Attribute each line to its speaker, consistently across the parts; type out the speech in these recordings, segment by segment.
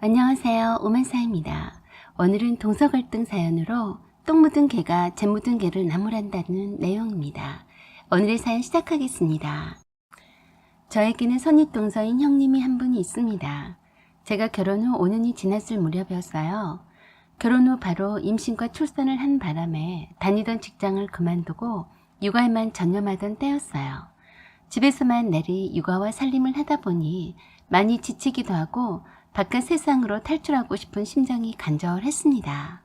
Speaker 1: 안녕하세요. 오만사입니다. 오늘은 동서 갈등 사연으로 똥 묻은 개가 재 묻은 개를 나무란다는 내용입니다. 오늘의 사연 시작하겠습니다. 저에게는 선입동서인 형님이 한 분이 있습니다. 제가 결혼 후 5년이 지났을 무렵이었어요. 결혼 후 바로 임신과 출산을 한 바람에 다니던 직장을 그만두고 육아에만 전념하던 때였어요. 집에서만 내리 육아와 살림을 하다 보니 많이 지치기도 하고 바깥 세상으로 탈출하고 싶은 심정이 간절했습니다.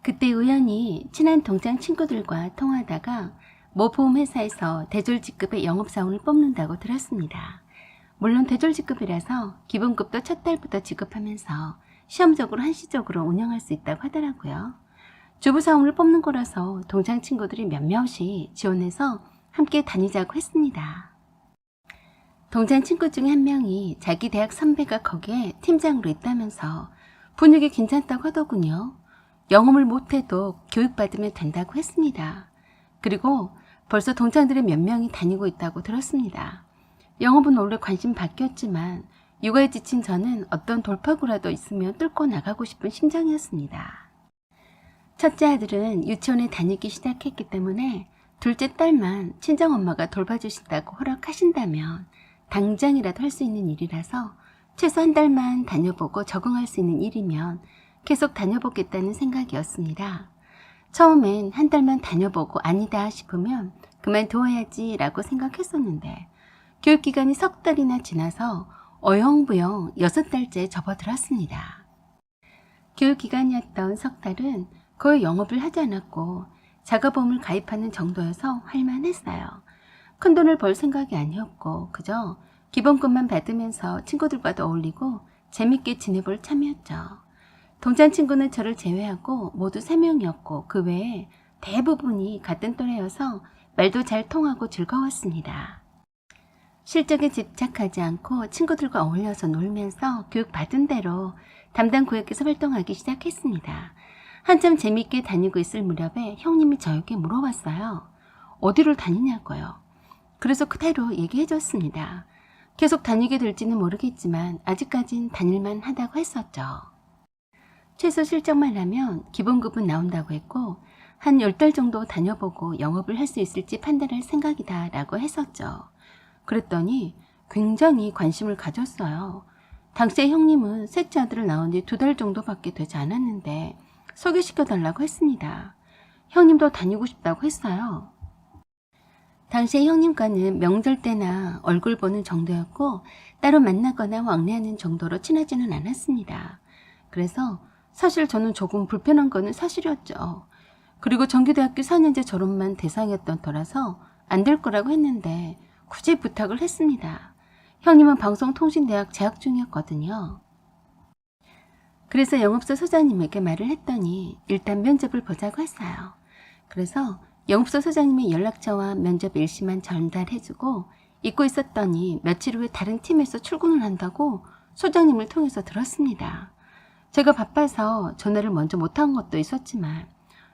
Speaker 1: 그때 우연히 친한 동창 친구들과 통화하다가 모 보험회사에서 대졸직급의 영업사원을 뽑는다고 들었습니다. 물론 대졸직급이라서 기본급도 첫 달부터 지급하면서 시험적으로 한시적으로 운영할 수 있다고 하더라고요. 주부사원을 뽑는 거라서 동창 친구들이 몇몇이 지원해서 함께 다니자고 했습니다. 동창 친구 중에 한 명이 자기 대학 선배가 거기에 팀장으로 있다면서 분위기 괜찮다고 하더군요. 영업을 못해도 교육받으면 된다고 했습니다. 그리고 벌써 동창들의 몇 명이 다니고 있다고 들었습니다. 영업은 원래 관심 바뀌었지만 육아에 지친 저는 어떤 돌파구라도 있으면 뚫고 나가고 싶은 심정이었습니다. 첫째 아들은 유치원에 다니기 시작했기 때문에 둘째 딸만 친정엄마가 돌봐주신다고 허락하신다면 당장이라도 할 수 있는 일이라서 최소 한 달만 다녀보고 적응할 수 있는 일이면 계속 다녀보겠다는 생각이었습니다. 처음엔 한 달만 다녀보고 아니다 싶으면 그만두어야지 라고 생각했었는데 교육기간이 석 달이나 지나서 어영부영 6달째에 접어들었습니다. 교육기간이었던 석 달은 거의 영업을 하지 않았고 자가보험을 가입하는 정도여서 할만했어요. 큰돈을 벌 생각이 아니었고 그저 기본급만 받으면서 친구들과도 어울리고 재밌게 지내볼 참이었죠. 동창 친구는 저를 제외하고 모두 3명이었고 그 외에 대부분이 같은 또래여서 말도 잘 통하고 즐거웠습니다. 실적에 집착하지 않고 친구들과 어울려서 놀면서 교육받은 대로 담당 구역에서 활동하기 시작했습니다. 한참 재밌게 다니고 있을 무렵에 형님이 저에게 물어봤어요. 어디를 다니냐고요. 그래서 그대로 얘기해줬습니다. 계속 다니게 될지는 모르겠지만 아직까진 다닐만 하다고 했었죠. 최소 실적만 하면 기본급은 나온다고 했고 한 10달 정도 다녀보고 영업을 할 수 있을지 판단할 생각이다 라고 했었죠. 그랬더니 굉장히 관심을 가졌어요. 당시에 형님은 셋째 아들을 낳은 지 2달 정도밖에 되지 않았는데 소개시켜달라고 했습니다. 형님도 다니고 싶다고 했어요. 당시에 형님과는 명절 때나 얼굴 보는 정도였고 따로 만나거나 왕래하는 정도로 친하지는 않았습니다. 그래서 사실 저는 조금 불편한 거는 사실이었죠. 그리고 정규대학교 4년제 졸업만 대상이었던 터라서 안 될 거라고 했는데 굳이 부탁을 했습니다. 형님은 방송통신대학 재학 중이었거든요. 그래서 영업소 소장님에게 말을 했더니 일단 면접을 보자고 했어요. 그래서 영업소 소장님의 연락처와 면접 일시만 전달해주고 잊고 있었더니 며칠 후에 다른 팀에서 출근을 한다고 소장님을 통해서 들었습니다. 제가 바빠서 전화를 먼저 못한 것도 있었지만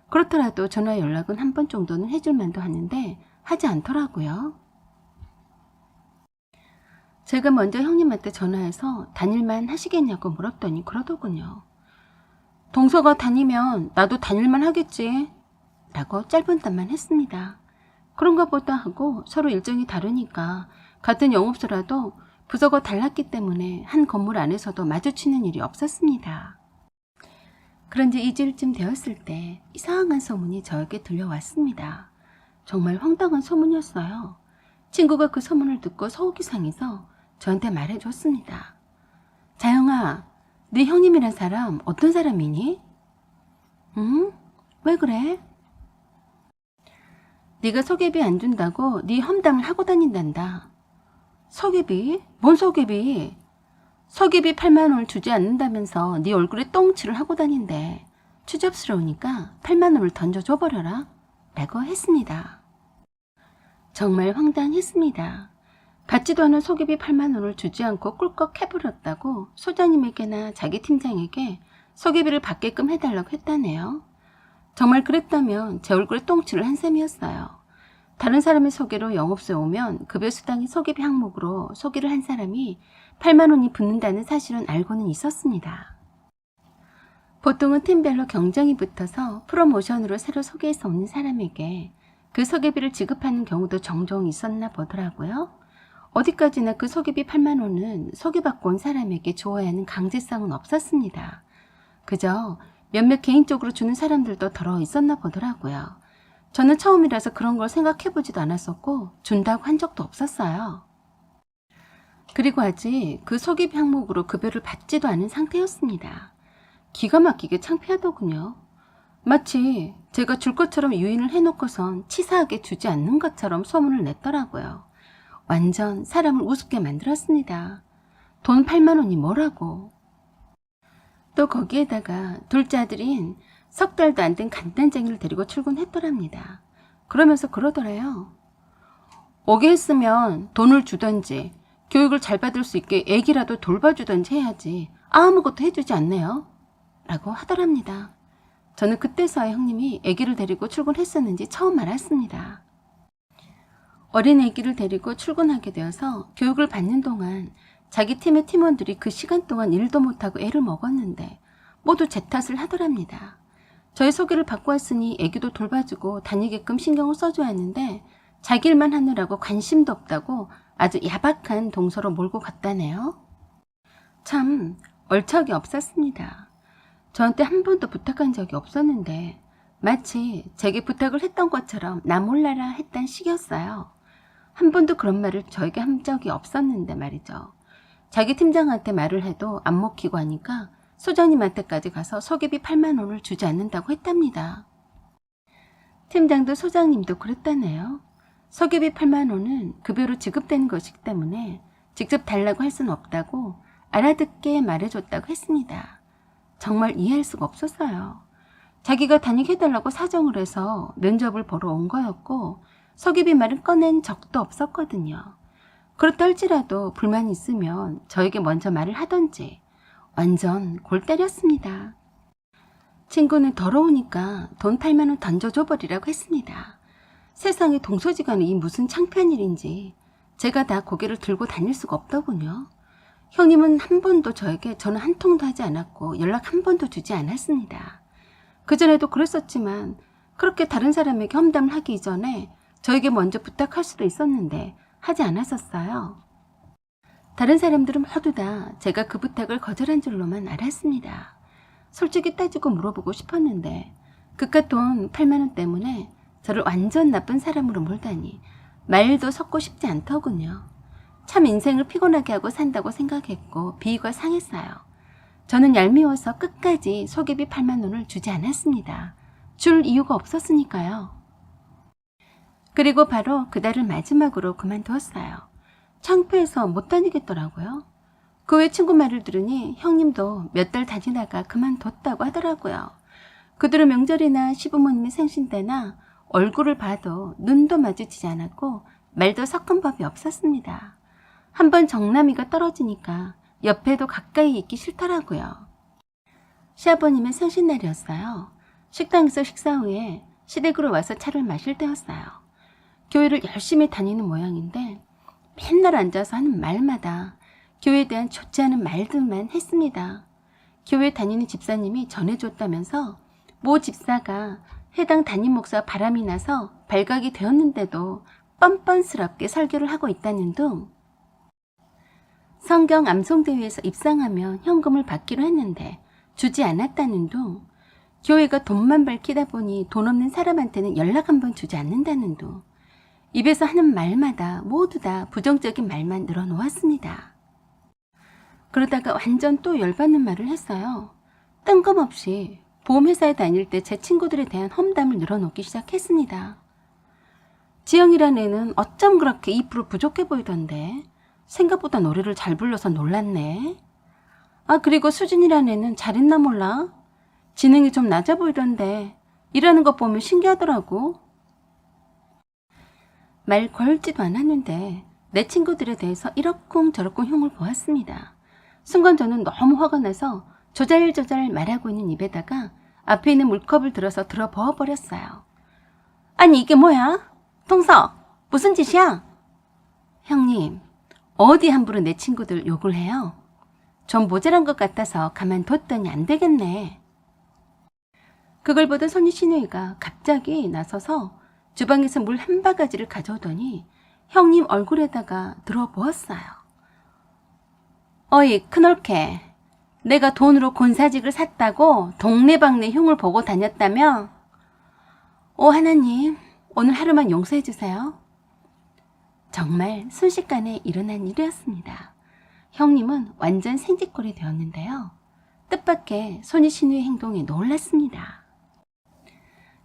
Speaker 1: 그렇더라도 전화 연락은 한 번 정도는 해줄 만도 하는데 하지 않더라고요. 제가 먼저 형님한테 전화해서 다닐만 하시겠냐고 물었더니 그러더군요. 동서가 다니면 나도 다닐만 하겠지 라고 짧은 답만 했습니다. 그런가 보다 하고 서로 일정이 다르니까 같은 영업소라도 부서가 달랐기 때문에 한 건물 안에서도 마주치는 일이 없었습니다. 그런지 2주일쯤 되었을 때 이상한 소문이 저에게 들려왔습니다. 정말 황당한 소문이었어요. 친구가 그 소문을 듣고 속이 상해서 저한테 말해줬습니다. 자영아, 네 형님이란 사람 어떤 사람이니? 응? 왜 그래? 네가 소개비 안 준다고 네 험담을 하고 다닌단다. 소개비? 뭔 소개비? 소개비 8만 원을 주지 않는다면서 네 얼굴에 똥칠을 하고 다닌대. 추접스러우니까 8만 원을 던져줘버려라 라고 했습니다. 정말 황당했습니다. 받지도 않은 소개비 8만 원을 주지 않고 꿀꺽 해버렸다고 소장님에게나 자기 팀장에게 소개비를 받게끔 해달라고 했다네요. 정말 그랬다면 제 얼굴에 똥칠을 한 셈이었어요. 다른 사람의 소개로 영업소에 오면 급여 수당이 소개비 항목으로 소개를 한 사람이 8만 원이 붙는다는 사실은 알고는 있었습니다. 보통은 팀별로 경쟁이 붙어서 프로모션으로 새로 소개해서 오는 사람에게 그 소개비를 지급하는 경우도 종종 있었나 보더라고요. 어디까지나 그 소개비 8만 원은 소개받고 온 사람에게 주어야 하는 강제성은 없었습니다. 그저 몇몇 개인적으로 주는 사람들도 더러 있었나 보더라고요. 저는 처음이라서 그런 걸 생각해보지도 않았었고 준다고 한 적도 없었어요. 그리고 아직 그 소개비 항목으로 급여를 받지도 않은 상태였습니다. 기가 막히게 창피하더군요. 마치 제가 줄 것처럼 유인을 해놓고선 치사하게 주지 않는 것처럼 소문을 냈더라고요. 완전 사람을 우습게 만들었습니다. 돈 8만 원이 뭐라고. 또 거기에다가 둘째 아들인 석 달도 안 된 간단쟁이를 데리고 출근했더랍니다. 그러면서 그러더래요. 오게 했으면 돈을 주던지 교육을 잘 받을 수 있게 애기라도 돌봐주던지 해야지 아무것도 해주지 않네요. 라고 하더랍니다. 저는 그때서야 형님이 애기를 데리고 출근했었는지 처음 알았습니다. 어린 애기를 데리고 출근하게 되어서 교육을 받는 동안 자기 팀의 팀원들이 그 시간 동안 일도 못하고 애를 먹었는데 모두 제 탓을 하더랍니다. 저의 소개를 받고 왔으니 애기도 돌봐주고 다니게끔 신경을 써줘야 하는데 자기 일만 하느라고 관심도 없다고 아주 야박한 동서로 몰고 갔다네요. 참 얼척이 없었습니다. 저한테 한 번도 부탁한 적이 없었는데 마치 제게 부탁을 했던 것처럼 나 몰라라 했단 식이었어요. 한 번도 그런 말을 저에게 한 적이 없었는데 말이죠. 자기 팀장한테 말을 해도 안 먹히고 하니까 소장님한테까지 가서 소개비 8만 원을 주지 않는다고 했답니다. 팀장도 소장님도 그랬다네요. 소개비 8만 원은 급여로 지급되는 것이기 때문에 직접 달라고 할 수는 없다고 알아듣게 말해줬다고 했습니다. 정말 이해할 수가 없었어요. 자기가 다니게 해달라고 사정을 해서 면접을 보러 온 거였고 소개비 말을 꺼낸 적도 없었거든요. 그렇다 할지라도 불만이 있으면 저에게 먼저 말을 하던지 완전 골 때렸습니다. 친구는 더러우니까 돈 8만 원 던져줘버리라고 했습니다. 세상에 동서지간에 이 무슨 창피한 일인지 제가 다 고개를 들고 다닐 수가 없더군요. 형님은 한 번도 저에게 전화 한 통도 하지 않았고 연락 한 번도 주지 않았습니다. 그전에도 그랬었지만 그렇게 다른 사람에게 험담을 하기 이전에 저에게 먼저 부탁할 수도 있었는데 하지 않았었어요. 다른 사람들은 모두 다 제가 그 부탁을 거절한 줄로만 알았습니다. 솔직히 따지고 물어보고 싶었는데 그깟 돈 8만 원 때문에 저를 완전 나쁜 사람으로 몰다니 말도 섞고 싶지 않더군요. 참 인생을 피곤하게 하고 산다고 생각했고 비위가 상했어요. 저는 얄미워서 끝까지 소개비 8만 원을 주지 않았습니다. 줄 이유가 없었으니까요. 그리고 바로 그달을 마지막으로 그만두었어요. 창피해서 못 다니겠더라고요. 그 외 친구 말을 들으니 형님도 몇 달 다니다가 그만뒀다고 하더라고요. 그들은 명절이나 시부모님의 생신 때나 얼굴을 봐도 눈도 마주치지 않았고 말도 섞은 법이 없었습니다. 한번 정남이가 떨어지니까 옆에도 가까이 있기 싫더라고요. 시아버님의 생신날이었어요. 식당에서 식사 후에 시댁으로 와서 차를 마실 때였어요. 교회를 열심히 다니는 모양인데 맨날 앉아서 하는 말마다 교회에 대한 좋지 않은 말들만 했습니다. 교회 다니는 집사님이 전해줬다면서 모 집사가 해당 담임 목사 바람이 나서 발각이 되었는데도 뻔뻔스럽게 설교를 하고 있다는 둥, 성경 암송대회에서 입상하면 현금을 받기로 했는데 주지 않았다는 둥, 교회가 돈만 밝히다 보니 돈 없는 사람한테는 연락 한번 주지 않는다는 둥, 입에서 하는 말마다 모두 다 부정적인 말만 늘어놓았습니다. 그러다가 완전 또 열받는 말을 했어요. 뜬금없이 보험회사에 다닐 때 제 친구들에 대한 험담을 늘어놓기 시작했습니다. 지영이라는 애는 어쩜 그렇게 2% 부족해 보이던데 생각보다 노래를 잘 불러서 놀랐네. 아, 그리고 수진이라는 애는 잘했나 몰라. 지능이 좀 낮아 보이던데 일하는 것 보면 신기하더라고. 말 걸지도 않았는데 내 친구들에 대해서 이러쿵저러쿵 흉을 보았습니다. 순간 저는 너무 화가 나서 조잘조잘 말하고 있는 입에다가 앞에 있는 물컵을 들어서 들어 부어버렸어요. 아니 이게 뭐야? 동서 무슨 짓이야? 형님, 어디 함부로 내 친구들 욕을 해요? 좀 모자란 것 같아서 가만뒀더니 안 되겠네. 그걸 보던 손이 시누이가 갑자기 나서서 주방에서 물 한 바가지를 가져오더니 형님 얼굴에다가 들어부었어요. 어이 큰올케, 내가 돈으로 곤사직을 샀다고 동네방네 흉을 보고 다녔다며? 오 하나님, 오늘 하루만 용서해 주세요. 정말 순식간에 일어난 일이었습니다. 형님은 완전 생쥐꼴이 되었는데요. 뜻밖의 손이 시누의 행동에 놀랐습니다.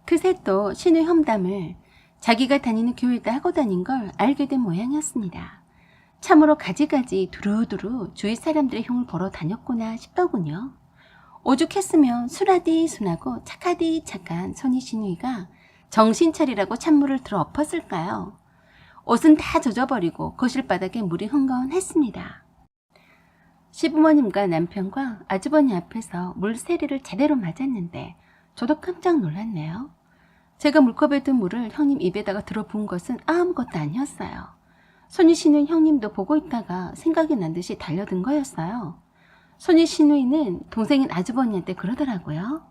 Speaker 1: 그새 또 시누 험담을 자기가 다니는 교회에다 하고 다닌 걸 알게 된 모양이었습니다. 참으로 가지가지 두루두루 주위 사람들의 흉을 보러 다녔구나 싶더군요. 오죽했으면 순하디 순하고 착하디 착한 손이 시누이가 정신 차리라고 찬물을 들어 엎었을까요? 옷은 다 젖어버리고 거실 바닥에 물이 흥건했습니다. 시부모님과 남편과 아주버니 앞에서 물세례를 제대로 맞았는데 저도 깜짝 놀랐네요. 제가 물컵에 든 물을 형님 입에다가 들어 부은 것은 아무것도 아니었어요. 손이 시누이 형님도 보고 있다가 생각이 난 듯이 달려든 거였어요. 손이 시누이는 동생인 아주버니한테 그러더라고요.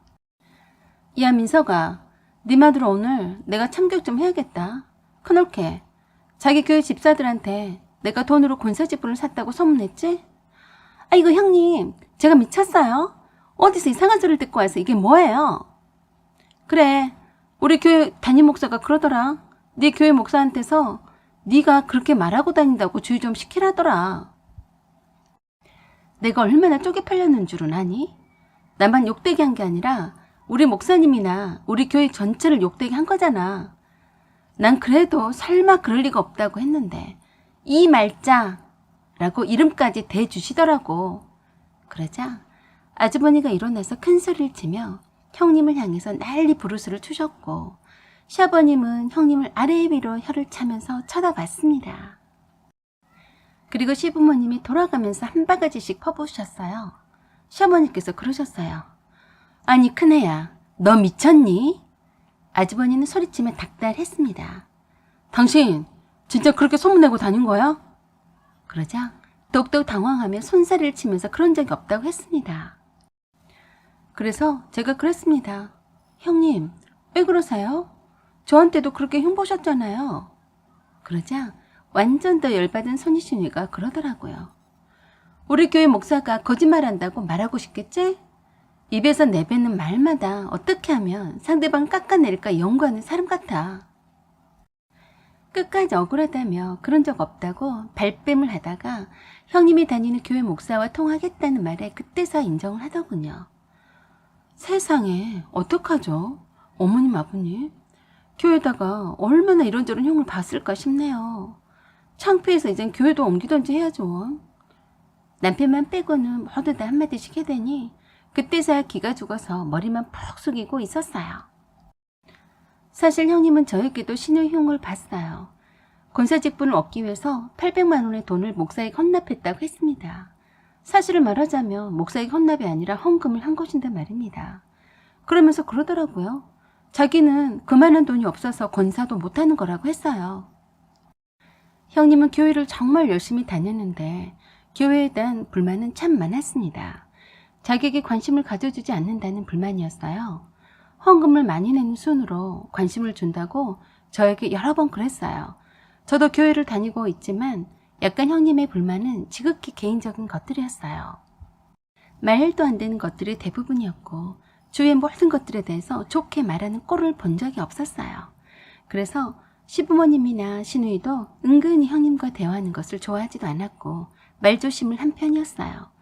Speaker 1: 야 민서가, 네 마누라 오늘 내가 참교육 좀 해야겠다. 큰올케, 자기 교회 집사들한테 내가 돈으로 곤사지분을 샀다고 소문냈지? 아이고 형님, 제가 미쳤어요? 어디서 이상한 소리를 듣고 와서 이게 뭐예요? 그래, 우리 교회 담임 목사가 그러더라. 네 교회 목사한테서 네가 그렇게 말하고 다닌다고 주의 좀 시키라더라. 내가 얼마나 쪼개 팔렸는 줄은 아니? 나만 욕되게 한 게 아니라 우리 목사님이나 우리 교회 전체를 욕되게 한 거잖아. 난 그래도 설마 그럴 리가 없다고 했는데 이 말자 라고 이름까지 대주시더라고. 그러자 아주버니가 일어나서 큰 소리를 치며 형님을 향해서 난리 부르스를 추셨고 시아버님은 형님을 아래 위로 혀를 차면서 쳐다봤습니다. 그리고 시부모님이 돌아가면서 한 바가지씩 퍼부으셨어요. 시어머니께서 그러셨어요. 아니 큰애야, 너 미쳤니? 아주버니는 소리치며 닥달했습니다. 당신 진짜 그렇게 소문내고 다닌 거야? 그러자 더욱더 당황하며 손사래를 치면서 그런 적이 없다고 했습니다. 그래서 제가 그랬습니다. 형님, 왜 그러세요? 저한테도 그렇게 흉보셨잖아요. 그러자 완전 더 열받은 손이 시누이가 그러더라고요. 우리 교회 목사가 거짓말한다고 말하고 싶겠지? 입에서 내뱉는 말마다 어떻게 하면 상대방 깎아내릴까 연구하는 사람 같아. 끝까지 억울하다며 그런 적 없다고 발뺌을 하다가 형님이 다니는 교회 목사와 통화하겠다는 말에 그때서 인정을 하더군요. 세상에 어떡하죠? 어머님 아버님, 교회에다가 얼마나 이런저런 흉을 봤을까 싶네요. 창피해서 이젠 교회도 옮기던지 해야죠. 남편만 빼고는 모두 다 한마디씩 해대니 그때서야 기가 죽어서 머리만 푹 숙이고 있었어요. 사실 형님은 저에게도 신의 흉을 봤어요. 권사직분을 얻기 위해서 800만 원의 돈을 목사에게 헌납했다고 했습니다. 사실을 말하자면 목사에게 헌납이 아니라 헌금을 한 것인데 말입니다. 그러면서 그러더라고요. 자기는 그만한 돈이 없어서 권사도 못하는 거라고 했어요. 형님은 교회를 정말 열심히 다녔는데 교회에 대한 불만은 참 많았습니다. 자기에게 관심을 가져주지 않는다는 불만이었어요. 헌금을 많이 내는 순으로 관심을 준다고 저에게 여러 번 그랬어요. 저도 교회를 다니고 있지만 약간 형님의 불만은 지극히 개인적인 것들이었어요. 말도 안 되는 것들이 대부분이었고 주위의 모든 것들에 대해서 좋게 말하는 꼴을 본 적이 없었어요. 그래서 시부모님이나 시누이도 은근히 형님과 대화하는 것을 좋아하지도 않았고 말조심을 한 편이었어요.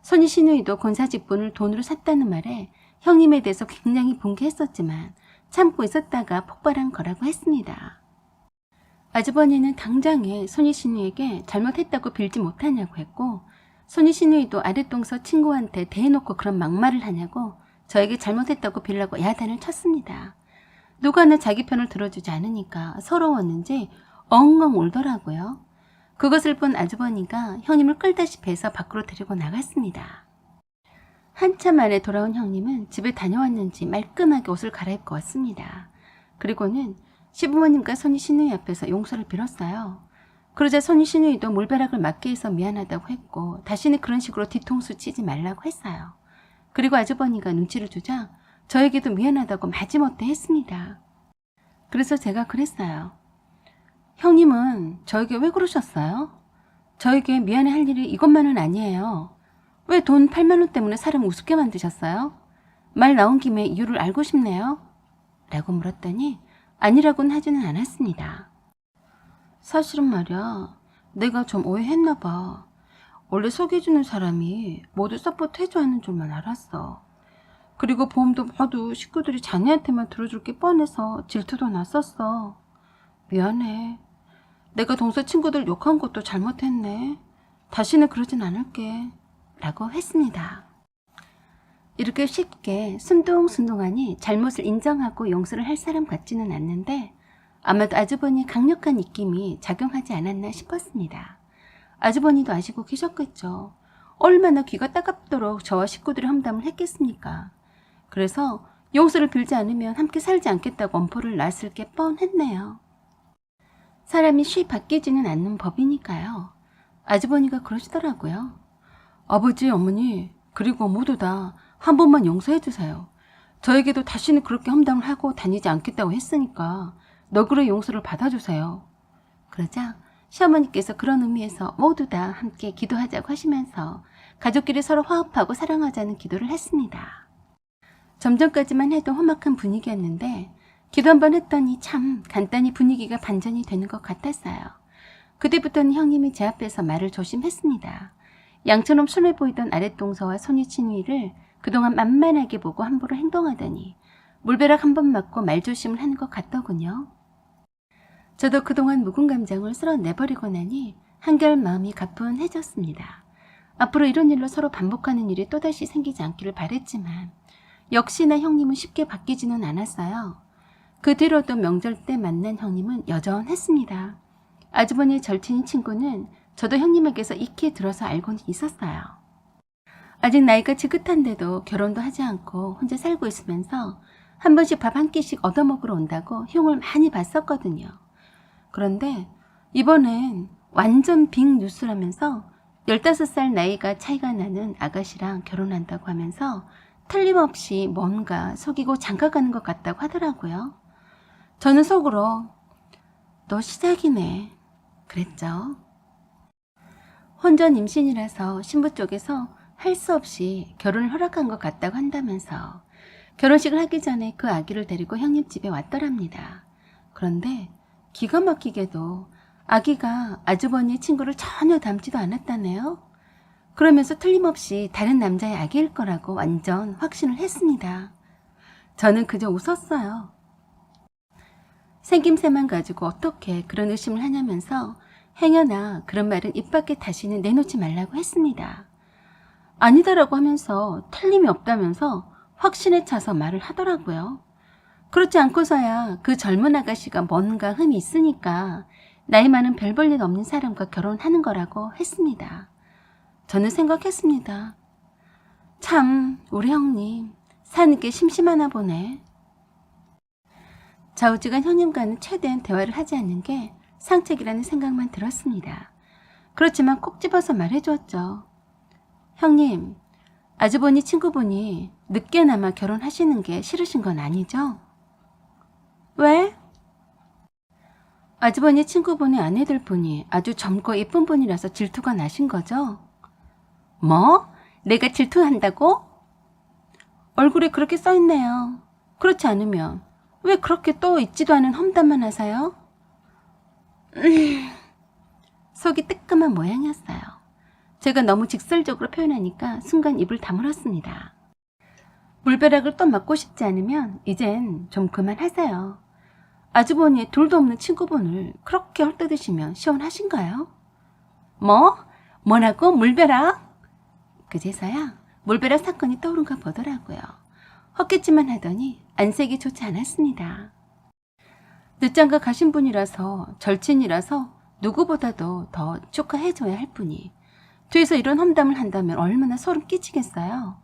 Speaker 1: 손이 시누이도 권사직분을 돈으로 샀다는 말에 형님에 대해서 굉장히 분개했었지만 참고 있었다가 폭발한 거라고 했습니다. 아주버니는 당장에 손이 시누이에게 잘못했다고 빌지 못하냐고 했고 손이 시누이도 아랫동서 친구한테 대해놓고 그런 막말을 하냐고 저에게 잘못했다고 빌라고 야단을 쳤습니다. 누가 하나 자기 편을 들어주지 않으니까 서러웠는지 엉엉 울더라고요. 그것을 본 아주버니가 형님을 끌다시피 해서 밖으로 데리고 나갔습니다. 한참 만에 돌아온 형님은 집에 다녀왔는지 말끔하게 옷을 갈아입고 왔습니다. 그리고는 시부모님과 손이 시누이 앞에서 용서를 빌었어요. 그러자 손이 시누이도 물벼락을 맞게 해서 미안하다고 했고 다시는 그런 식으로 뒤통수 치지 말라고 했어요. 그리고 아주버니가 눈치를 주자 저에게도 미안하다고 마지못해 했습니다. 그래서 제가 그랬어요. 형님은 저에게 왜 그러셨어요? 저에게 미안해 할 일이 이것만은 아니에요. 왜 돈 8만 원 때문에 사람 우습게 만드셨어요? 말 나온 김에 이유를 알고 싶네요. 라고 물었더니 아니라고는 하지는 않았습니다. 사실은 말이야, 내가 좀 오해했나 봐. 원래 소개해주는 사람이 모두 서포트 해줘야 하는 줄만 알았어. 그리고 보험도 모두 식구들이 자네한테만 들어줄 게 뻔해서 질투도 났었어. 미안해. 내가 동서 친구들 욕한 것도 잘못했네. 다시는 그러진 않을게. 라고 했습니다. 이렇게 쉽게 순둥순둥하니 잘못을 인정하고 용서를 할 사람 같지는 않는데 아마도 아주버니의 강력한 입김이 작용하지 않았나 싶었습니다. 아주버니도 아시고 계셨겠죠. 얼마나 귀가 따갑도록 저와 식구들이 험담을 했겠습니까. 그래서 용서를 빌지 않으면 함께 살지 않겠다고 엄포를 놨을 게 뻔했네요. 사람이 쉬 바뀌지는 않는 법이니까요. 아주버니가 그러시더라고요. 아버지, 어머니, 그리고 모두 다 한 번만 용서해 주세요. 저에게도 다시는 그렇게 험담을 하고 다니지 않겠다고 했으니까 너그러이 용서를 받아주세요. 그러자 시어머니께서 그런 의미에서 모두 다 함께 기도하자고 하시면서 가족끼리 서로 화합하고 사랑하자는 기도를 했습니다. 좀 전까지만 해도 험악한 분위기였는데 기도 한번 했더니 참 간단히 분위기가 반전이 되는 것 같았어요. 그때부터는 형님이 제 앞에서 말을 조심했습니다. 양처럼 순해 보이던 아랫동서와 손이 친위를 그동안 만만하게 보고 함부로 행동하더니 물벼락 한 번 맞고 말조심을 하는 것 같더군요. 저도 그동안 묵은 감정을 쓸어내버리고 나니 한결 마음이 가뿐해졌습니다. 앞으로 이런 일로 서로 반복하는 일이 또다시 생기지 않기를 바랬지만 역시나 형님은 쉽게 바뀌지는 않았어요. 그 뒤로도 명절 때 만난 형님은 여전했습니다. 아주버니의 절친인 친구는 저도 형님에게서 익히 들어서 알고는 있었어요. 아직 나이가 지긋한데도 결혼도 하지 않고 혼자 살고 있으면서 한 번씩 밥 한 끼씩 얻어먹으러 온다고 흉을 많이 봤었거든요. 그런데 이번엔 완전 빅 뉴스라면서 15살 나이가 차이가 나는 아가씨랑 결혼한다고 하면서 틀림없이 뭔가 속이고 장가가는 것 같다고 하더라고요. 저는 속으로 너 시작이네 그랬죠. 혼전 임신이라서 신부 쪽에서 할 수 없이 결혼을 허락한 것 같다고 한다면서 결혼식을 하기 전에 그 아기를 데리고 형님 집에 왔더랍니다. 그런데 기가 막히게도 아기가 아주버니의 친구를 전혀 닮지도 않았다네요. 그러면서 틀림없이 다른 남자의 아기일 거라고 완전 확신을 했습니다. 저는 그저 웃었어요. 생김새만 가지고 어떻게 그런 의심을 하냐면서 행여나 그런 말은 입 밖에 다시는 내놓지 말라고 했습니다. 아니다라고 하면서 틀림이 없다면서 확신에 차서 말을 하더라고요. 그렇지 않고서야 그 젊은 아가씨가 뭔가 흠이 있으니까 나이 많은 별 볼 일 없는 사람과 결혼하는 거라고 했습니다. 저는 생각했습니다. 참 우리 형님 사는 게 심심하나 보네. 좌우지간 형님과는 최대한 대화를 하지 않는 게 상책이라는 생각만 들었습니다. 그렇지만 콕 집어서 말해주었죠. 형님, 아주버니 친구분이 늦게나마 결혼하시는 게 싫으신 건 아니죠? 왜? 아주버니 친구분의 아내들 분이 아주 젊고 예쁜 분이라서 질투가 나신 거죠? 뭐? 내가 질투한다고? 얼굴에 그렇게 써있네요. 그렇지 않으면 왜 그렇게 또 있지도 않은 험담만 하세요? 속이 뜨끔한 모양이었어요. 제가 너무 직설적으로 표현하니까 순간 입을 다물었습니다. 물벼락을 또 맞고 싶지 않으면 이젠 좀 그만하세요. 아주버니의 둘도 없는 친구분을 그렇게 헐뜯으시면 시원하신가요? 뭐라고? 물벼락? 그제서야 물벼락 사건이 떠오른가 보더라고요. 헛기침만 하더니 안색이 좋지 않았습니다. 늦장가 가신 분이라서 절친이라서 누구보다도 더 축하해줘야 할 분이 뒤에서 이런 험담을 한다면 얼마나 소름 끼치겠어요.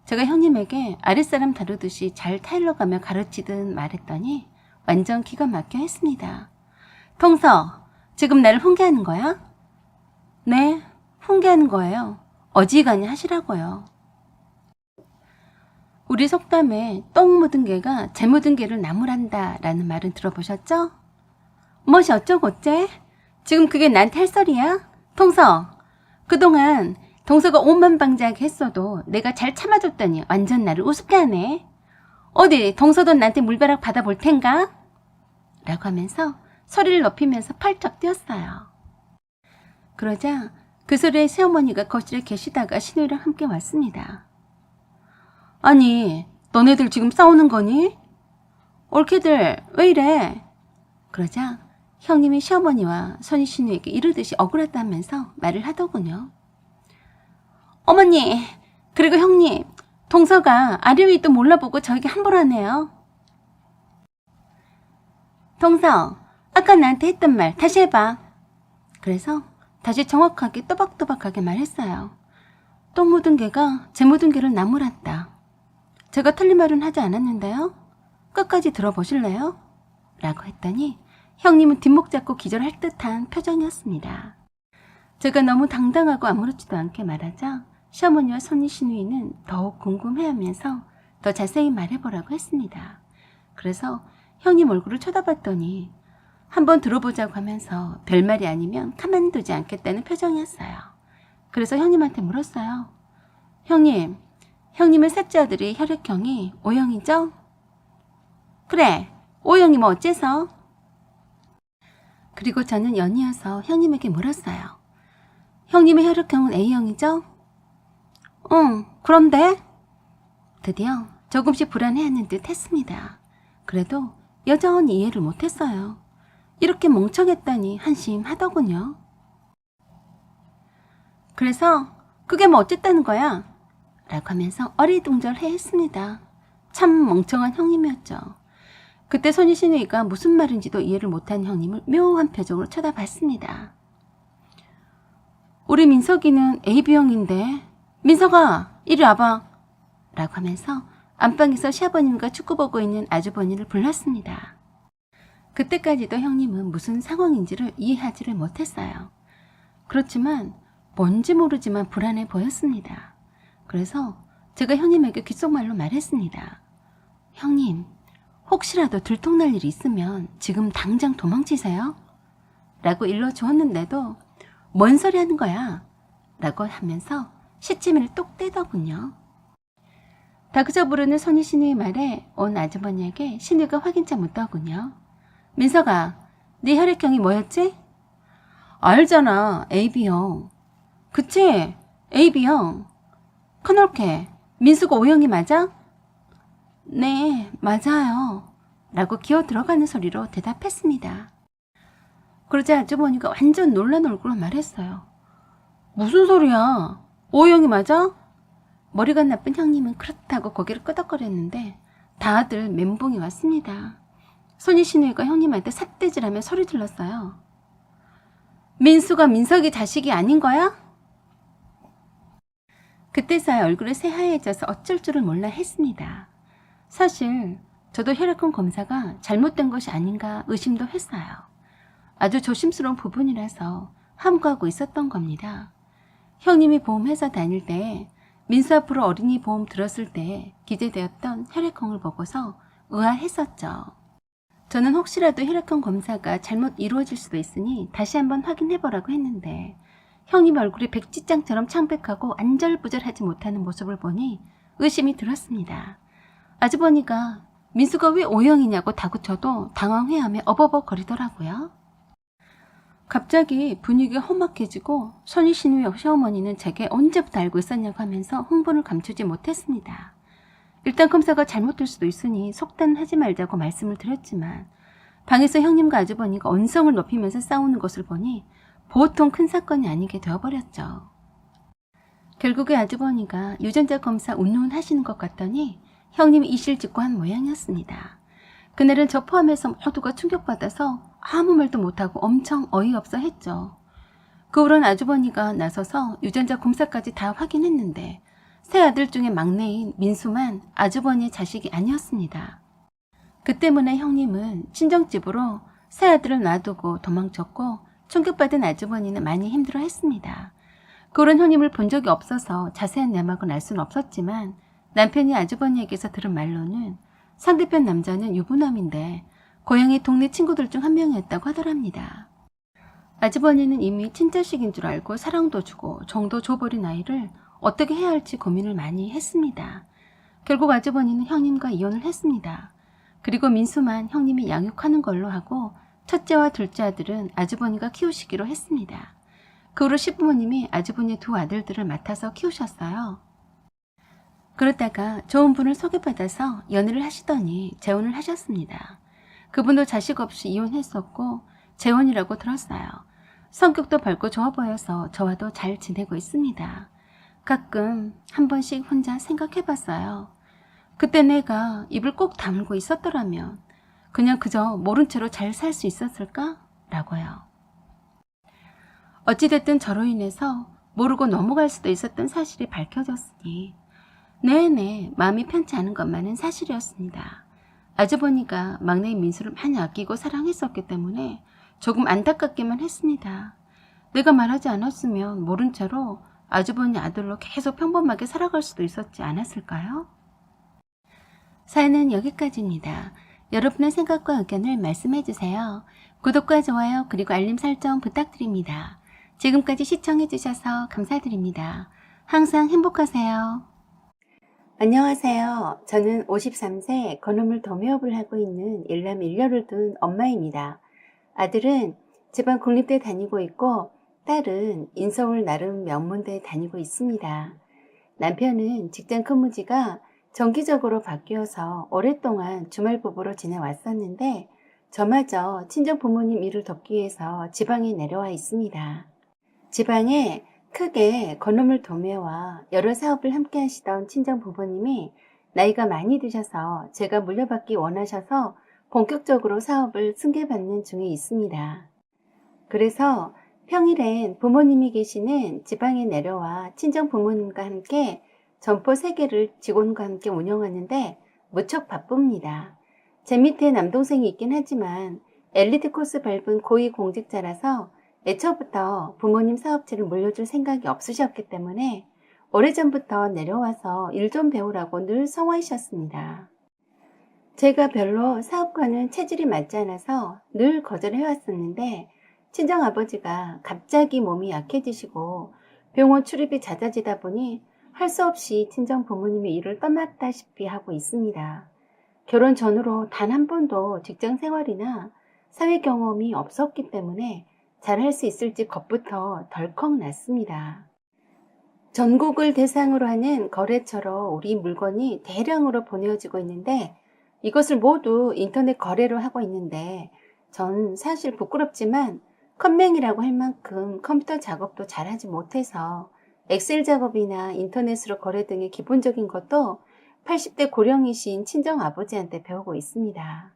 Speaker 1: 제가 형님에게 아랫사람 다루듯이 잘 타일러가며 가르치듯 말했더니 완전 기가 막혀 했습니다. 동서, 지금 나를 훈계하는 거야? 네, 훈계하는 거예요. 어지간히 하시라고요. 우리 속담에 똥 묻은 개가 재 묻은 개를 나무란다 라는 말은 들어보셨죠? 무엇이 어쩌고째? 지금 그게 나한테 할 소리야? 동서, 그동안 동서가 오만방자하게 했어도 내가 잘 참아줬더니 완전 나를 우습게 하네. 어디 동서도 나한테 물벼락 받아볼 텐가? 라고 하면서 소리를 높이면서 펄쩍 뛰었어요. 그러자 그 소리에 시어머니가 거실에 계시다가 신우이랑 함께 왔습니다. 아니, 너네들 지금 싸우는 거니? 옳게들 왜 이래? 그러자 형님이 시어머니와 선희 신우에게 이르듯이 억울하다면서 말을 하더군요. 어머니, 그리고 형님, 동서가 아래 위도 몰라보고 저에게 함부로하네요. 동서, 아까 나한테 했던 말 다시 해봐. 그래서 다시 정확하게 또박또박하게 말했어요. 똥 묻은 개가 재 묻은 개를 나무랐다. 제가 틀린 말은 하지 않았는데요. 끝까지 들어보실래요? 라고 했더니 형님은 뒷목 잡고 기절할 듯한 표정이었습니다. 제가 너무 당당하고 아무렇지도 않게 말하자 시어머니와 선희 신우이는 더욱 궁금해하면서 더 자세히 말해보라고 했습니다. 그래서 형님 얼굴을 쳐다봤더니 한번 들어보자고 하면서 별말이 아니면 가만두지 않겠다는 표정이었어요. 그래서 형님한테 물었어요. 형님, 형님의 셋째 아들이 혈액형이 O형이죠? 그래, O형이 뭐 어째서? 그리고 저는 연이어서 형님에게 물었어요. 형님의 혈액형은 A형이죠? 응, 그런데? 드디어 조금씩 불안해하는 듯 했습니다. 그래도 여전히 이해를 못했어요. 이렇게 멍청했다니 한심하더군요. 그래서 그게 뭐 어쨌다는 거야? 라고 하면서 어리둥절해 했습니다. 참 멍청한 형님이었죠. 그때 선희 신우이가 무슨 말인지도 이해를 못한 형님을 묘한 표정으로 쳐다봤습니다. 우리 민석이는 AB형인데 민석아 이리 와봐 라고 하면서 안방에서 시아버님과 축구 보고 있는 아주버니를 불렀습니다. 그때까지도 형님은 무슨 상황인지를 이해하지를 못했어요. 그렇지만 뭔지 모르지만 불안해 보였습니다. 그래서 제가 형님에게 귓속말로 말했습니다. 형님, 혹시라도 들통날 일이 있으면 지금 당장 도망치세요? 라고 일러주었는데도 뭔 소리 하는 거야? 라고 하면서 시치미를 똑 떼더군요. 다그저 부르는 선희 신우의 말에 온 아주머니에게 신우가 확인차 묻더군요. 민석아, 네 혈액형이 뭐였지? 알잖아, AB형. 그치? AB형. 그렇게 민수가 O형이 맞아? 네, 맞아요. 라고 기어 들어가는 소리로 대답했습니다. 그러자 아주머니가 완전 놀란 얼굴로 말했어요. 무슨 소리야? O형이 맞아? 머리가 나쁜 형님은 그렇다고 고개를 끄덕거렸는데 다들 멘붕이 왔습니다. 손이 신우이가 형님한테 삿대질하며 소리 질렀어요. 민수가 민석이 자식이 아닌 거야? 그때서야 얼굴이 새하얘져서 어쩔 줄을 몰라 했습니다. 사실 저도 혈액형 검사가 잘못된 것이 아닌가 의심도 했어요. 아주 조심스러운 부분이라서 함구하고 있었던 겁니다. 형님이 보험회사 다닐 때 민수 앞으로 어린이 보험 들었을 때 기재되었던 혈액형을 보고서 의아했었죠. 저는 혹시라도 혈액형 검사가 잘못 이루어질 수도 있으니 다시 한번 확인해보라고 했는데 형님 얼굴이 백지장처럼 창백하고 안절부절하지 못하는 모습을 보니 의심이 들었습니다. 아주버니가 민수가 왜 O형이냐고 다그쳐도 당황해하며 어버버거리더라고요. 갑자기 분위기가 험악해지고 선희 신우의 시어머니는 제게 언제부터 알고 있었냐고 하면서 흥분을 감추지 못했습니다. 일단 검사가 잘못될 수도 있으니 속단하지 말자고 말씀을 드렸지만 방에서 형님과 아주버니가 언성을 높이면서 싸우는 것을 보니 보통 큰 사건이 아니게 되어버렸죠. 결국에 아주버니가 유전자 검사 운운하시는 것 같더니 형님이 이실직고 한 모양이었습니다. 그날은 저 포함해서 모두가 충격받아서 아무 말도 못하고 엄청 어이없어 했죠. 그 후로는 아주버니가 나서서 유전자 검사까지 다 확인했는데 세 아들 중에 막내인 민수만 아주버니의 자식이 아니었습니다. 그 때문에 형님은 친정집으로 세 아들을 놔두고 도망쳤고 충격받은 아주버니는 많이 힘들어했습니다. 그런 형님을 본 적이 없어서 자세한 내막은 알 수는 없었지만 남편이 아주버니에게서 들은 말로는 상대편 남자는 유부남인데 고향의 동네 친구들 중 한 명이었다고 하더랍니다. 아주버니는 이미 친자식인 줄 알고 사랑도 주고 정도 줘버린 아이를 어떻게 해야 할지 고민을 많이 했습니다. 결국 아주버니는 형님과 이혼을 했습니다. 그리고 민수만 형님이 양육하는 걸로 하고 첫째와 둘째 아들은 아주버니가 키우시기로 했습니다. 그 후로 시부모님이 아주버니의 두 아들들을 맡아서 키우셨어요. 그러다가 좋은 분을 소개받아서 연애를 하시더니 재혼을 하셨습니다. 그분도 자식 없이 이혼했었고 재혼이라고 들었어요. 성격도 밝고 좋아 보여서 저와도 잘 지내고 있습니다. 가끔 한 번씩 혼자 생각해봤어요. 그때 내가 입을 꼭 다물고 있었더라면 그냥 그저 모른 채로 잘 살 수 있었을까? 라고요. 어찌됐든 저로 인해서 모르고 넘어갈 수도 있었던 사실이 밝혀졌으니 내내 마음이 편치 않은 것만은 사실이었습니다. 아주버니가 막내인 민수를 많이 아끼고 사랑했었기 때문에 조금 안타깝기만 했습니다. 내가 말하지 않았으면 모른 채로 아주버니 아들로 계속 평범하게 살아갈 수도 있었지 않았을까요? 사연은 여기까지입니다. 여러분의 생각과 의견을 말씀해주세요. 구독과 좋아요 그리고 알림 설정 부탁드립니다. 지금까지 시청해주셔서 감사드립니다. 항상 행복하세요. 안녕하세요. 저는 53세 건어물 도매업을 하고 있는 일남 일녀를 둔 엄마입니다. 아들은 지방 국립대 다니고 있고 딸은 인서울 나름 명문대 다니고 있습니다. 남편은 직장 근무지가 정기적으로 바뀌어서 오랫동안 주말부부로 지내왔었는데 저마저 친정 부모님 일을 돕기 위해서 지방에 내려와 있습니다. 지방에 크게 건어물 도매와 여러 사업을 함께 하시던 친정 부모님이 나이가 많이 드셔서 제가 물려받기 원하셔서 본격적으로 사업을 승계받는 중에 있습니다. 그래서 평일엔 부모님이 계시는 지방에 내려와 친정 부모님과 함께 점포 3개를 직원과 함께 운영하는데 무척 바쁩니다. 제 밑에 남동생이 있긴 하지만 엘리트 코스 밟은 고위공직자라서 애초부터 부모님 사업체를 물려줄 생각이 없으셨기 때문에 오래전부터 내려와서 일 좀 배우라고 늘 성화하셨습니다. 제가 별로 사업과는 체질이 맞지 않아서 늘 거절해왔었는데 친정아버지가 갑자기 몸이 약해지시고 병원 출입이 잦아지다 보니 할 수 없이 친정 부모님의 일을 떠났다시피 하고 있습니다. 결혼 전후로 단 한 번도 직장 생활이나 사회 경험이 없었기 때문에 잘할 수 있을지 겁부터 덜컥 났습니다. 전국을 대상으로 하는 거래처로 우리 물건이 대량으로 보내어지고 있는데 이것을 모두 인터넷 거래로 하고 있는데 전 사실 부끄럽지만 컴맹이라고 할 만큼 컴퓨터 작업도 잘하지 못해서 엑셀 작업이나 인터넷으로 거래 등의 기본적인 것도 80대 고령이신 친정아버지한테 배우고 있습니다.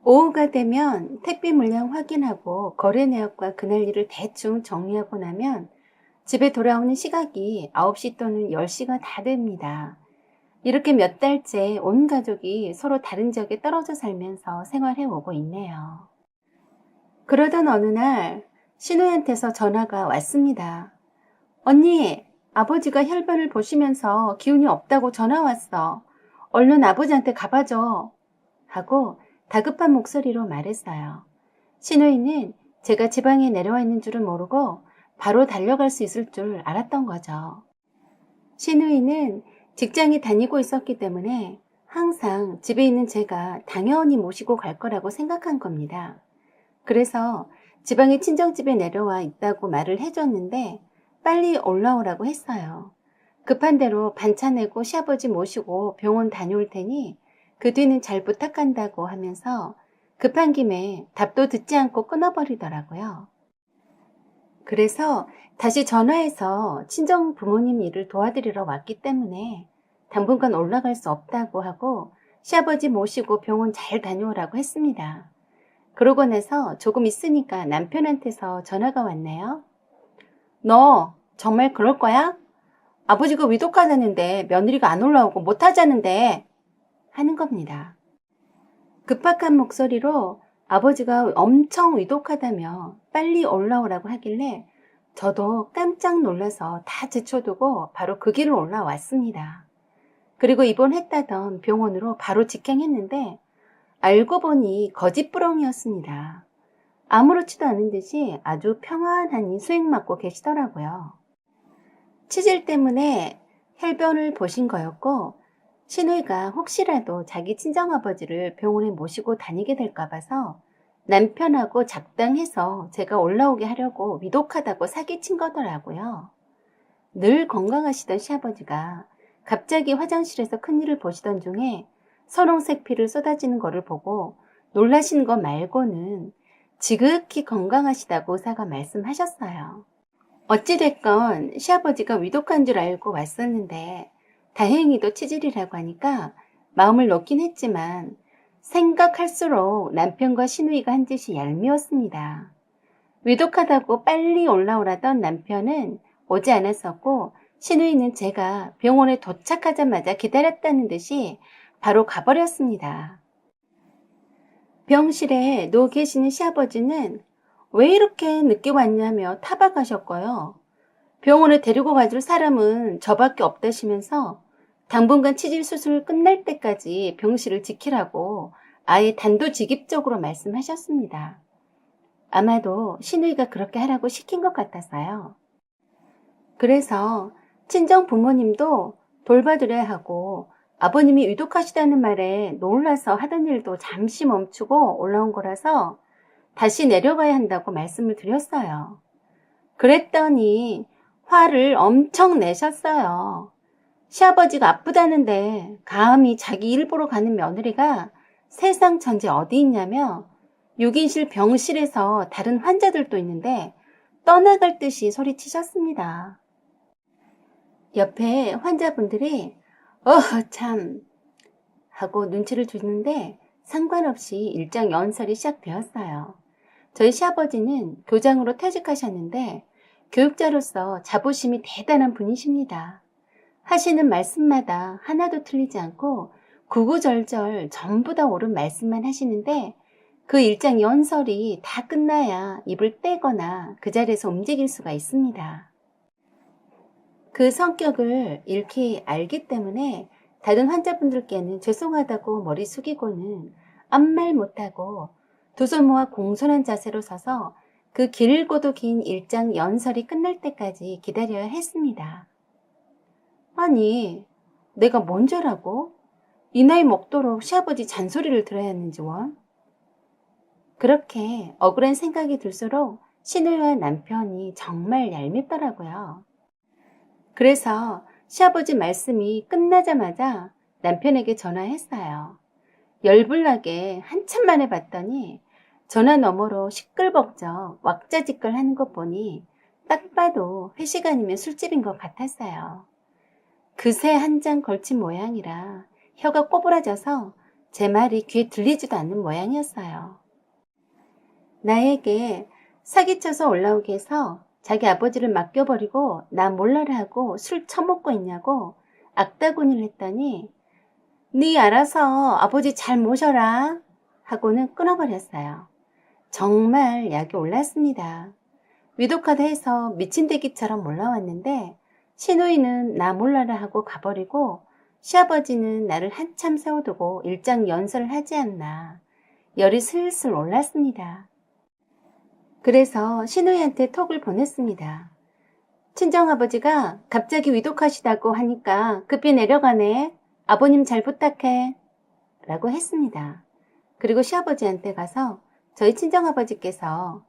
Speaker 1: 오후가 되면 택배 물량 확인하고 거래 내역과 그날 일을 대충 정리하고 나면 집에 돌아오는 시각이 9시 또는 10시가 다 됩니다. 이렇게 몇 달째 온 가족이 서로 다른 지역에 떨어져 살면서 생활해 오고 있네요. 그러던 어느 날 신우한테서 전화가 왔습니다. 언니, 아버지가 혈변을 보시면서 기운이 없다고 전화 왔어. 얼른 아버지한테 가봐줘. 하고 다급한 목소리로 말했어요. 신우이는 제가 지방에 내려와 있는 줄은 모르고 바로 달려갈 수 있을 줄 알았던 거죠. 신우이는 직장에 다니고 있었기 때문에 항상 집에 있는 제가 당연히 모시고 갈 거라고 생각한 겁니다. 그래서 지방에 친정집에 내려와 있다고 말을 해줬는데 빨리 올라오라고 했어요. 급한 대로 반차 내고 시아버지 모시고 병원 다녀올 테니 그 뒤는 잘 부탁한다고 하면서 급한 김에 답도 듣지 않고 끊어버리더라고요. 그래서 다시 전화해서 친정 부모님 일을 도와드리러 왔기 때문에 당분간 올라갈 수 없다고 하고 시아버지 모시고 병원 잘 다녀오라고 했습니다. 그러고 나서 조금 있으니까 남편한테서 전화가 왔네요. 너 정말 그럴 거야? 아버지가 위독하다는데 며느리가 안 올라오고 못하자는데 하는 겁니다. 급박한 목소리로 아버지가 엄청 위독하다며 빨리 올라오라고 하길래 저도 깜짝 놀라서 다 제쳐두고 바로 그 길을 올라왔습니다. 그리고 입원했다던 병원으로 바로 직행했는데 알고 보니 거짓부렁이었습니다. 아무렇지도 않은 듯이 아주 평안하니 수액 맞고 계시더라고요. 치질 때문에 혈변을 보신 거였고 신우이가 혹시라도 자기 친정아버지를 병원에 모시고 다니게 될까 봐서 남편하고 작당해서 제가 올라오게 하려고 위독하다고 사기친 거더라고요. 늘 건강하시던 시아버지가 갑자기 화장실에서 큰일을 보시던 중에 선홍색 피를 쏟아지는 거를 보고 놀라신 거 말고는 지극히 건강하시다고 의사가 말씀하셨어요. 어찌됐건 시아버지가 위독한 줄 알고 왔었는데 다행히도 치질이라고 하니까 마음을 놓긴 했지만 생각할수록 남편과 신우이가 한 짓이 얄미웠습니다. 위독하다고 빨리 올라오라던 남편은 오지 않았었고 신우이는 제가 병원에 도착하자마자 기다렸다는 듯이 바로 가버렸습니다. 병실에 누워 계시는 시아버지는 왜 이렇게 늦게 왔냐며 타박하셨고요. 병원에 데리고 가줄 사람은 저밖에 없다시면서 당분간 치질 수술 끝날 때까지 병실을 지키라고 아예 단도직입적으로 말씀하셨습니다. 아마도 신우이가 그렇게 하라고 시킨 것 같았어요. 그래서 친정 부모님도 돌봐드려야 하고 아버님이 위독하시다는 말에 놀라서 하던 일도 잠시 멈추고 올라온 거라서 다시 내려가야 한다고 말씀을 드렸어요. 그랬더니 화를 엄청 내셨어요. 시아버지가 아프다는데 감히 자기 일 보러 가는 며느리가 세상 전체 어디 있냐며 6인실 병실에서 다른 환자들도 있는데 떠나갈 듯이 소리치셨습니다. 옆에 환자분들이 참 하고 눈치를 주는데 상관없이 일장 연설이 시작되었어요. 저희 시아버지는 교장으로 퇴직하셨는데 교육자로서 자부심이 대단한 분이십니다. 하시는 말씀마다 하나도 틀리지 않고 구구절절 전부 다 옳은 말씀만 하시는데 그 일장 연설이 다 끝나야 입을 떼거나 그 자리에서 움직일 수가 있습니다. 그 성격을 익히 알기 때문에 다른 환자분들께는 죄송하다고 머리 숙이고는 아무 말 못하고 두 손 모아 공손한 자세로 서서 그 길고도 긴 일장 연설이 끝날 때까지 기다려야 했습니다. 아니, 내가 뭔 죄라고? 이 나이 먹도록 시아버지 잔소리를 들어야 했는지 원? 그렇게 억울한 생각이 들수록 신우이와 남편이 정말 얄밉더라고요. 그래서 시아버지 말씀이 끝나자마자 남편에게 전화했어요. 열불나게 한참 만에 봤더니 전화 너머로 시끌벅적 왁자지껄 하는 것 보니 딱 봐도 회식 아니면 술집인 것 같았어요. 그새 한 장 걸친 모양이라 혀가 꼬부라져서 제 말이 귀에 들리지도 않는 모양이었어요. 나에게 사기쳐서 올라오게 해서 자기 아버지를 맡겨버리고 나 몰라라 하고 술 처먹고 있냐고 악다구니를 했더니 네 알아서 아버지 잘 모셔라 하고는 끊어버렸어요. 정말 약이 올랐습니다. 위독하다 해서 미친대기처럼 올라왔는데 신우이는 나 몰라라 하고 가버리고 시아버지는 나를 한참 세워두고 일장 연설을 하지 않나 열이 슬슬 올랐습니다. 그래서 신우이한테 톡을 보냈습니다. 친정아버지가 갑자기 위독하시다고 하니까 급히 내려가네. 아버님 잘 부탁해. 라고 했습니다. 그리고 시아버지한테 가서 저희 친정아버지께서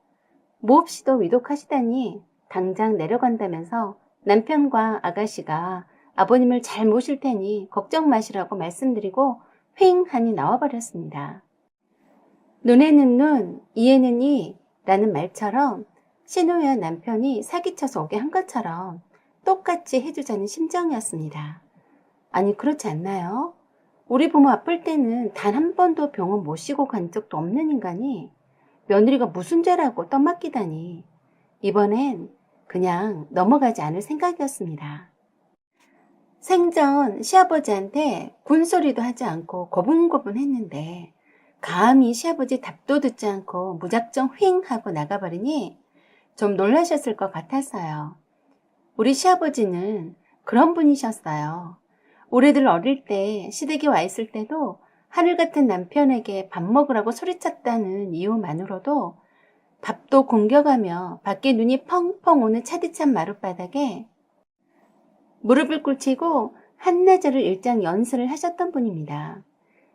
Speaker 1: 몹시도 위독하시다니 당장 내려간다면서 남편과 아가씨가 아버님을 잘 모실 테니 걱정 마시라고 말씀드리고 휑 하니 나와버렸습니다. 눈에는 눈, 이에는 이 라는 말처럼 신우이와 남편이 사기쳐서 오게 한 것처럼 똑같이 해주자는 심정이었습니다. 아니 그렇지 않나요? 우리 부모 아플 때는 단 한 번도 병원 모시고 간 적도 없는 인간이 며느리가 무슨 죄라고 떠맡기다니 이번엔 그냥 넘어가지 않을 생각이었습니다. 생전 시아버지한테 군소리도 하지 않고 고분고분 했는데 감히 시아버지 답도 듣지 않고 무작정 휑 하고 나가버리니 좀 놀라셨을 것 같았어요. 우리 시아버지는 그런 분이셨어요. 우리들 어릴 때 시댁에 와 있을 때도 하늘 같은 남편에게 밥 먹으라고 소리쳤다는 이유만으로도 밥도 공겨가며 밖에 눈이 펑펑 오는 차디찬 마룻바닥에 무릎을 꿇치고 한나절을 일장 연설을 하셨던 분입니다.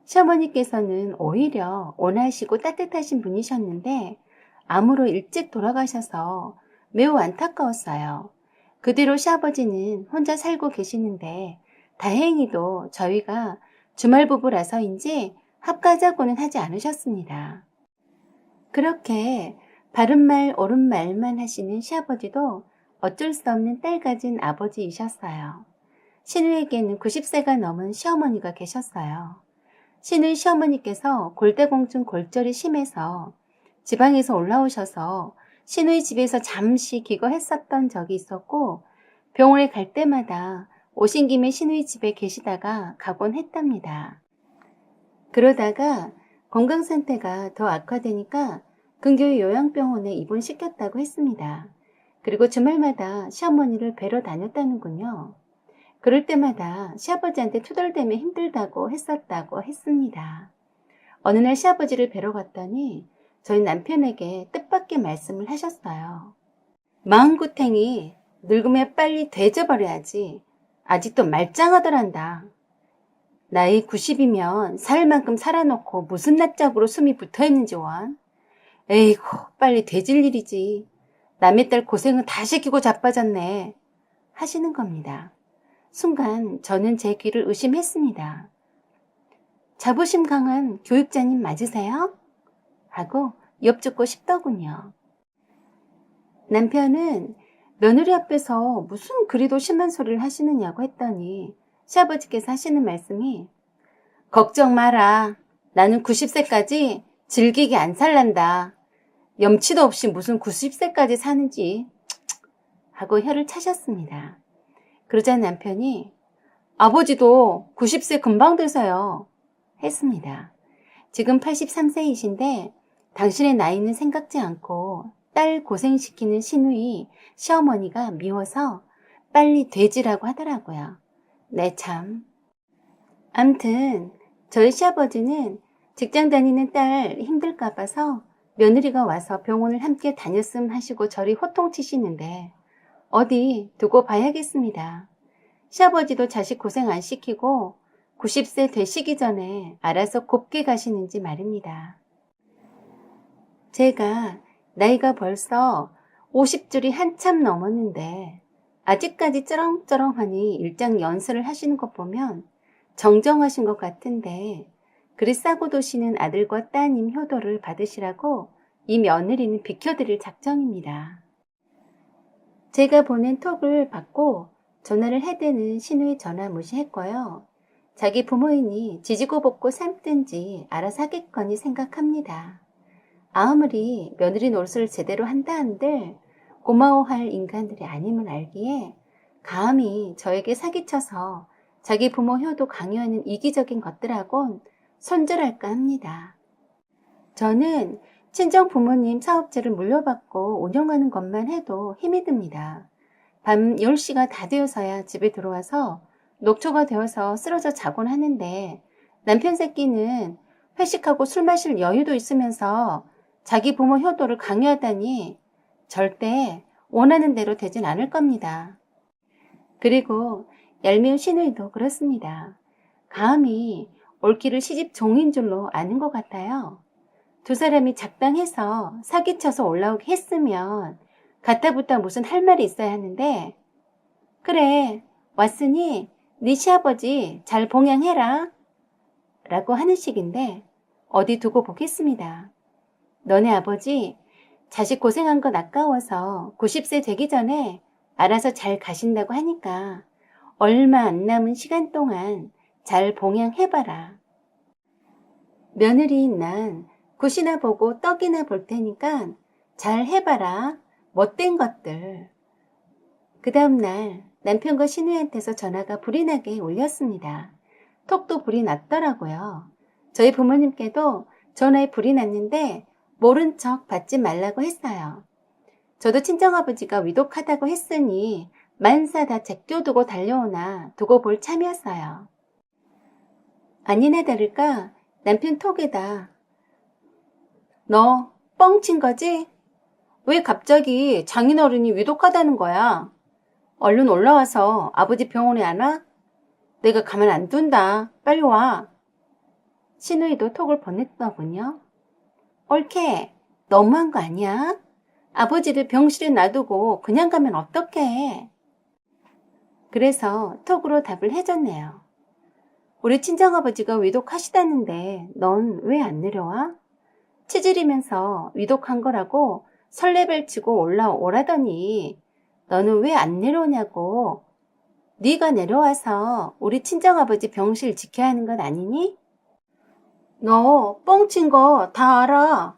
Speaker 1: 시어머니께서는 오히려 온화하시고 따뜻하신 분이셨는데 암으로 일찍 돌아가셔서 매우 안타까웠어요. 그 뒤로 시아버지는 혼자 살고 계시는데 다행히도 저희가 주말 부부라서인지 합가자고는 하지 않으셨습니다. 그렇게 바른말 옳은말만 하시는 시아버지도 어쩔 수 없는 딸 가진 아버지이셨어요. 신우에게는 90세가 넘은 시어머니가 계셨어요. 신우의 시어머니께서 골다공증 골절이 심해서 지방에서 올라오셔서 신우의 집에서 잠시 기거했었던 적이 있었고 병원에 갈 때마다 오신 김에 신우의 집에 계시다가 가곤 했답니다. 그러다가 건강 상태가 더 악화되니까 근교의 요양병원에 입원시켰다고 했습니다. 그리고 주말마다 시어머니를 뵈러 다녔다는군요. 그럴 때마다 시아버지한테 투덜대며 힘들다고 했었다고 했습니다. 어느 날 시아버지를 뵈러 갔더니 저희 남편에게 뜻밖의 말씀을 하셨어요. 마음구탱이 늙으면 빨리 되져버려야지. 아직도 말짱하더란다. 나이 90이면 살 만큼 살아놓고 무슨 낯짝으로 숨이 붙어있는지 원. 에이구 빨리 되질 일이지. 남의 딸 고생은 다 시키고 자빠졌네. 하시는 겁니다. 순간 저는 제 귀를 의심했습니다. 자부심 강한 교육자님 맞으세요? 하고 엿듣고 싶더군요. 남편은 며느리 앞에서 무슨 그리도 심한 소리를 하시느냐고 했더니 시아버지께서 하시는 말씀이 걱정 마라. 나는 90세까지 질기게 안 살란다. 염치도 없이 무슨 90세까지 사는지 하고 혀를 차셨습니다. 그러자 남편이 아버지도 90세 금방 돼서요 했습니다. 지금 83세이신데 당신의 나이는 생각지 않고 딸 고생시키는 시누이 시어머니가 미워서 빨리 되지라고 하더라고요. 네 참. 암튼 저희 시아버지는 직장 다니는 딸 힘들까 봐서 며느리가 와서 병원을 함께 다녔음 하시고 저리 호통치시는데 어디 두고 봐야겠습니다. 시아버지도 자식 고생 안 시키고 90세 되시기 전에 알아서 곱게 가시는지 말입니다. 제가 나이가 벌써 50줄이 한참 넘었는데 아직까지 쩌렁쩌렁하니 일장 연설을 하시는 것 보면 정정하신 것 같은데 그리 싸고 도시는 아들과 따님 효도를 받으시라고 이 며느리는 비켜드릴 작정입니다. 제가 보낸 톡을 받고 전화를 해대는 신우의 전화 무시했고요. 자기 부모이니 지지고 볶고 삶든지 알아서 하겠거니 생각합니다. 아무리 며느리 노릇을 제대로 한다 한들 고마워할 인간들이 아님을 알기에 감히 저에게 사기쳐서 자기 부모 효도 강요하는 이기적인 것들하곤 손절할까 합니다. 저는 친정 부모님 사업체를 물려받고 운영하는 것만 해도 힘이 듭니다. 밤 10시가 다 되어서야 집에 들어와서 녹초가 되어서 쓰러져 자곤 하는데 남편 새끼는 회식하고 술 마실 여유도 있으면서 자기 부모 효도를 강요하다니 절대 원하는 대로 되진 않을 겁니다. 그리고 얄미운 시누이도 그렇습니다. 감히 올기를 시집 종인 줄로 아는 것 같아요. 두 사람이 작당해서 사기쳐서 올라오게 했으면 가타부터 무슨 할 말이 있어야 하는데 그래 왔으니 네 시아버지 잘 봉양해라 라고 하는 식인데 어디 두고 보겠습니다. 너네 아버지 자식 고생한 건 아까워서 90세 되기 전에 알아서 잘 가신다고 하니까 얼마 안 남은 시간 동안 잘 봉양해봐라. 며느리인 난 굿이나 보고 떡이나 볼 테니까 잘 해봐라. 못된 것들. 그 다음날 남편과 시누이한테서 전화가 불이 나게 울렸습니다. 톡도 불이 났더라고요. 저희 부모님께도 전화에 불이 났는데 모른 척 받지 말라고 했어요. 저도 친정아버지가 위독하다고 했으니 만사 다 제껴두고 달려오나 두고 볼 참이었어요. 아니나 다를까 남편 톡에다 너 뻥친 거지? 왜 갑자기 장인어른이 위독하다는 거야? 얼른 올라와서 아버지 병원에 안 와? 내가 가만 안 둔다. 빨리 와. 신우이도 톡을 보냈더군요. 옳게 너무한 거 아니야? 아버지를 병실에 놔두고 그냥 가면 어떡해? 그래서 톡으로 답을 해줬네요. 우리 친정아버지가 위독하시다는데 넌 왜 안 내려와? 치질이면서 위독한 거라고 설레발치고 올라오라더니 너는 왜 안 내려오냐고. 네가 내려와서 우리 친정아버지 병실 지켜야 하는 건 아니니? 너 뻥친 거 다 알아.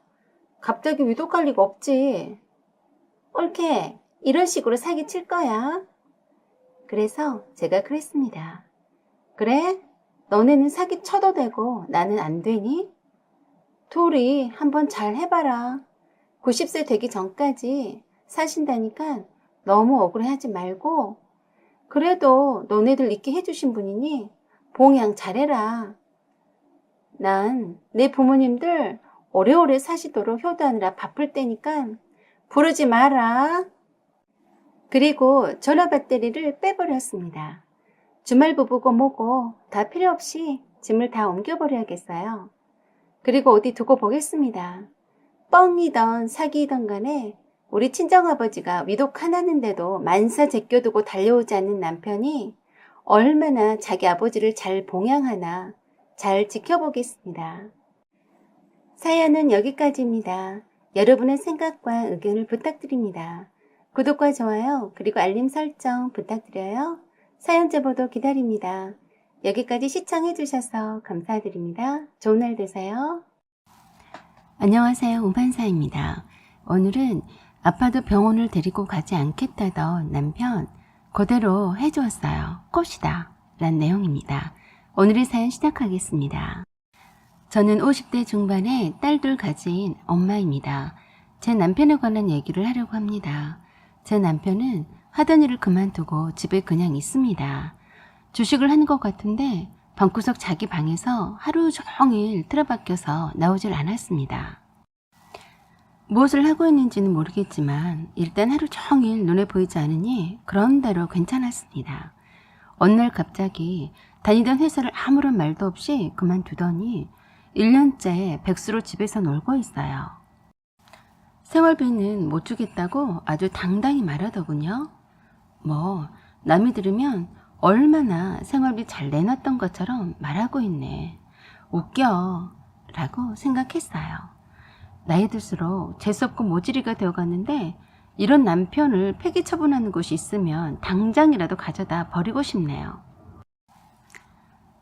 Speaker 1: 갑자기 위독할 리가 없지. 옳게 이런 식으로 사기칠 거야. 그래서 제가 그랬습니다. 그래? 너네는 사기 쳐도 되고 나는 안 되니? 둘이 한번 잘 해봐라. 90세 되기 전까지 사신다니까 너무 억울해하지 말고 그래도 너네들 있게 해주신 분이니 봉양 잘해라. 난 내 부모님들 오래오래 사시도록 효도하느라 바쁠 때니까 부르지 마라. 그리고 전화 배터리를 빼버렸습니다. 주말 부부고 뭐고 다 필요 없이 짐을 다 옮겨버려야겠어요. 그리고 어디 두고 보겠습니다. 뻥이던 사기이던 간에 우리 친정아버지가 위독 하나는데도 만사 제껴두고 달려오지 않는 남편이 얼마나 자기 아버지를 잘 봉양하나 잘 지켜보겠습니다. 사연은 여기까지입니다. 여러분의 생각과 의견을 부탁드립니다. 구독과 좋아요 그리고 알림 설정 부탁드려요. 사연 제보도 기다립니다. 여기까지 시청해주셔서 감사드립니다. 좋은 날 되세요. 안녕하세요. 우판사입니다. 오늘은 아빠도 병원을 데리고 가지 않겠다던 남편 그대로 해주었어요. 꽃이다 라는 내용입니다. 오늘의 사연 시작하겠습니다. 저는 50대 중반에 딸둘 가진 엄마입니다. 제 남편에 관한 얘기를 하려고 합니다. 제 남편은 하던 일을 그만두고 집에 그냥 있습니다. 주식을 하는 것 같은데 방구석 자기 방에서 하루 종일 틀어박혀서 나오질 않았습니다. 무엇을 하고 있는지는 모르겠지만 일단 하루 종일 눈에 보이지 않으니 그런 대로 괜찮았습니다. 어느 날 갑자기 다니던 회사를 아무런 말도 없이 그만두더니 1년째 백수로 집에서 놀고 있어요. 생활비는 못 주겠다고 아주 당당히 말하더군요. 뭐 남이 들으면 얼마나 생활비 잘 내놨던 것처럼 말하고 있네. 웃겨 라고 생각했어요. 나이 들수록 재수없고 모질이가 되어갔는데 이런 남편을 폐기 처분하는 곳이 있으면 당장이라도 가져다 버리고 싶네요.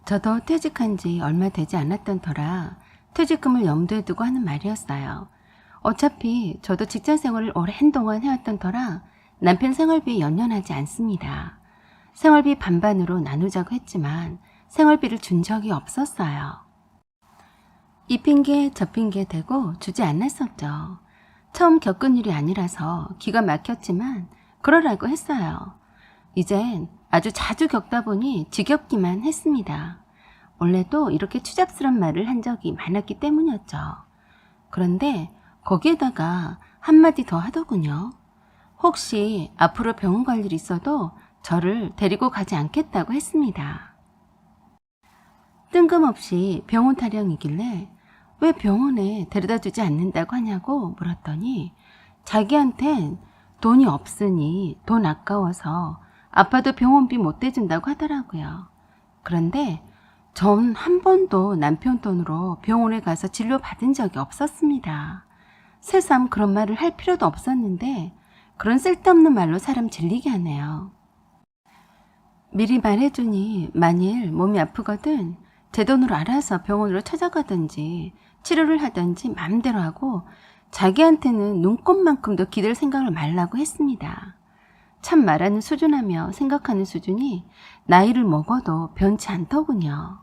Speaker 1: 저도 퇴직한 지 얼마 되지 않았던 터라 퇴직금을 염두에 두고 하는 말이었어요. 어차피 저도 직장 생활을 오랜 동안 해왔던 터라 남편 생활비에 연연하지 않습니다. 생활비 반반으로 나누자고 했지만 생활비를 준 적이 없었어요. 이 핑계 저 핑계 대고 주지 않았었죠. 처음 겪은 일이 아니라서 기가 막혔지만 그러라고 했어요. 이젠 아주 자주 겪다 보니 지겹기만 했습니다. 원래도 이렇게 추잡스러운 말을 한 적이 많았기 때문이었죠. 그런데 거기에다가 한마디 더 하더군요. 혹시 앞으로 병원 갈 일이 있어도 저를 데리고 가지 않겠다고 했습니다. 뜬금없이 병원 타령이길래 왜 병원에 데려다 주지 않는다고 하냐고 물었더니 자기한텐 돈이 없으니 돈 아까워서 아빠도 병원비 못 대준다고 하더라고요. 그런데 전 한 번도 남편 돈으로 병원에 가서 진료 받은 적이 없었습니다. 새삼 그런 말을 할 필요도 없었는데 그런 쓸데없는 말로 사람 질리게 하네요. 미리 말해주니 만일 몸이 아프거든 제 돈으로 알아서 병원으로 찾아가든지 치료를 하든지 마음대로 하고 자기한테는 눈꼽만큼도 기댈 생각을 말라고 했습니다. 참 말하는 수준하며 생각하는 수준이 나이를 먹어도 변치 않더군요.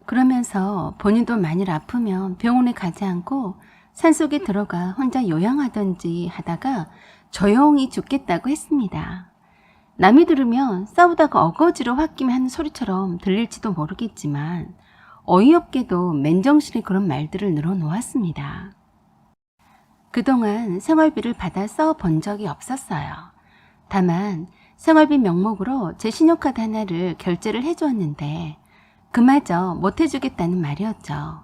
Speaker 1: 그러면서 본인도 만일 아프면 병원에 가지 않고 산속에 들어가 혼자 요양하던지 하다가 조용히 죽겠다고 했습니다. 남이 들으면 싸우다가 어거지로 홧김에 하는 소리처럼 들릴지도 모르겠지만 어이없게도 맨정신에 그런 말들을 늘어놓았습니다. 그동안 생활비를 받아 써본 적이 없었어요. 다만 생활비 명목으로 제 신용카드 하나를 결제를 해주었는데 그마저 못해주겠다는 말이었죠.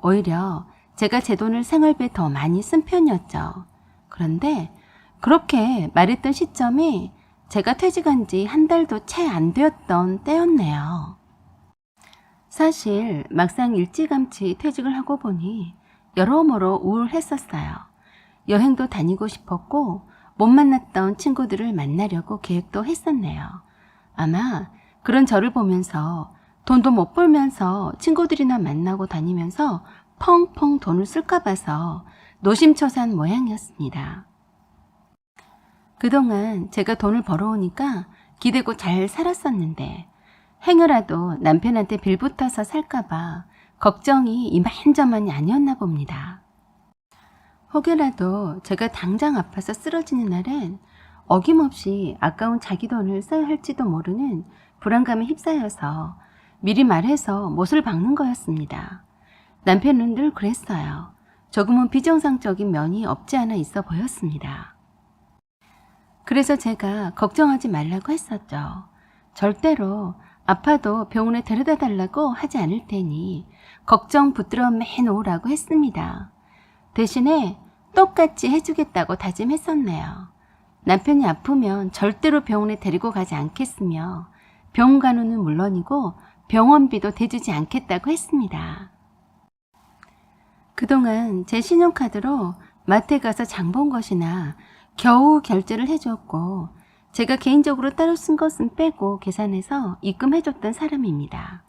Speaker 1: 오히려 제가 제 돈을 생활비에 더 많이 쓴 편이었죠. 그런데 그렇게 말했던 시점이 제가 퇴직한 지 한 달도 채 안 되었던 때였네요. 사실 막상 일찌감치 퇴직을 하고 보니 여러모로 우울했었어요. 여행도 다니고 싶었고 못 만났던 친구들을 만나려고 계획도 했었네요. 아마 그런 저를 보면서 돈도 못 벌면서 친구들이나 만나고 다니면서 펑펑 돈을 쓸까 봐서 노심초사한 모양이었습니다. 그동안 제가 돈을 벌어오니까 기대고 잘 살았었는데 행여라도 남편한테 빌붙어서 살까봐 걱정이 이만저만이 아니었나 봅니다. 혹여라도 제가 당장 아파서 쓰러지는 날엔 어김없이 아까운 자기 돈을 써야 할지도 모르는 불안감에 휩싸여서 미리 말해서 못을 박는 거였습니다. 남편은 늘 그랬어요. 조금은 비정상적인 면이 없지 않아 있어 보였습니다. 그래서 제가 걱정하지 말라고 했었죠. 절대로 아파도 병원에 데려다 달라고 하지 않을 테니 걱정 붙들어 매놓으라고 했습니다. 대신에 똑같이 해주겠다고 다짐했었네요. 남편이 아프면 절대로 병원에 데리고 가지 않겠으며 병원 간호는 물론이고 병원비도 대주지 않겠다고 했습니다. 그동안 제 신용카드로 마트에 가서 장 본 것이나 겨우 결제를 해주었고 제가 개인적으로 따로 쓴 것은 빼고 계산해서 입금해줬던 사람입니다.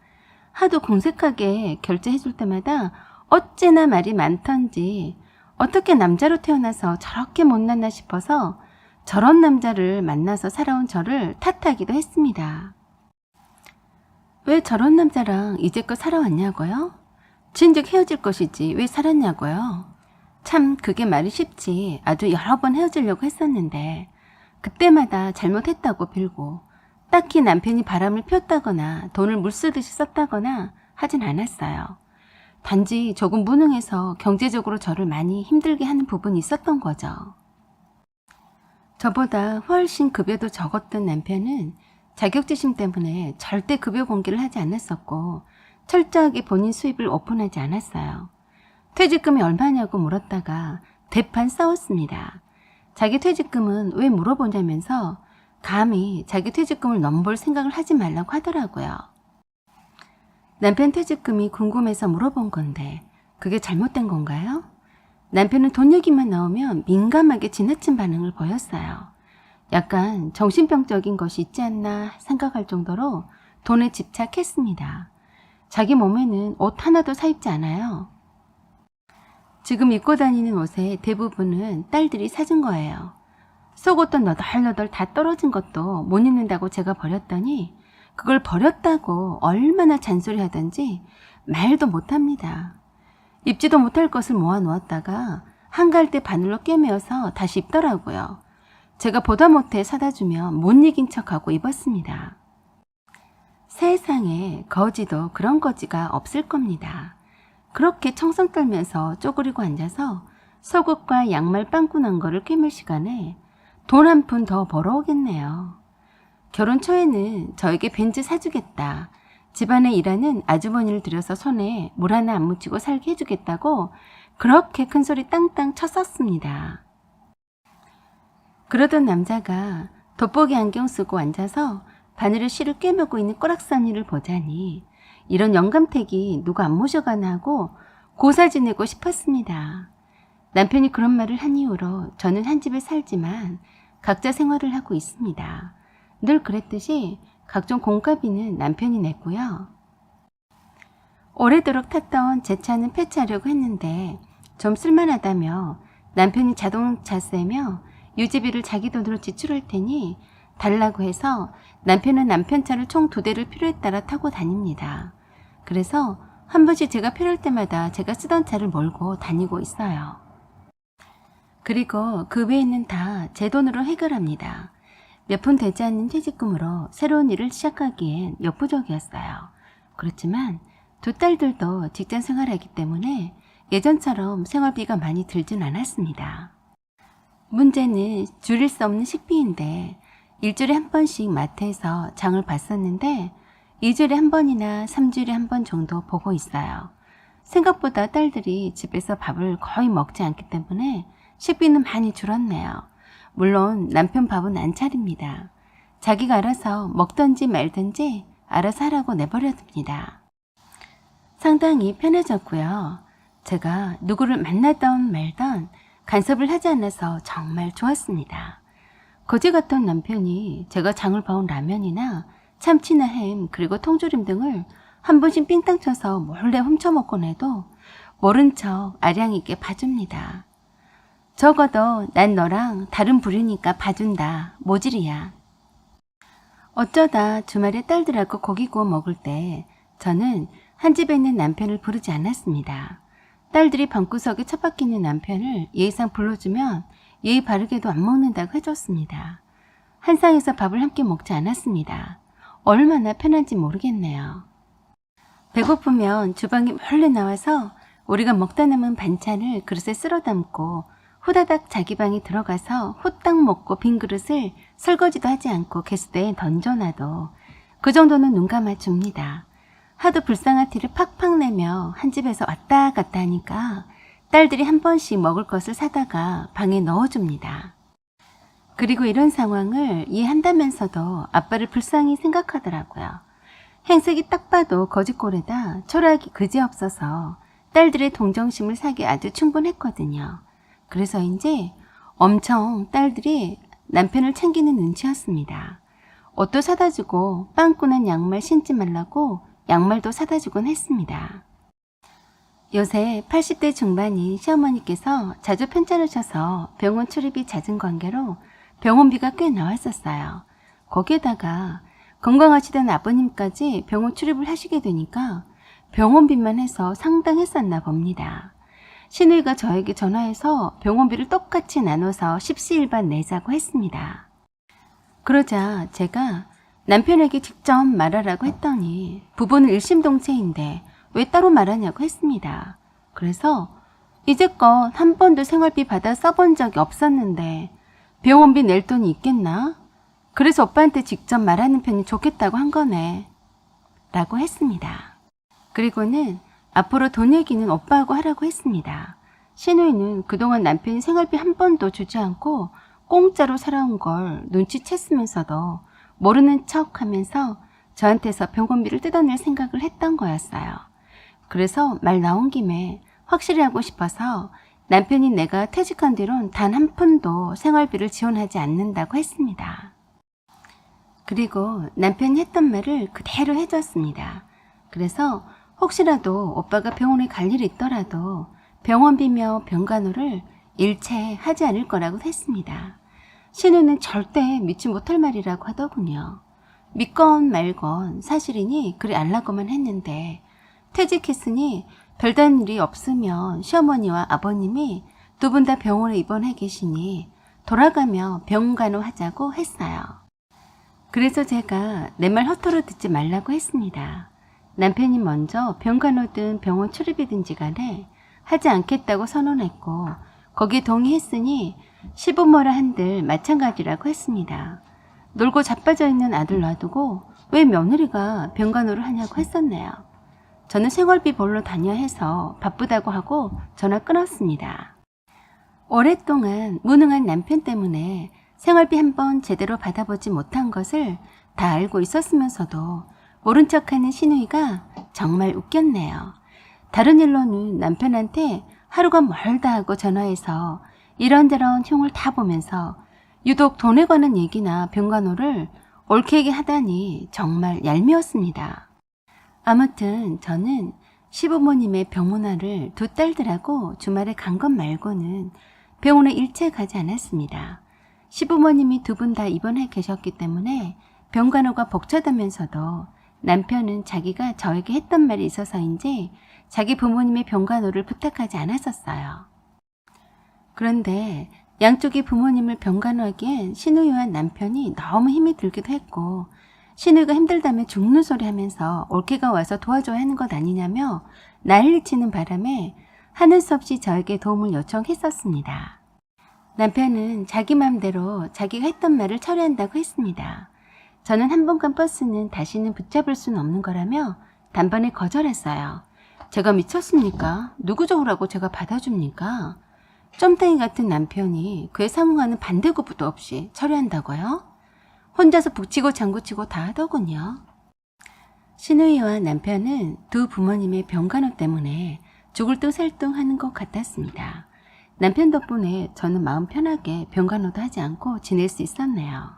Speaker 1: 하도 공색하게 결제해줄 때마다 어째나 말이 많던지 어떻게 남자로 태어나서 저렇게 못났나 싶어서 저런 남자를 만나서 살아온 저를 탓하기도 했습니다. 왜 저런 남자랑 이제껏 살아왔냐고요? 진즉 헤어질 것이지 왜 살았냐고요? 참 그게 말이 쉽지. 아주 여러 번 헤어지려고 했었는데 그때마다 잘못했다고 빌고 딱히 남편이 바람을 피웠다거나 돈을 물쓰듯이 썼다거나 하진 않았어요. 단지 조금 무능해서 경제적으로 저를 많이 힘들게 하는 부분이 있었던 거죠. 저보다 훨씬 급여도 적었던 남편은 자격지심 때문에 절대 급여 공개를 하지 않았었고 철저하게 본인 수입을 오픈하지 않았어요. 퇴직금이 얼마냐고 물었다가 대판 싸웠습니다. 자기 퇴직금은 왜 물어보냐면서 감히 자기 퇴직금을 넘볼 생각을 하지 말라고 하더라고요. 남편 퇴직금이 궁금해서 물어본 건데 그게 잘못된 건가요? 남편은 돈 얘기만 나오면 민감하게 지나친 반응을 보였어요. 약간 정신병적인 것이 있지 않나 생각할 정도로 돈에 집착했습니다. 자기 몸에는 옷 하나도 사입지 않아요. 지금 입고 다니는 옷의 대부분은 딸들이 사준 거예요. 속옷도 너덜너덜 다 떨어진 것도 못 입는다고 제가 버렸더니 그걸 버렸다고 얼마나 잔소리하던지 말도 못합니다. 입지도 못할 것을 모아놓았다가 한가할 때 바늘로 꿰매어서 다시 입더라고요. 제가 보다 못해 사다 주면 못 이긴 척하고 입었습니다. 세상에 거지도 그런 거지가 없을 겁니다. 그렇게 청성 떨면서 쪼그리고 앉아서 속옷과 양말 빵꾸 난 거를 꿰맬 시간에 돈 한 푼 더 벌어오겠네요. 결혼 초에는 저에게 벤츠 사주겠다. 집안에 일하는 아주머니를 들여서 손에 물 하나 안 묻히고 살게 해주겠다고 그렇게 큰 소리 땅땅 쳤었습니다. 그러던 남자가 돋보기 안경 쓰고 앉아서 바늘을 실을 꿰매고 있는 꼬락서니를 보자니 이런 영감택이 누가 안 모셔가나 하고 고사 지내고 싶었습니다. 남편이 그런 말을 한 이후로 저는 한 집에 살지만 각자 생활을 하고 있습니다. 늘 그랬듯이 각종 공과비는 남편이 냈고요. 오래도록 탔던 제 차는 폐차하려고 했는데 좀 쓸만하다며 남편이 자동차세며 유지비를 자기 돈으로 지출할 테니 달라고 해서 남편은 남편 차를 총 2대를 필요에 따라 타고 다닙니다. 그래서 한 번씩 제가 필요할 때마다 제가 쓰던 차를 몰고 다니고 있어요. 그리고 그 외에는 다 제 돈으로 해결합니다. 몇 푼 되지 않는 퇴직금으로 새로운 일을 시작하기엔 역부족이었어요. 그렇지만 두 딸들도 직장 생활하기 때문에 예전처럼 생활비가 많이 들진 않았습니다. 문제는 줄일 수 없는 식비인데 일주일에 한 번씩 마트에서 장을 봤었는데 2주일에 한 번이나 3주일에 한 번 정도 보고 있어요. 생각보다 딸들이 집에서 밥을 거의 먹지 않기 때문에 식비는 많이 줄었네요. 물론 남편 밥은 안 차립니다. 자기가 알아서 먹든지 말든지 알아서 하라고 내버려둡니다. 상당히 편해졌고요. 제가 누구를 만나던 말던 간섭을 하지 않아서 정말 좋았습니다. 거지 같던 남편이 제가 장을 봐온 라면이나 참치나 햄 그리고 통조림 등을 한 번씩 삥땅 쳐서 몰래 훔쳐먹곤 해도 모른 척 아량 있게 봐줍니다. 적어도 난 너랑 다른 부류니까 봐준다. 모질이야. 어쩌다 주말에 딸들하고 고기 구워 먹을 때 저는 한 집에 있는 남편을 부르지 않았습니다. 딸들이 방구석에 처박히는 남편을 예의상 불러주면 예의 바르게도 안 먹는다고 해줬습니다. 한 상에서 밥을 함께 먹지 않았습니다. 얼마나 편한지 모르겠네요. 배고프면 주방에 몰래 나와서 우리가 먹다 남은 반찬을 그릇에 쓸어 담고 후다닥 자기 방에 들어가서 후딱 먹고 빈 그릇을 설거지도 하지 않고 개수대에 던져놔도 그 정도는 눈 감아줍니다. 하도 불쌍한 티를 팍팍 내며 한 집에서 왔다 갔다 하니까 딸들이 한 번씩 먹을 것을 사다가 방에 넣어줍니다. 그리고 이런 상황을 이해한다면서도 아빠를 불쌍히 생각하더라고요. 행색이 딱 봐도 거짓골에다 초라하기 그지없어서 딸들의 동정심을 사기 아주 충분했거든요. 그래서인지 엄청 딸들이 남편을 챙기는 눈치였습니다. 옷도 사다 주고 빵꾸난 양말 신지 말라고 양말도 사다 주곤 했습니다. 요새 80대 중반인 시어머니께서 자주 편찮으셔서 병원 출입이 잦은 관계로 병원비가 꽤 나왔었어요. 거기에다가 건강하시던 아버님까지 병원 출입을 하시게 되니까 병원비만 해서 상당했었나 봅니다. 시누이가 저에게 전화해서 병원비를 똑같이 나눠서 십시일반 내자고 했습니다. 그러자 제가 남편에게 직접 말하라고 했더니 부부는 일심동체인데 왜 따로 말하냐고 했습니다. 그래서 이제껏 한 번도 생활비 받아 써본 적이 없었는데 병원비 낼 돈이 있겠나? 그래서 오빠한테 직접 말하는 편이 좋겠다고 한 거네 라고 했습니다. 그리고는 앞으로 돈 얘기는 오빠하고 하라고 했습니다. 시누이는 그동안 남편이 생활비 한 번도 주지 않고 공짜로 살아온 걸 눈치챘으면서도 모르는 척 하면서 저한테서 병원비를 뜯어낼 생각을 했던 거였어요. 그래서 말 나온 김에 확실히 하고 싶어서 남편이 내가 퇴직한 뒤론 단 한 푼도 생활비를 지원하지 않는다고 했습니다. 그리고 남편이 했던 말을 그대로 해줬습니다. 그래서 혹시라도 오빠가 병원에 갈 일이 있더라도 병원비며 병간호를 일체 하지 않을 거라고 했습니다. 시누는 절대 믿지 못할 말이라고 하더군요. 믿건 말건 사실이니 그리 알라고만 했는데 퇴직했으니 별다른 일이 없으면 시어머니와 아버님이 두 분 다 병원에 입원해 계시니 돌아가며 병간호 하자고 했어요. 그래서 제가 내 말 허투루 듣지 말라고 했습니다. 남편이 먼저 병간호든 병원 출입이든지 간에 하지 않겠다고 선언했고 거기에 동의했으니 시부모라 한들 마찬가지라고 했습니다. 놀고 자빠져 있는 아들 놔두고 왜 며느리가 병간호를 하냐고 했었네요. 저는 생활비 벌러 다녀야 해서 바쁘다고 하고 전화 끊었습니다. 오랫동안 무능한 남편 때문에 생활비 한 번 제대로 받아보지 못한 것을 다 알고 있었으면서도 모른 척하는 시누이가 정말 웃겼네요. 다른 일로는 남편한테 하루가 멀다 하고 전화해서 이런저런 흉을 다 보면서 유독 돈에 관한 얘기나 병간호를 옳게 하다니 정말 얄미웠습니다. 아무튼 저는 시부모님의 병문안을 두 딸들하고 주말에 간 것 말고는 병원에 일체 가지 않았습니다. 시부모님이 두 분 다 입원해 계셨기 때문에 병간호가 벅차다면서도 남편은 자기가 저에게 했던 말이 있어서인지 자기 부모님의 병간호를 부탁하지 않았었어요. 그런데 양쪽의 부모님을 병간호하기엔 신우이와 남편이 너무 힘이 들기도 했고 신우이가 힘들다며 죽는 소리 하면서 올케가 와서 도와줘야 하는 것 아니냐며 난리치는 바람에 하는 수 없이 저에게 도움을 요청했었습니다. 남편은 자기 맘대로 자기가 했던 말을 처리한다고 했습니다. 저는 한 번 간 버스는 다시는 붙잡을 수는 없는 거라며 단번에 거절했어요. 제가 미쳤습니까? 누구 좋으라고 제가 받아줍니까? 쫌탱이 같은 남편이 그에 상응하는 반대급부도 없이 처리한다고요? 혼자서 북치고 장구치고 다 하더군요. 신우이와 남편은 두 부모님의 병간호 때문에 죽을 듯 살뚱하는 것 같았습니다. 남편 덕분에 저는 마음 편하게 병간호도 하지 않고 지낼 수 있었네요.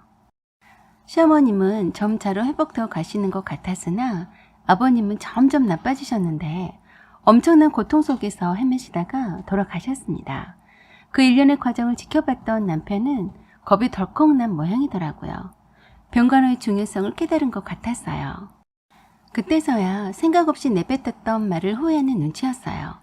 Speaker 1: 시어머님은 점차로 회복되어 가시는 것 같았으나 아버님은 점점 나빠지셨는데 엄청난 고통 속에서 헤매시다가 돌아가셨습니다. 그 일련의 과정을 지켜봤던 남편은 겁이 덜컥 난 모양이더라고요. 병간호의 중요성을 깨달은 것 같았어요. 그때서야 생각 없이 내뱉었던 말을 후회하는 눈치였어요.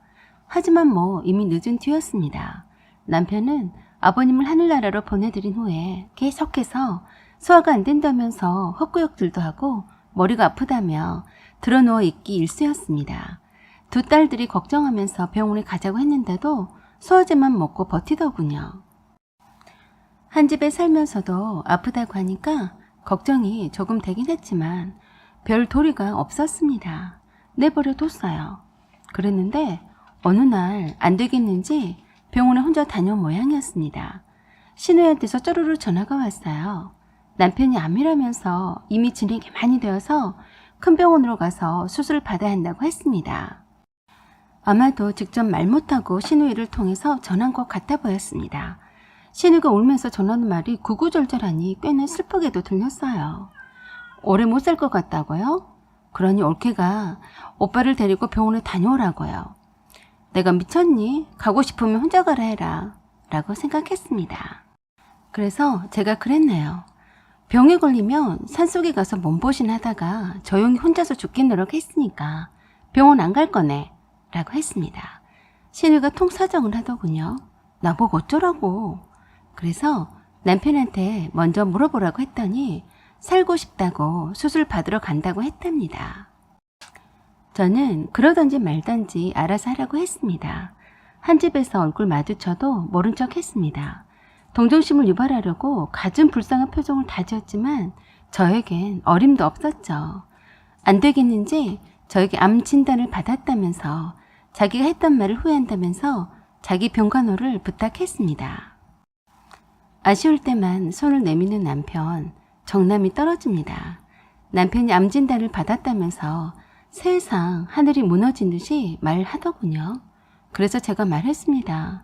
Speaker 1: 하지만 뭐 이미 늦은 뒤였습니다. 남편은 아버님을 하늘나라로 보내드린 후에 계속해서 소화가 안 된다면서 헛구역질도 하고 머리가 아프다며 드러누워 있기 일쑤였습니다. 두 딸들이 걱정하면서 병원에 가자고 했는데도 소화제만 먹고 버티더군요. 한 집에 살면서도 아프다고 하니까 걱정이 조금 되긴 했지만 별 도리가 없었습니다. 내버려 뒀어요. 그랬는데 어느 날 안 되겠는지 병원에 혼자 다녀온 모양이었습니다. 신우이한테서 쪼르르 전화가 왔어요. 남편이 암이라면서 이미 진행이 많이 되어서 큰 병원으로 가서 수술을 받아야 한다고 했습니다. 아마도 직접 말 못하고 신우이를 통해서 전한 것 같아 보였습니다. 신우이가 울면서 전하는 말이 구구절절하니 꽤나 슬프게도 들렸어요. 오래 못 살 것 같다고요? 그러니 올케가 오빠를 데리고 병원에 다녀오라고요. 내가 미쳤니? 가고 싶으면 혼자 가라 해라 라고 생각했습니다. 그래서 제가 그랬네요. 병에 걸리면 산속에 가서 몸보신 하다가 조용히 혼자서 죽겠노라고 했으니까 병원 안 갈 거네 라고 했습니다. 신우가 통사정을 하더군요. 나보고 어쩌라고. 그래서 남편한테 먼저 물어보라고 했더니 살고 싶다고 수술 받으러 간다고 했답니다. 저는 그러던지 말던지 알아서 하라고 했습니다. 한 집에서 얼굴 마주쳐도 모른 척 했습니다. 동정심을 유발하려고 갖은 불쌍한 표정을 다지었지만 저에겐 어림도 없었죠. 안 되겠는지 저에게 암 진단을 받았다면서 자기가 했던 말을 후회한다면서 자기 병간호를 부탁했습니다. 아쉬울 때만 손을 내미는 남편, 정남이 떨어집니다. 남편이 암 진단을 받았다면서 세상 하늘이 무너진 듯이 말하더군요. 그래서 제가 말했습니다.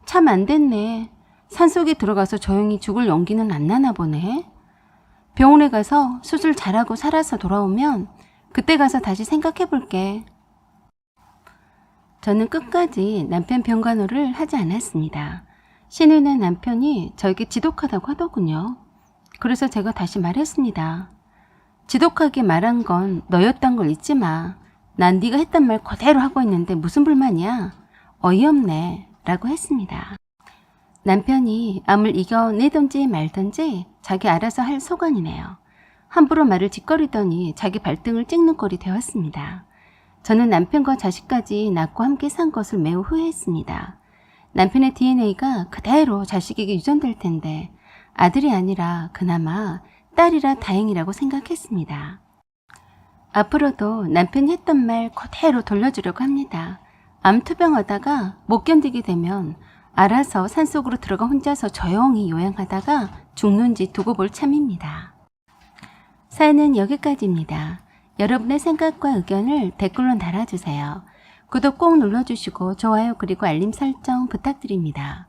Speaker 1: 참 안 됐네. 산속에 들어가서 조용히 죽을 용기는 안 나나 보네. 병원에 가서 수술 잘하고 살아서 돌아오면 그때 가서 다시 생각해 볼게. 저는 끝까지 남편 병간호를 하지 않았습니다. 신우이는 남편이 저에게 지독하다고 하더군요. 그래서 제가 다시 말했습니다. 지독하게 말한 건 너였단 걸 잊지 마. 난 네가 했던 말 그대로 하고 있는데 무슨 불만이야? 어이없네 라고 했습니다. 남편이 암을 이겨내던지 말던지 자기 알아서 할 소관이네요. 함부로 말을 짓거리더니 자기 발등을 찍는 꼴이 되었습니다. 저는 남편과 자식까지 낳고 함께 산 것을 매우 후회했습니다. 남편의 DNA가 그대로 자식에게 유전될 텐데 아들이 아니라 그나마 딸이라 다행이라고 생각했습니다. 앞으로도 남편이 했던 말 그대로 돌려주려고 합니다. 암 투병하다가 못 견디게 되면 알아서 산속으로 들어가 혼자서 조용히 요양하다가 죽는지 두고 볼 참입니다. 사연은 여기까지입니다. 여러분의 생각과 의견을 댓글로 달아주세요. 구독 꼭 눌러주시고 좋아요 그리고 알림 설정 부탁드립니다.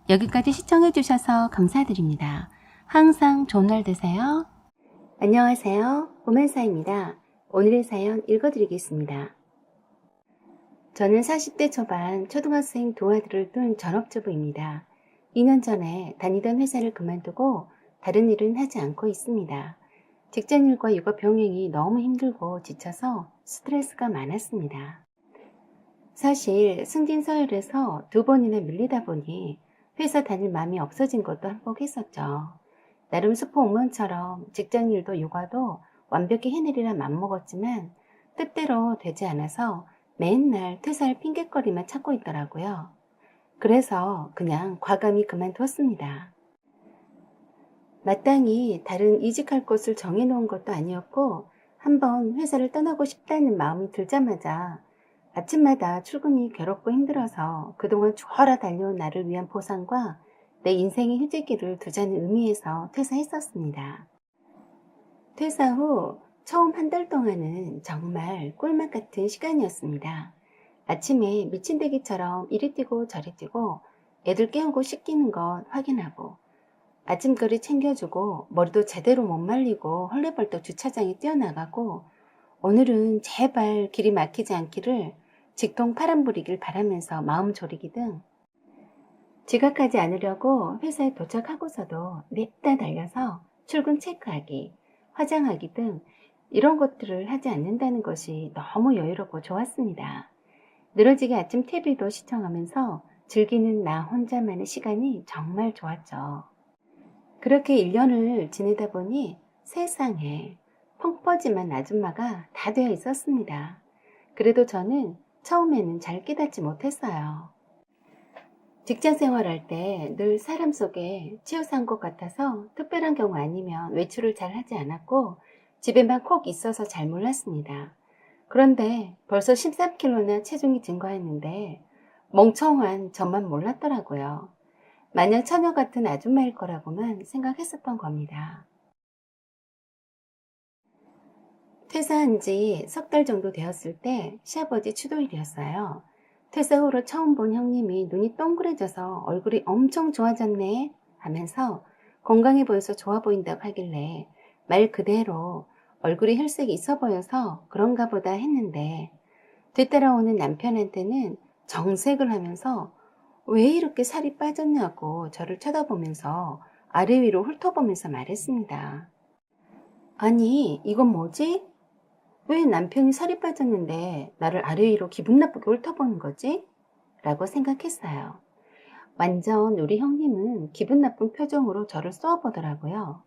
Speaker 1: 여기까지 시청해주셔서 감사드립니다. 항상 좋은 날 되세요. 안녕하세요. 오만사입니다. 오늘의 사연 읽어드리겠습니다. 저는 40대 초반 초등학생 두 아들을 둔 전업주부입니다. 2년 전에 다니던 회사를 그만두고 다른 일은 하지 않고 있습니다. 직장일과 육아 병행이 너무 힘들고 지쳐서 스트레스가 많았습니다. 사실 승진 서열에서 2번이나 밀리다 보니 회사 다닐 마음이 없어진 것도 한몫했었죠. 나름 슈퍼우먼처럼 직장일도 육아도 완벽히 해내리라 맘먹었지만 뜻대로 되지 않아서 맨날 퇴사할 핑곗거리만 찾고 있더라고요. 그래서 그냥 과감히 그만두었습니다. 마땅히 다른 이직할 곳을 정해놓은 것도 아니었고 한번 회사를 떠나고 싶다는 마음이 들자마자 아침마다 출근이 괴롭고 힘들어서 그동안 주어라 달려온 나를 위한 보상과 내 인생의 휴지기를 두자는 의미에서 퇴사했었습니다. 퇴사 후 처음 한 달 동안은 정말 꿀맛 같은 시간이었습니다. 아침에 미친대기처럼 이리 뛰고 저리 뛰고 애들 깨우고 씻기는 것 확인하고 아침거리 챙겨주고 머리도 제대로 못 말리고 헐레벌떡 주차장에 뛰어나가고 오늘은 제발 길이 막히지 않기를 직통 파란불이길 바라면서 마음 졸이기 등 지각하지 않으려고 회사에 도착하고서도 냅다 달려서 출근 체크하기, 화장하기 등 이런 것들을 하지 않는다는 것이 너무 여유롭고 좋았습니다. 늘어지게 아침 TV도 시청하면서 즐기는 나 혼자만의 시간이 정말 좋았죠. 그렇게 1년을 지내다 보니 세상에 펑퍼짐한 아줌마가 다 되어 있었습니다. 그래도 저는 처음에는 잘 깨닫지 못했어요. 직장 생활할 때 늘 사람 속에 치여산 것 같아서 특별한 경우 아니면 외출을 잘 하지 않았고 집에만 콕 있어서 잘 몰랐습니다. 그런데 벌써 13kg나 체중이 증가했는데 멍청한 저만 몰랐더라고요. 마냥 처녀 같은 아줌마일 거라고만 생각했었던 겁니다. 퇴사한 지 석 달 정도 되었을 때 시아버지 추도일이었어요. 퇴사 후로 처음 본 형님이 눈이 동그래져서 얼굴이 엄청 좋아졌네 하면서 건강해 보여서 좋아 보인다고 하길래 말 그대로 얼굴이 혈색이 있어 보여서 그런가 보다 했는데 뒤따라오는 남편한테는 정색을 하면서 왜 이렇게 살이 빠졌냐고 저를 쳐다보면서 아래 위로 훑어보면서 말했습니다. 아니, 이건 뭐지? 왜 남편이 살이 빠졌는데 나를 아래 위로 기분 나쁘게 훑어보는 거지? 라고 생각했어요. 완전 우리 형님은 기분 나쁜 표정으로 저를 쏘아보더라고요.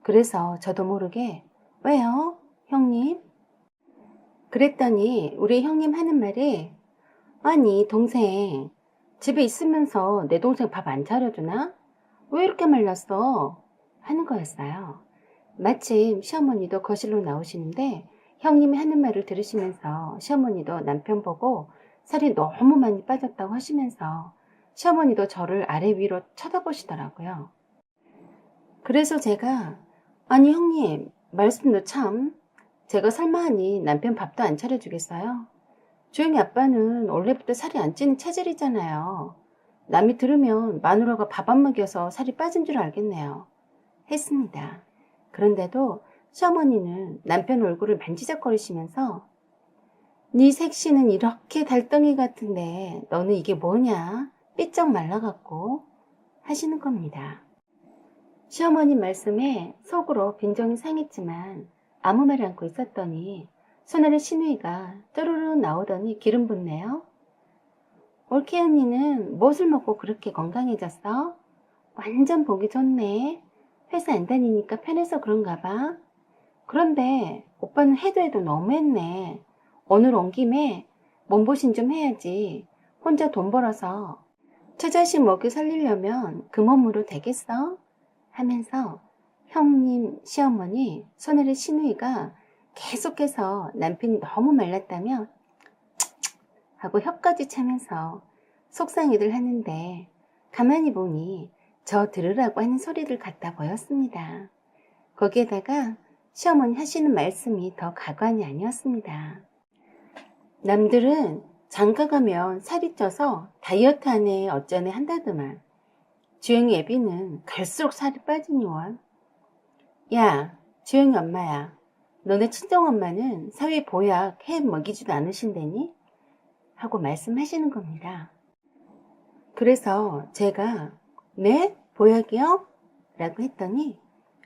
Speaker 1: 그래서 저도 모르게 왜요? 형님? 그랬더니 우리 형님 하는 말이 아니 동생 집에 있으면서 내 동생 밥 안 차려주나? 왜 이렇게 말랐어? 하는 거였어요. 마침 시어머니도 거실로 나오시는데 형님이 하는 말을 들으시면서 시어머니도 남편 보고 살이 너무 많이 빠졌다고 하시면서 시어머니도 저를 아래 위로 쳐다보시더라고요. 그래서 제가 아니 형님 말씀도 참 제가 설마하니 남편 밥도 안 차려주겠어요? 주영이 아빠는 원래부터 살이 안 찌는 체질이잖아요. 남이 들으면 마누라가 밥 안 먹여서 살이 빠진 줄 알겠네요. 했습니다. 그런데도 시어머니는 남편 얼굴을 만지작거리시면서 네 색시는 이렇게 달덩이 같은데 너는 이게 뭐냐? 삐쩍 말라갖고 하시는 겁니다. 시어머니 말씀에 속으로 빈정이 상했지만 아무 말 않고 있었더니 손안에 시누이가 쪼르르 나오더니 기름 붓네요. 올케 언니는 무엇을 먹고 그렇게 건강해졌어? 완전 보기 좋네. 회사 안 다니니까 편해서 그런가 봐. 그런데 오빠는 해도 해도 너무했네. 오늘 온 김에 몸보신 좀 해야지. 혼자 돈 벌어서 처자식 먹여 살리려면 그 몸으로 되겠어? 하면서 형님, 시어머니, 손아래 시누이가 계속해서 남편이 너무 말랐다며 하고 혀까지 차면서 속상히들 하는데 가만히 보니 저 들으라고 하는 소리를 갖다 보였습니다. 거기에다가 시어머니 하시는 말씀이 더 가관이 아니었습니다. 남들은 장가 가면 살이 쪄서 다이어트 하네 어쩌네 한다더만 주영이 애비는 갈수록 살이 빠지니 원. 야, 주영이 엄마야. 너네 친정엄마는 사회 보약 해 먹이지도 않으신다니? 하고 말씀하시는 겁니다. 그래서 제가 네? 보약이요? 라고 했더니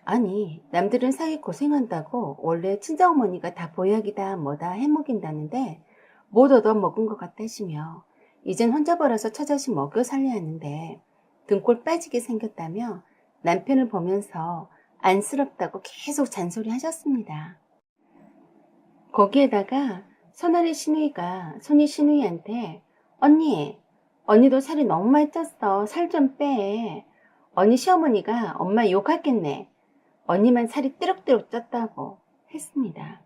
Speaker 1: 아니, 남들은 사기 고생한다고 원래 친정어머니가 다 보약이다 뭐다 해먹인다는데 못 얻어먹은 것 같다시며 이젠 혼자 벌어서 처자식 먹여 살려야 하는데 등골 빠지게 생겼다며 남편을 보면서 안쓰럽다고 계속 잔소리하셨습니다. 거기에다가 손아래 시누이가 손이 시누이한테 언니도 살이 너무 많이 쪘어. 살 좀 빼. 언니 시어머니가 엄마 욕하겠네. 언니만 살이 띠룩띠룩 쪘다고 했습니다.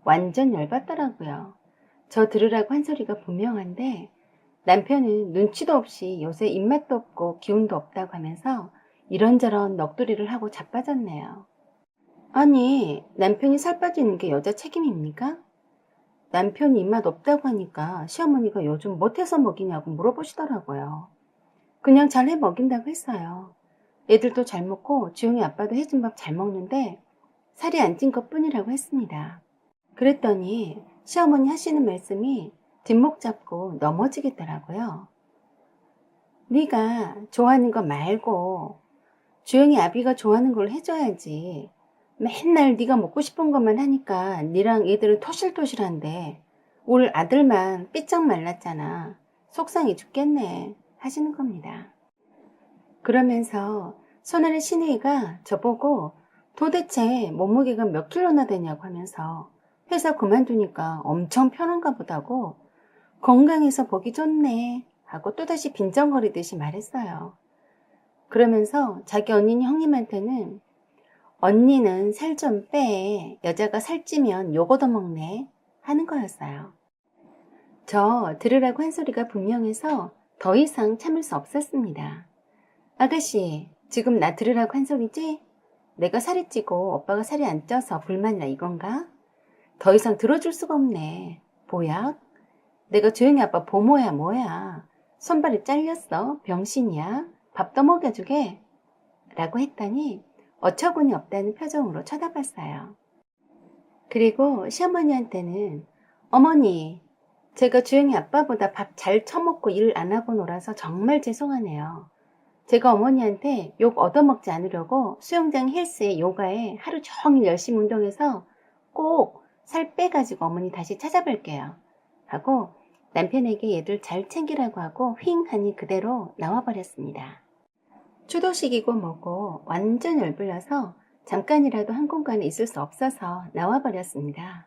Speaker 1: 완전 열받더라고요. 저 들으라고 한 소리가 분명한데 남편은 눈치도 없이 요새 입맛도 없고 기운도 없다고 하면서 이런저런 넋두리를 하고 자빠졌네요. 아니, 남편이 살 빠지는 게 여자 책임입니까? 남편이 입맛 없다고 하니까 시어머니가 요즘 못해서 먹이냐고 물어보시더라고요. 그냥 잘해 먹인다고 했어요. 애들도 잘 먹고 주영이 아빠도 해준 밥 잘 먹는데 살이 안 찐 것뿐이라고 했습니다. 그랬더니 시어머니 하시는 말씀이 뒷목 잡고 넘어지겠더라고요. 네가 좋아하는 거 말고 주영이 아비가 좋아하는 걸 해줘야지. 맨날 네가 먹고 싶은 것만 하니까 네랑 애들은 토실토실한데 올 아들만 삐쩍 말랐잖아. 속상해 죽겠네 하시는 겁니다. 그러면서 손아래 시누이가 저보고 도대체 몸무게가 몇 킬로나 되냐고 하면서 회사 그만두니까 엄청 편한가 보다고 건강해서 보기 좋네 하고 또다시 빈정거리듯이 말했어요. 그러면서 자기 언니 형님한테는 언니는 살 좀 빼. 여자가 살찌면 욕 얻어먹네 하는 거였어요. 저 들으라고 한 소리가 분명해서 더 이상 참을 수 없었습니다. 아가씨, 지금 나 들으라고 한 소리지? 내가 살이 찌고 오빠가 살이 안 쪄서 불만이라 이건가? 더 이상 들어줄 수가 없네. 보약? 내가 조용히 아빠 보모야 뭐야. 손발이 잘렸어? 병신이야? 밥 떠먹여주게? 라고 했더니 어처구니 없다는 표정으로 쳐다봤어요. 그리고 시어머니한테는 어머니, 제가 주영이 아빠보다 밥 잘 처먹고 일 안 하고 놀아서 정말 죄송하네요. 제가 어머니한테 욕 얻어먹지 않으려고 수영장 헬스에 요가에 하루 종일 열심히 운동해서 꼭 살 빼가지고 어머니 다시 찾아뵐게요. 하고 남편에게 얘들 잘 챙기라고 하고 휑 하니 그대로 나와버렸습니다. 추도식이고 뭐고 완전 열불나서 잠깐이라도 한 공간에 있을 수 없어서 나와버렸습니다.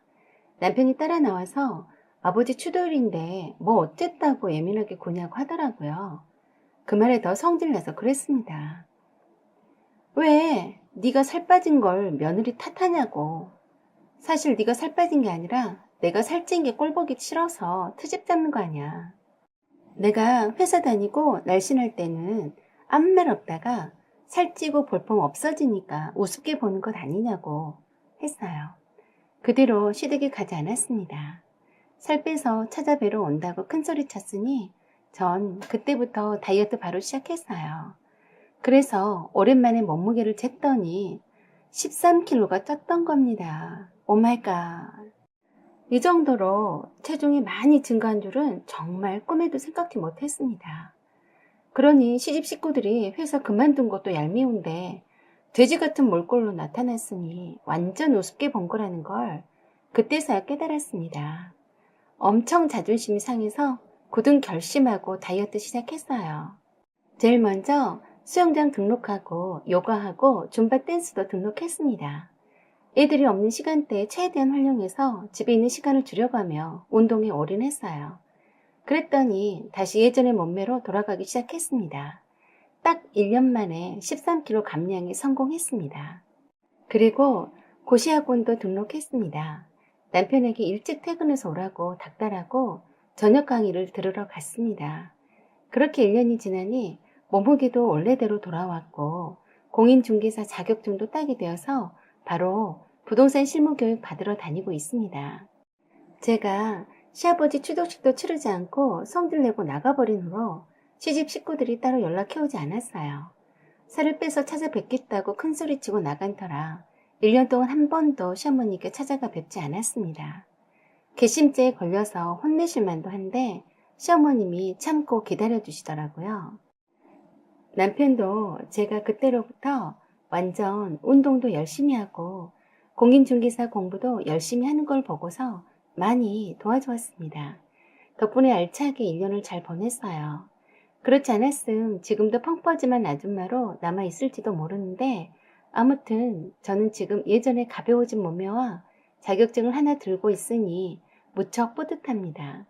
Speaker 1: 남편이 따라 나와서 아버지 추도일인데 뭐 어쨌다고 예민하게 구냐고 하더라고요. 그 말에 더 성질나서 그랬습니다. 왜 네가 살 빠진 걸 며느리 탓하냐고. 사실 네가 살 빠진 게 아니라 내가 살찐 게 꼴보기 싫어서 트집 잡는 거 아니야. 내가 회사 다니고 날씬할 때는 아무 말 없다가 살찌고 볼품 없어지니까 우습게 보는 것 아니냐고 했어요. 그 뒤로 시댁에 가지 않았습니다. 살 빼서 찾아뵈러 온다고 큰소리 쳤으니 전 그때부터 다이어트 바로 시작했어요. 그래서 오랜만에 몸무게를 쟀더니 13kg가 쪘던 겁니다. 오마이갓. 이 정도로 체중이 많이 증가한 줄은 정말 꿈에도 생각지 못했습니다. 그러니 시집 식구들이 회사 그만둔 것도 얄미운데 돼지 같은 몰골로 나타났으니 완전 우습게 본 거라는 걸 그때서야 깨달았습니다. 엄청 자존심이 상해서 굳은 결심하고 다이어트 시작했어요. 제일 먼저 수영장 등록하고 요가하고 줌바 댄스도 등록했습니다. 애들이 없는 시간대에 최대한 활용해서 집에 있는 시간을 줄여가며 운동에 올인했어요. 그랬더니 다시 예전의 몸매로 돌아가기 시작했습니다. 딱 1년 만에 13kg 감량에 성공했습니다. 그리고 고시학원도 등록했습니다. 남편에게 일찍 퇴근해서 오라고 닥달하고 저녁 강의를 들으러 갔습니다. 그렇게 1년이 지나니 몸무게도 원래대로 돌아왔고 공인중개사 자격증도 따게 되어서 바로 부동산 실무교육 받으러 다니고 있습니다. 제가 시아버지 추도식도 치르지 않고 성질내고 나가버린 후로 시집 식구들이 따로 연락해오지 않았어요. 살을 빼서 찾아뵙겠다고 큰소리치고 나간 터라 1년 동안 한 번도 시어머니께 찾아가 뵙지 않았습니다. 괘씸죄에 걸려서 혼내실 만도 한데 시어머님이 참고 기다려주시더라고요. 남편도 제가 그때로부터 완전 운동도 열심히 하고 공인중개사 공부도 열심히 하는 걸 보고서 많이 도와주었습니다. 덕분에 알차게 1년을 잘 보냈어요. 그렇지 않았음 지금도 펑퍼짐한 아줌마로 남아있을지도 모르는데 아무튼 저는 지금 예전에 가벼워진 몸매와 자격증을 하나 들고 있으니 무척 뿌듯합니다.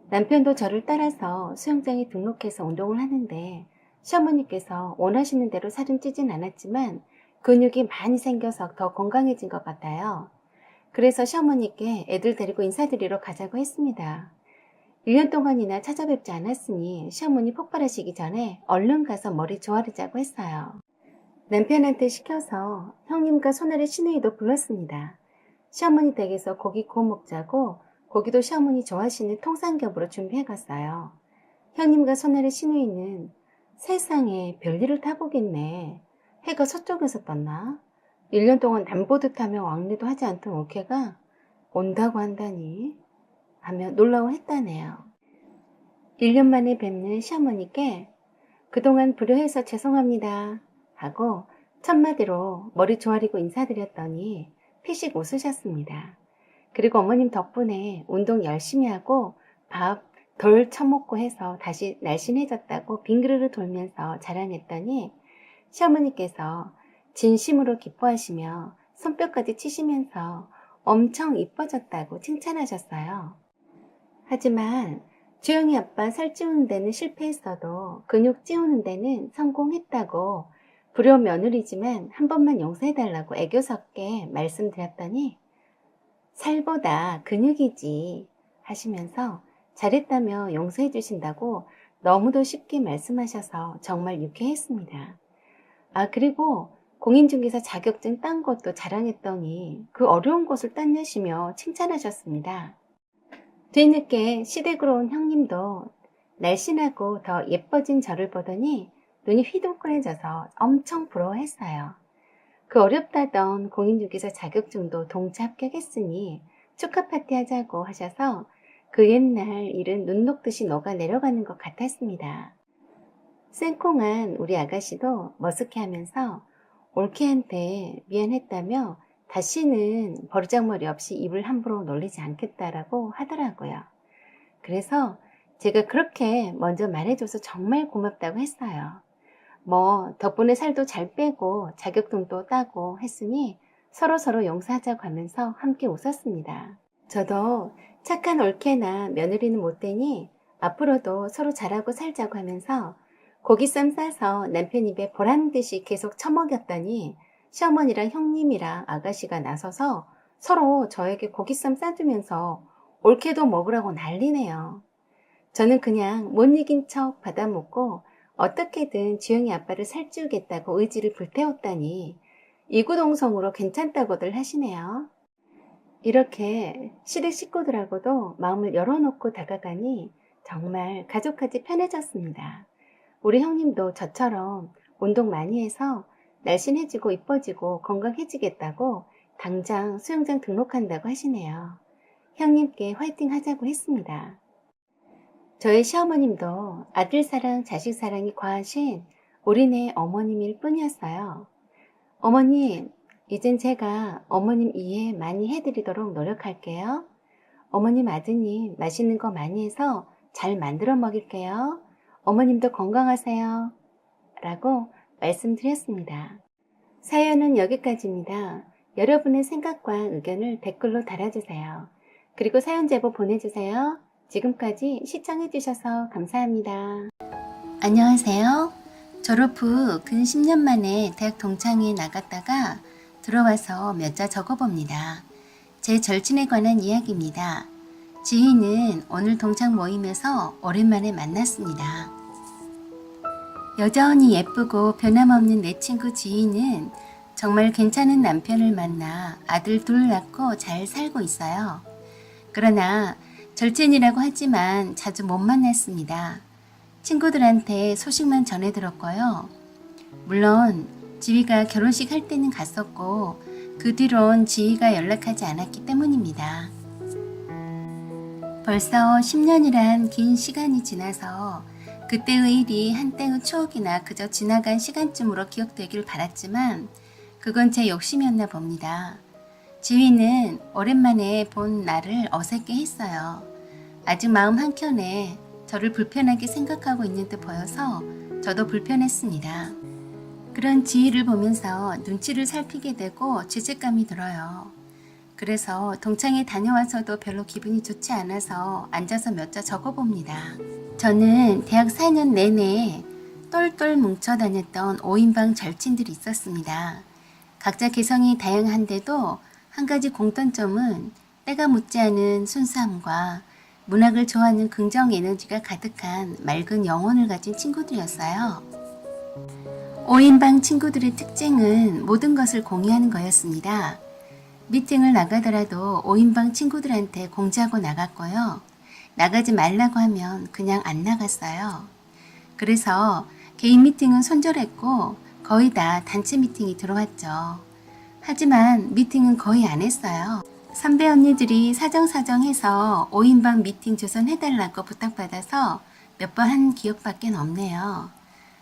Speaker 1: 남편도 저를 따라서 수영장에 등록해서 운동을 하는데 시어머니께서 원하시는 대로 살은 찌진 않았지만 근육이 많이 생겨서 더 건강해진 것 같아요. 그래서 시어머니께 애들 데리고 인사드리러 가자고 했습니다. 1년 동안이나 찾아뵙지 않았으니 시어머니 폭발하시기 전에 얼른 가서 머리 조아리자고 했어요. 남편한테 시켜서 형님과 손아래 시누이도 불렀습니다. 시어머니 댁에서 고기 구워 먹자고 고기도 시어머니 좋아하시는 통삼겹으로 준비해갔어요. 형님과 손아래 시누이는 세상에 별일을 타보겠네. 해가 서쪽에서 떴나? 1년 동안 남보듯 하며 왕래도 하지 않던 올케가 온다고 한다니 하며 놀라워했다네요. 1년 만에 뵙는 시어머니께 그동안 불효해서 죄송합니다 하고 첫마디로 머리 조아리고 인사드렸더니 피식 웃으셨습니다. 그리고 어머님 덕분에 운동 열심히 하고 밥 덜 처먹고 해서 다시 날씬해졌다고 빙그르르 돌면서 자랑했더니 시어머니께서 진심으로 기뻐하시며 손뼉까지 치시면서 엄청 이뻐졌다고 칭찬하셨어요. 하지만 주영이 아빠 살 찌우는 데는 실패했어도 근육 찌우는 데는 성공했다고 불효 며느리지만 한 번만 용서해달라고 애교 섞게 말씀드렸더니 살보다 근육이지 하시면서 잘했다며 용서해 주신다고 너무도 쉽게 말씀하셔서 정말 유쾌했습니다. 아, 그리고 공인중개사 자격증 딴 것도 자랑했더니 그 어려운 것을 땄냐시며 칭찬하셨습니다. 뒤늦게 시댁으로 온 형님도 날씬하고 더 예뻐진 저를 보더니 눈이 휘둥그레져서 엄청 부러워했어요. 그 어렵다던 공인중개사 자격증도 동차 합격했으니 축하 파티 하자고 하셔서 그 옛날 일은 눈 녹듯이 녹아 내려가는 것 같았습니다. 쌩콩한 우리 아가씨도 머쓱해하면서 올케한테 미안했다며 다시는 버르장머리 없이 입을 함부로 놀리지 않겠다라고 하더라고요. 그래서 제가 그렇게 먼저 말해줘서 정말 고맙다고 했어요. 뭐 덕분에 살도 잘 빼고 자격증도 따고 했으니 서로서로 용서하자고 하면서 함께 웃었습니다. 저도 착한 올케나 며느리는 못 되니 앞으로도 서로 잘하고 살자고 하면서 고기쌈 싸서 남편 입에 보란듯이 계속 처먹였더니 시어머니랑 형님이랑 아가씨가 나서서 서로 저에게 고기쌈 싸주면서 올케도 먹으라고 난리네요. 저는 그냥 못 이긴 척 받아먹고 어떻게든 주영이 아빠를 살찌우겠다고 의지를 불태웠더니 이구동성으로 괜찮다고들 하시네요. 이렇게 시댁 식구들하고도 마음을 열어놓고 다가가니 정말 가족까지 편해졌습니다. 우리 형님도 저처럼 운동 많이 해서 날씬해지고 이뻐지고 건강해지겠다고 당장 수영장 등록한다고 하시네요. 형님께 화이팅 하자고 했습니다. 저희 시어머님도 아들 사랑 자식 사랑이 과하신 우리네 어머님일 뿐이었어요. 어머님, 이젠 제가 어머님 이해 많이 해드리도록 노력할게요. 어머님 아드님 맛있는 거 많이 해서 잘 만들어 먹일게요. 어머님도 건강하세요. 라고 말씀드렸습니다. 사연은 여기까지입니다. 여러분의 생각과 의견을 댓글로 달아주세요. 그리고 사연 제보 보내주세요. 지금까지 시청해주셔서 감사합니다. 안녕하세요. 졸업 후 근 10년 만에 대학 동창회에 나갔다가 들어와서 몇 자 적어봅니다. 제 절친에 관한 이야기입니다. 지희는 오늘 동창 모임에서 오랜만에 만났습니다. 여전히 예쁘고 변함없는 내 친구 지희는 정말 괜찮은 남편을 만나 아들 둘 낳고 잘 살고 있어요. 그러나 절친이라고 하지만 자주 못 만났습니다. 친구들한테 소식만 전해 들었고요. 물론 지희가 결혼식 할 때는 갔었고 그 뒤론 지희가 연락하지 않았기 때문입니다. 벌써 10년이란 긴 시간이 지나서 그때의 일이 한때의 추억이나 그저 지나간 시간쯤으로 기억되길 바랐지만 그건 제 욕심이었나 봅니다. 지휘는 오랜만에 본 나를 어색해 했어요. 아직 마음 한켠에 저를 불편하게 생각하고 있는 듯 보여서 저도 불편했습니다. 그런 지휘를 보면서 눈치를 살피게 되고 죄책감이 들어요. 그래서 동창회 다녀와서도 별로 기분이 좋지 않아서 앉아서 몇 자 적어봅니다. 저는 대학 4년 내내 똘똘 뭉쳐 다녔던 5인방 절친들이 있었습니다. 각자 개성이 다양한데도 한 가지 공통점은 때가 묻지 않은 순수함과 문학을 좋아하는 긍정 에너지가 가득한 맑은 영혼을 가진 친구들이었어요. 5인방 친구들의 특징은 모든 것을 공유하는 거였습니다. 미팅을 나가더라도 5인방 친구들한테 공지하고 나갔고요. 나가지 말라고 하면 그냥 안 나갔어요. 그래서 개인 미팅은 손절했고 거의 다 단체 미팅이 들어왔죠. 하지만 미팅은 거의 안 했어요. 선배 언니들이 사정사정해서 5인방 미팅 조성해달라고 부탁받아서 몇 번 한 기억밖에 없네요.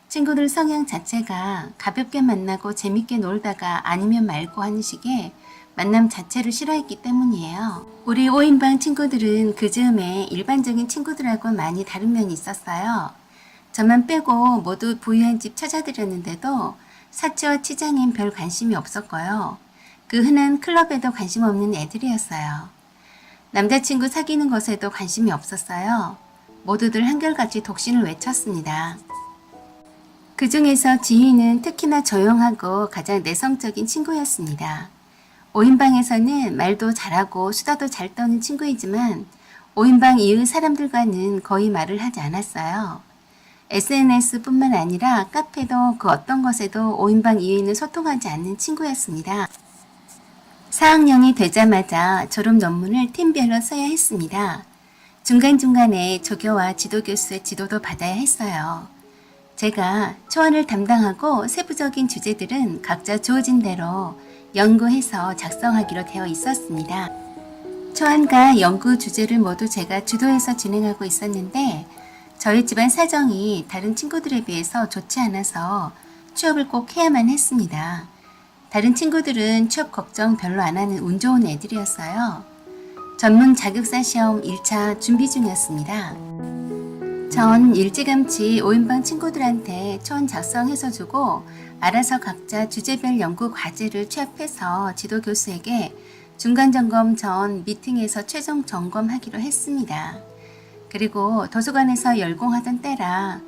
Speaker 1: 친구들 성향 자체가 가볍게 만나고 재밌게 놀다가 아니면 말고 하는 식의 만남 자체를 싫어했기 때문이에요. 우리 5인방 친구들은 그 즈음에 일반적인 친구들하고 많이 다른 면이 있었어요. 저만 빼고 모두 부유한 집 찾아드렸는데도 사치와 치장엔 별 관심이 없었고요. 그 흔한 클럽에도 관심 없는 애들이었어요. 남자친구 사귀는 것에도 관심이 없었어요. 모두들 한결같이 독신을 외쳤습니다. 그 중에서 지희는 특히나 조용하고 가장 내성적인 친구였습니다. 5인방에서는 말도 잘하고 수다도 잘 떠는 친구이지만 5인방 이의 사람들과는 거의 말을 하지 않았어요. SNS뿐만 아니라 카페도 그 어떤 것에도 5인방 이외에는 소통하지 않는 친구였습니다. 4학년이 되자마자 졸업 논문을 팀별로 써야 했습니다. 중간중간에 조교와 지도교수의 지도도 받아야 했어요. 제가 초안을 담당하고 세부적인 주제들은 각자 주어진 대로 연구해서 작성하기로 되어 있었습니다. 초안과 연구 주제를 모두 제가 주도해서 진행하고 있었는데 저희 집안 사정이 다른 친구들에 비해서 좋지 않아서 취업을 꼭 해야만 했습니다. 다른 친구들은 취업 걱정 별로 안 하는 운 좋은 애들이었어요. 전문 자격사 시험 1차 준비 중이었습니다. 전 일찌감치 5인방 친구들한테 초안 작성해서 주고 알아서 각자 주제별 연구 과제를 취합해서 지도 교수에게 중간점검 전 미팅에서 최종 점검하기로 했습니다. 그리고 도서관에서 열공하던 때라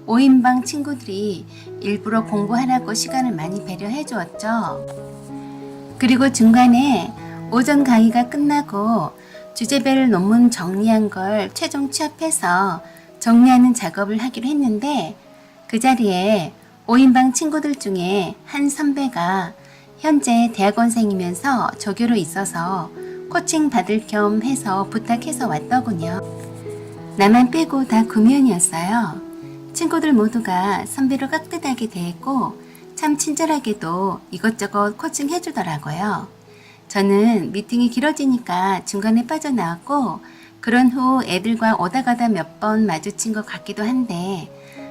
Speaker 1: 5인방 친구들이 일부러 공부하라고 시간을 많이 배려해 주었죠. 그리고 중간에 오전 강의가 끝나고 주제별 논문 정리한 걸 최종 취합해서 정리하는 작업을 하기로 했는데 그 자리에 5인방 친구들 중에 한 선배가 현재 대학원생이면서 조교로 있어서 코칭 받을 겸 해서 부탁해서 왔더군요. 나만 빼고 다 구면이었어요. 친구들 모두가 선배로 깍듯하게 대했고 참 친절하게도 이것저것 코칭 해주더라고요. 저는 미팅이 길어지니까 중간에 빠져나왔고 그런 후 애들과 오다 가다 몇 번 마주친 것 같기도 한데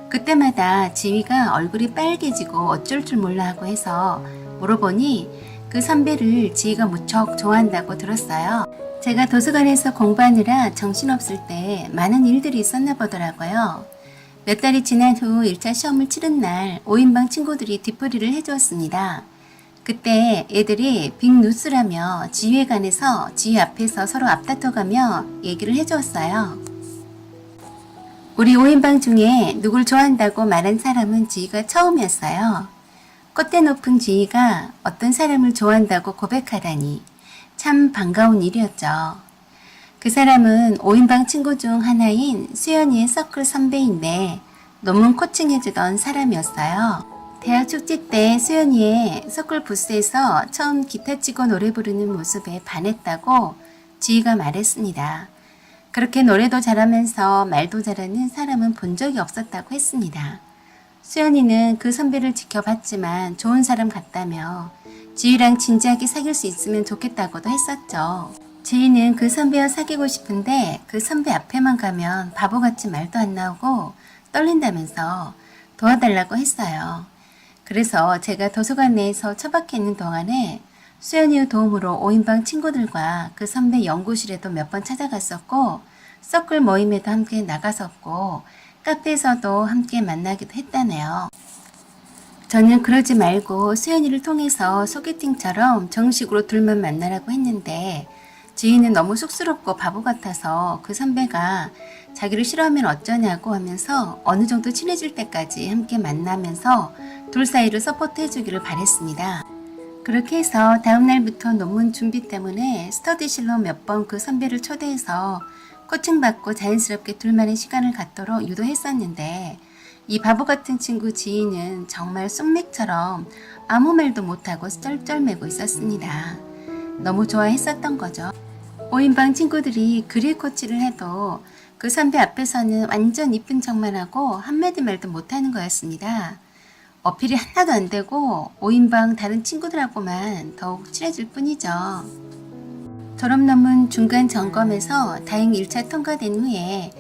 Speaker 1: 그때마다 지휘가 얼굴이 빨개지고 어쩔 줄 몰라 하고 해서 물어보니 그 선배를 지휘가 무척 좋아한다고 들었어요. 제가 도서관에서 공부하느라 정신없을 때 많은 일들이 있었나 보더라고요. 몇 달이 지난 후 1차 시험을 치른 날 5인방 친구들이 뒷풀이를 해주었습니다. 그때 애들이 빅뉴스라며 지휘에 관해서 지휘 앞에서 서로 앞다퉈가며 얘기를 해주었어요. 우리 5인방 중에 누굴 좋아한다고 말한 사람은 지휘가 처음이었어요. 콧대 높은 지휘가 어떤 사람을 좋아한다고 고백하다니 참 반가운 일이었죠. 그 사람은 5인방 친구 중 하나인 수연이의 서클 선배인데 논문 코칭해주던 사람이었어요. 대학 축제 때 수연이의 서클 부스에서 처음 기타 치고 노래 부르는 모습에 반했다고 지희가 말했습니다. 그렇게 노래도 잘하면서 말도 잘하는 사람은 본 적이 없었다고 했습니다. 수연이는 그 선배를 지켜봤지만 좋은 사람 같다며 지희랑 진지하게 사귈 수 있으면 좋겠다고도 했었죠. 지희는 그 선배와 사귀고 싶은데 그 선배 앞에만 가면 바보같이 말도 안 나오고 떨린다면서 도와달라고 했어요. 그래서 제가 도서관 내에서 처박혀 있는 동안에 수연이의 도움으로 5인방 친구들과 그 선배 연구실에도 몇 번 찾아갔었고, 서클 모임에도 함께 나갔었고, 카페에서도 함께 만나기도 했다네요. 저는 그러지 말고 수연이를 통해서 소개팅처럼 정식으로 둘만 만나라고 했는데, 지인은 너무 쑥스럽고 바보 같아서 그 선배가 자기를 싫어하면 어쩌냐고 하면서 어느 정도 친해질 때까지 함께 만나면서 둘 사이를 서포트해 주기를 바랬습니다. 그렇게 해서 다음날부터 논문 준비 때문에 스터디실로 몇 번 그 선배를 초대해서 코칭받고 자연스럽게 둘만의 시간을 갖도록 유도했었는데, 이 바보 같은 친구 지인은 정말 쑥맥처럼 아무 말도 못하고 쩔쩔매고 있었습니다. 너무 좋아했었던 거죠. 5인방 친구들이 그릴 코치를 해도 그 선배 앞에서는 완전 이쁜 척만 하고 한마디 말도 못하는 거였습니다. 어필이 하나도 안 되고 5인방 다른 친구들하고만 더욱 친해질 뿐이죠. 졸업 논문 중간 점검에서 다행히 1차 통과된 후에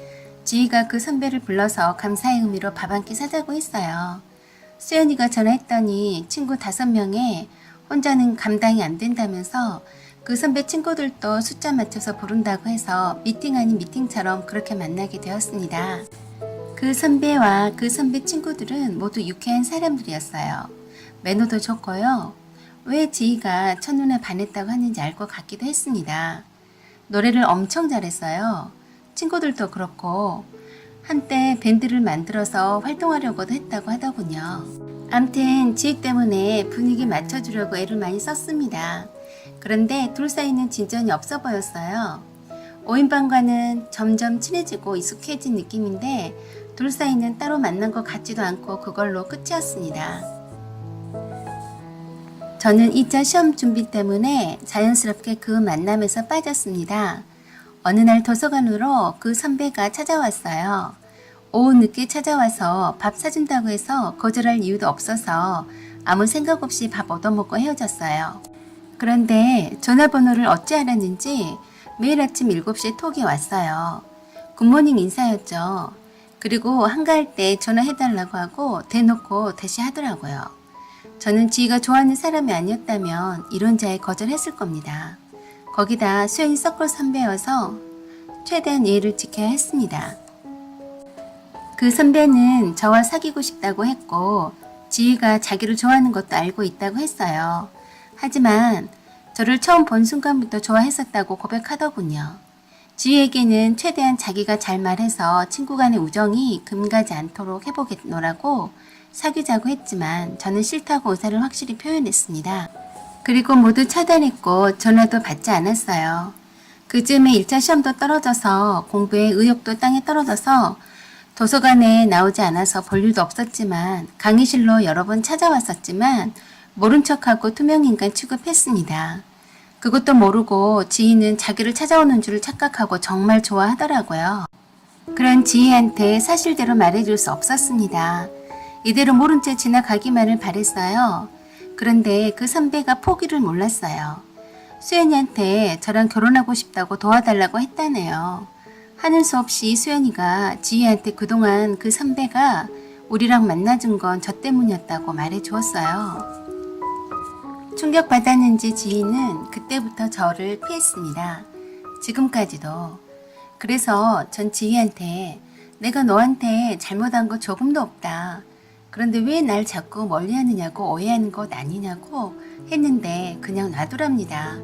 Speaker 1: 지희가 그 선배를 불러서 감사의 의미로 밥 한 끼 사자고 했어요. 수연이가 전화했더니 친구 5명에 혼자는 감당이 안 된다면서 그 선배 친구들도 숫자 맞춰서 부른다고 해서 미팅 아닌 미팅처럼 그렇게 만나게 되었습니다. 그 선배와 그 선배 친구들은 모두 유쾌한 사람들이었어요. 매너도 좋고요. 왜 지희가 첫눈에 반했다고 하는지 알 것 같기도 했습니다. 노래를 엄청 잘했어요. 친구들도 그렇고 한때 밴드를 만들어서 활동하려고도 했다고 하더군요. 암튼 지희 때문에 분위기 맞춰주려고 애를 많이 썼습니다. 그런데 둘 사이는 진전이 없어 보였어요. 5인방과는 점점 친해지고 익숙해진 느낌인데 둘 사이는 따로 만난 것 같지도 않고 그걸로 끝이었습니다. 저는 2차 시험 준비 때문에 자연스럽게 그 만남에서 빠졌습니다. 어느 날 도서관으로 그 선배가 찾아왔어요. 오후 늦게 찾아와서 밥 사준다고 해서 거절할 이유도 없어서 아무 생각 없이 밥 얻어먹고 헤어졌어요. 그런데 전화번호를 어찌 알았는지 매일 아침 7시에 톡이 왔어요. 굿모닝 인사였죠. 그리고 한가할 때 전화해달라고 하고 대놓고 다시 하더라고요. 저는 지희가 좋아하는 사람이 아니었다면 이런 자에 거절했을 겁니다. 거기다 수연이 서클 선배여서 최대한 예의를 지켜야 했습니다. 그 선배는 저와 사귀고 싶다고 했고 지희가 자기를 좋아하는 것도 알고 있다고 했어요. 하지만 저를 처음 본 순간부터 좋아했었다고 고백하더군요. 지희에게는 최대한 자기가 잘 말해서 친구 간의 우정이 금가지 않도록 해보겠노라고 사귀자고 했지만 저는 싫다고 의사를 확실히 표현했습니다. 그리고 모두 차단했고 전화도 받지 않았어요. 그즈음에 1차 시험도 떨어져서 공부에 의욕도 땅에 떨어져서 도서관에 나오지 않아서 볼 일도 없었지만 강의실로 여러 번 찾아왔었지만 모른 척하고 투명인간 취급했습니다. 그것도 모르고 지희는 자기를 찾아오는 줄 착각하고 정말 좋아하더라고요. 그런 지희한테 사실대로 말해줄 수 없었습니다. 이대로 모른 채 지나가기만을 바랬어요. 그런데 그 선배가 포기를 몰랐어요. 수연이한테 저랑 결혼하고 싶다고 도와달라고 했다네요. 하는 수 없이 수연이가 지희한테 그동안 그 선배가 우리랑 만나준 건 저 때문이었다고 말해주었어요. 충격받았는지 지희는 그때부터 저를 피했습니다. 지금까지도. 그래서 전 지희한테 내가 너한테 잘못한 거 조금도 없다. 그런데 왜 날 자꾸 멀리하느냐고 오해하는 것 아니냐고 했는데 그냥 놔두랍니다.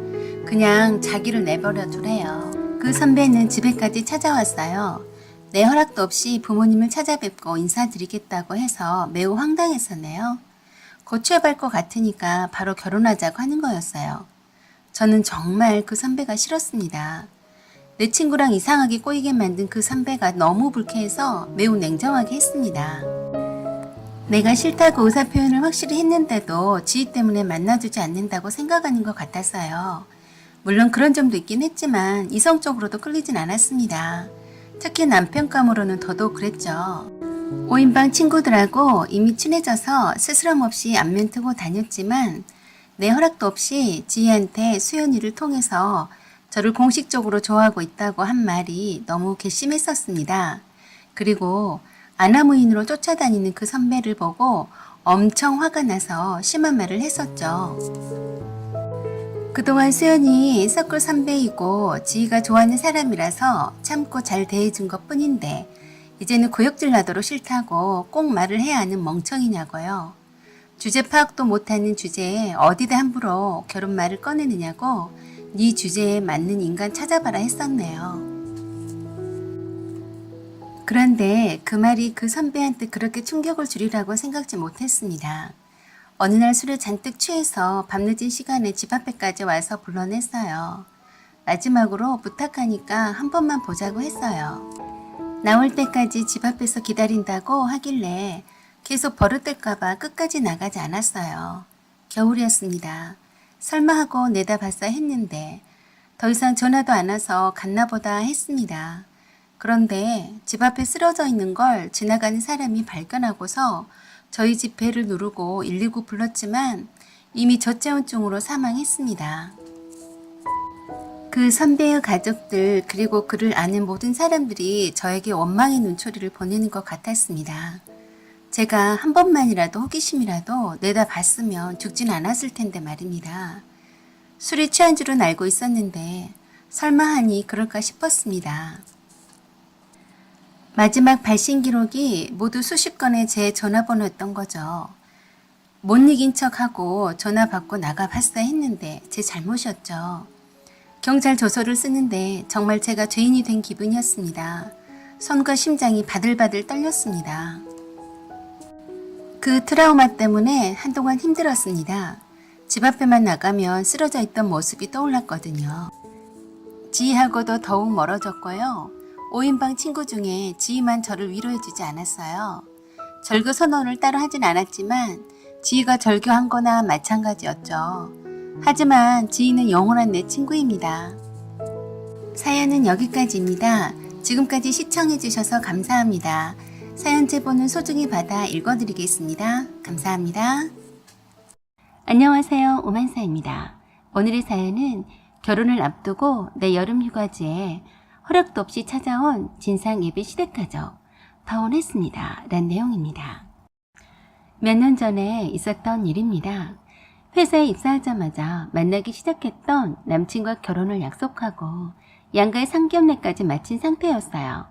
Speaker 1: 그냥 자기를 내버려 두래요. 그 선배는 집에까지 찾아왔어요. 내 허락도 없이 부모님을 찾아뵙고 인사드리겠다고 해서 매우 황당했었네요. 곧 취업할 것 같으니까 바로 결혼하자고 하는 거였어요. 저는 정말 그 선배가 싫었습니다. 내 친구랑 이상하게 꼬이게 만든 그 선배가 너무 불쾌해서 매우 냉정하게 했습니다. 내가 싫다고 의사표현을 확실히 했는데도 지희 때문에 만나주지 않는다고 생각하는 것 같았어요. 물론 그런 점도 있긴 했지만 이성적으로도 끌리진 않았습니다. 특히 남편감으로는 더더욱 그랬죠. 5인방 친구들하고 이미 친해져서 스스럼 없이 안면 트고 다녔지만 내 허락도 없이 지희한테 수연이를 통해서 저를 공식적으로 좋아하고 있다고 한 말이 너무 괘씸했었습니다. 그리고 아나무인으로 쫓아다니는 그 선배를 보고 엄청 화가 나서 심한 말을 했었죠. 그동안 수연이 서클 선배이고 지희가 좋아하는 사람이라서 참고 잘 대해준 것 뿐인데 이제는 구역질 나도록 싫다고 꼭 말을 해야 하는 멍청이냐고요. 주제 파악도 못하는 주제에 어디다 함부로 결혼 말을 꺼내느냐고 네 주제에 맞는 인간 찾아봐라 했었네요. 그런데 그 말이 그 선배한테 그렇게 충격을 주리라고 생각지 못했습니다. 어느 날 술에 잔뜩 취해서 밤늦은 시간에 집 앞에까지 와서 불러냈어요. 마지막으로 부탁하니까 한 번만 보자고 했어요. 나올 때까지 집 앞에서 기다린다고 하길래 계속 버릇될까봐 끝까지 나가지 않았어요. 겨울이었습니다. 설마 하고 내다봤어 했는데 더 이상 전화도 안 와서 갔나 보다 했습니다. 그런데 집 앞에 쓰러져 있는 걸 지나가는 사람이 발견하고서 저희 집 벨을 누르고 119 불렀지만 이미 저체온증으로 사망했습니다. 그 선배의 가족들 그리고 그를 아는 모든 사람들이 저에게 원망의 눈초리를 보내는 것 같았습니다. 제가 한 번만이라도 호기심이라도 내다봤으면 죽진 않았을 텐데 말입니다. 술이 취한 줄은 알고 있었는데 설마 하니 그럴까 싶었습니다. 마지막 발신 기록이 모두 수십 건의 제 전화번호였던 거죠. 못 이긴 척하고 전화 받고 나가봤어 했는데 제 잘못이었죠. 경찰 조서를 쓰는데 정말 제가 죄인이 된 기분이었습니다. 손과 심장이 바들바들 떨렸습니다. 그 트라우마 때문에 한동안 힘들었습니다. 집 앞에만 나가면 쓰러져 있던 모습이 떠올랐거든요. 지희하고도 더욱 멀어졌고요. 5인방 친구 중에 지희만 저를 위로해주지 않았어요. 절교 선언을 따로 하진 않았지만 지희가 절교한 거나 마찬가지였죠. 하지만 지희는 영원한 내 친구입니다. 사연은 여기까지입니다. 지금까지 시청해주셔서 감사합니다. 사연 제보는 소중히 받아 읽어드리겠습니다. 감사합니다. 안녕하세요. 오만사입니다. 오늘의 사연은 결혼을 앞두고 내 여름 휴가지에 허락도 없이 찾아온 진상 예비 시댁가족 파혼했습니다. 란 내용입니다. 몇 년 전에 있었던 일입니다. 회사에 입사하자마자 만나기 시작했던 남친과 결혼을 약속하고 양가의 상견례까지 마친 상태였어요.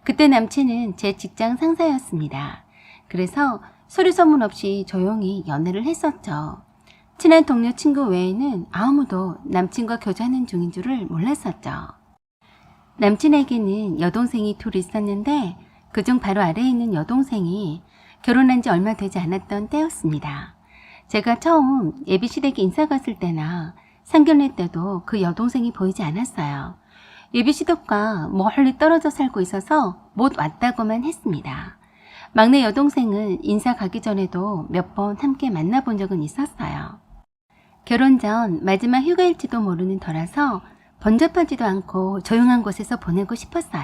Speaker 1: 그때 남친은 제 직장 상사였습니다. 그래서 서류 소문 없이 조용히 연애를 했었죠. 친한 동료 친구 외에는 아무도 남친과 교제하는 중인 줄을 몰랐었죠. 남친에게는 여동생이 둘 있었는데 그중 바로 아래에 있는 여동생이 결혼한 지 얼마 되지 않았던 때였습니다. 제가 처음 예비시댁에 인사 갔을 때나 상견례 때도 그 여동생이 보이지 않았어요. 예비시댁과 멀리 떨어져 살고 있어서 못 왔다고만 했습니다. 막내 여동생은 인사 가기 전에도 몇 번 함께 만나본 적은 있었어요. 결혼 전 마지막 휴가일지도 모르는 터라서 번잡하지도 않고 조용한 곳에서 보내고 싶었어요.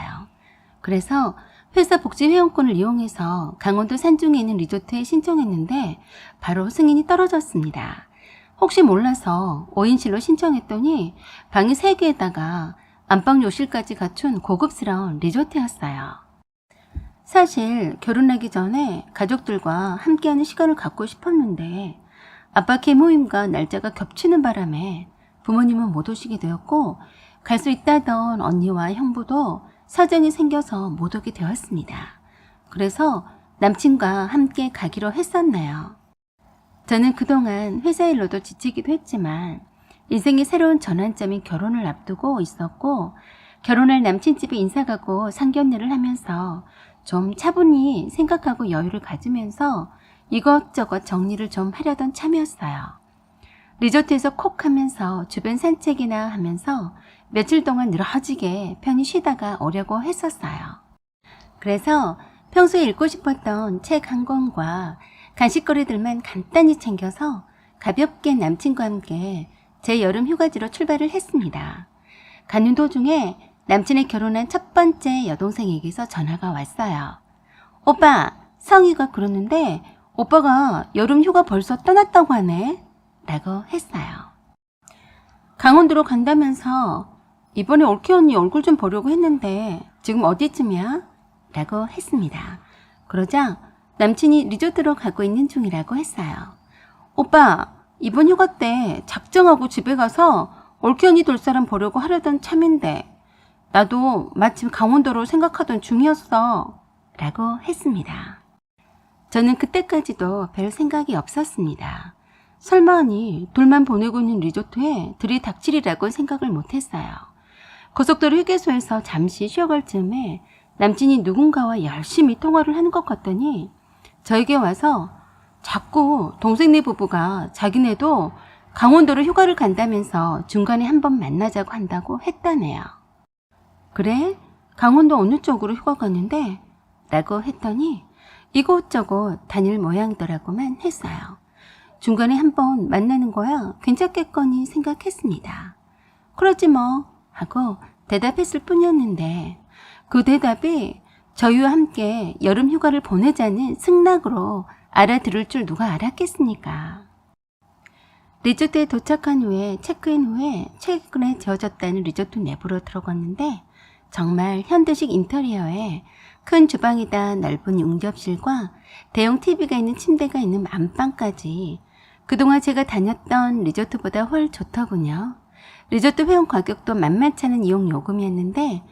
Speaker 1: 그래서 회사 복지회원권을 이용해서 강원도 산중에 있는 리조트에 신청했는데 바로 승인이 떨어졌습니다. 혹시 몰라서 5인실로 신청했더니 방이 3개에다가 안방 욕실까지 갖춘 고급스러운 리조트였어요. 사실 결혼하기 전에 가족들과 함께하는 시간을 갖고 싶었는데 아빠 계모임과 날짜가 겹치는 바람에 부모님은 못 오시게 되었고 갈 수 있다던 언니와 형부도 사정이 생겨서 못 오게 되었습니다. 그래서 남친과 함께 가기로 했었네요. 저는 그동안 회사 일로도 지치기도 했지만 인생의 새로운 전환점인 결혼을 앞두고 있었고 결혼할 남친 집에 인사 가고 상견례를 하면서 좀 차분히 생각하고 여유를 가지면서 이것저것 정리를 좀 하려던 참이었어요. 리조트에서 콕 하면서 주변 산책이나 하면서 며칠 동안 늘어지게 편히 쉬다가 오려고 했었어요. 그래서 평소에 읽고 싶었던 책 한 권과 간식거리들만 간단히 챙겨서 가볍게 남친과 함께 제 여름 휴가지로 출발을 했습니다. 가는 도중에 남친의 결혼한 첫 번째 여동생에게서 전화가 왔어요. 오빠, 성희가 그러는데 오빠가 여름 휴가 벌써 떠났다고 하네? 라고 했어요. 강원도로 간다면서 이번에 올케 언니 얼굴 좀 보려고 했는데 지금 어디쯤이야? 라고 했습니다. 그러자 남친이 리조트로 가고 있는 중이라고 했어요. 오빠, 이번 휴가 때 작정하고 집에 가서 올케언니 돌 사람 보려고 하려던 참인데 나도 마침 강원도로 생각하던 중이었어. 라고 했습니다. 저는 그때까지도 별 생각이 없었습니다. 설마하니 돌만 보내고 있는 리조트에 들이닥치리라고 생각을 못했어요. 고속도로 휴게소에서 잠시 쉬어갈 즈음에 남친이 누군가와 열심히 통화를 하는 것 같더니 저에게 와서 자꾸 동생네 부부가 자기네도 강원도로 휴가를 간다면서 중간에 한번 만나자고 한다고 했다네요. 그래? 강원도 어느 쪽으로 휴가 가는데? 라고 했더니 이곳저곳 다닐 모양이더라고만 했어요. 중간에 한번 만나는 거야 괜찮겠거니 생각했습니다. 그러지 뭐 하고 대답했을 뿐이었는데 그 대답이 저희와 함께 여름 휴가를 보내자는 승낙으로 알아들을 줄 누가 알았겠습니까? 리조트에 도착한 후에 체크인 후에 최근에 지어졌다는 리조트 내부로 들어갔는데 정말 현대식 인테리어에 큰 주방이다 넓은 응접실과 대형 TV가 있는 침대가 있는 안방까지 그동안 제가 다녔던 리조트보다 훨 좋더군요. 리조트 회원 가격도 만만치 않은 이용 요금이었는데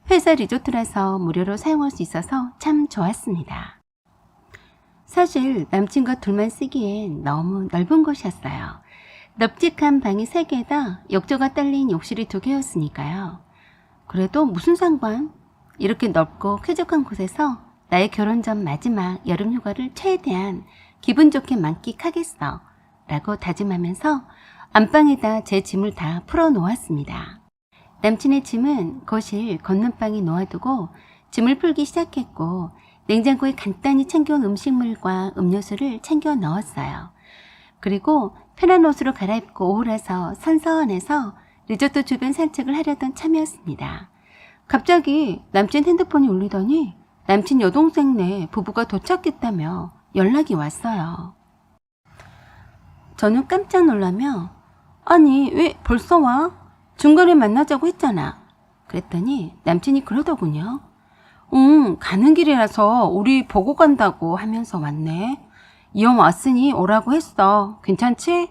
Speaker 1: 회사 리조트라서 무료로 사용할 수 있어서 참 좋았습니다. 사실 남친과 둘만 쓰기엔 너무 넓은 곳이었어요. 넓직한 방이 3개에다 욕조가 딸린 욕실이 2개였으니까요. 그래도 무슨 상관? 이렇게 넓고 쾌적한 곳에서 나의 결혼 전 마지막 여름 휴가를 최대한 기분 좋게 만끽하겠어 라고 다짐하면서 안방에다 제 짐을 다 풀어놓았습니다. 남친의 짐은 거실 건넌방에 놓아두고 짐을 풀기 시작했고 냉장고에 간단히 챙겨온 음식물과 음료수를 챙겨 넣었어요. 그리고 편한 옷으로 갈아입고 오후라서 선선해서 리조트 주변 산책을 하려던 참이었습니다. 갑자기 남친 핸드폰이 울리더니 남친 여동생네 부부가 도착했다며 연락이 왔어요. 저는 깜짝 놀라며 아니 왜 벌써 와? 중간에 만나자고 했잖아. 그랬더니 남친이 그러더군요. 가는 길이라서 우리 보고 간다고 하면서 왔네. 이형 왔으니 오라고 했어. 괜찮지?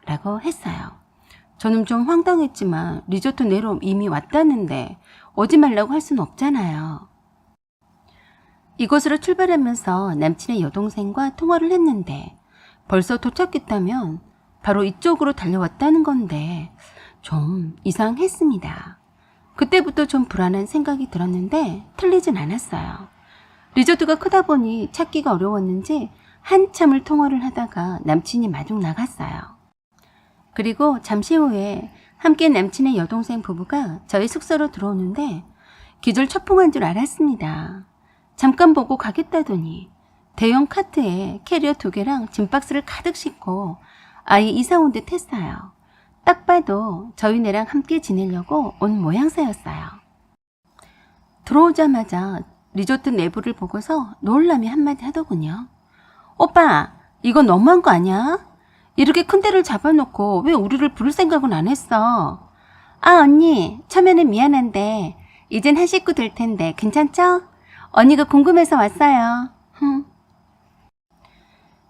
Speaker 1: 라고 했어요. 저는 좀 황당했지만 리조트 내로 이미 왔다는데 오지 말라고 할 수는 없잖아요. 이곳으로 출발하면서 남친의 여동생과 통화를 했는데 벌써 도착했다면 바로 이쪽으로 달려왔다는 건데 좀 이상했습니다. 그때부터 좀 불안한 생각이 들었는데 틀리진 않았어요. 리조트가 크다 보니 찾기가 어려웠는지 한참을 통화를 하다가 남친이 마중 나갔어요. 그리고 잠시 후에 함께 남친의 여동생 부부가 저희 숙소로 들어오는데 기절 초풍한 줄 알았습니다. 잠깐 보고 가겠다더니 대형 카트에 캐리어 2개랑 짐박스를 가득 싣고 아예 이사 온 듯 했어요. 딱 봐도 저희네랑 함께 지내려고 온 모양새였어요. 들어오자마자 리조트 내부를 보고서 놀라며 한마디 하더군요. 오빠, 이거 너무한 거 아니야? 이렇게 큰 데를 잡아놓고 왜 우리를 부를 생각은 안 했어? 아, 언니, 처음에는 미안한데 이젠 한 식구 될 텐데 괜찮죠? 언니가 궁금해서 왔어요.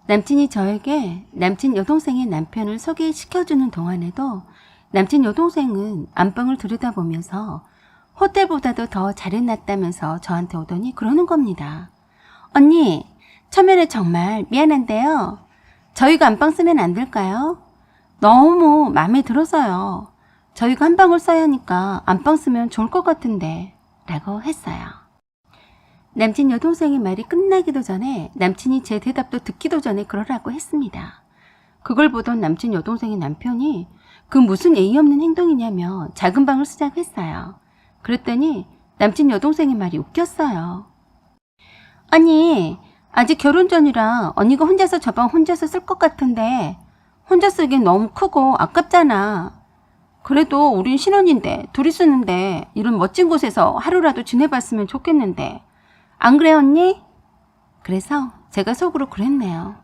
Speaker 1: 남친이 저에게 남친 여동생의 남편을 소개시켜주는 동안에도 남친 여동생은 안방을 들여다보면서 호텔보다도 더 잘해놨다면서 저한테 오더니 그러는 겁니다. 언니, 처음에는 정말 미안한데요. 저희가 안방 쓰면 안 될까요? 너무 마음에 들어서요. 저희가 한 방을 써야 하니까 안방 쓰면 좋을 것 같은데 라고 했어요. 남친 여동생의 말이 끝나기도 전에 남친이 제 대답도 듣기도 전에 그러라고 했습니다. 그걸 보던 남친 여동생의 남편이 그 무슨 예의 없는 행동이냐며 작은 방을 쓰자고 했어요. 그랬더니 남친 여동생의 말이 웃겼어요. 아니, 아직 결혼 전이라 언니가 혼자서 저 방 혼자서 쓸 것 같은데 혼자 쓰기엔 너무 크고 아깝잖아. 그래도 우린 신혼인데 둘이 쓰는데 이런 멋진 곳에서 하루라도 지내봤으면 좋겠는데 안 그래 언니? 그래서 제가 속으로 그랬네요.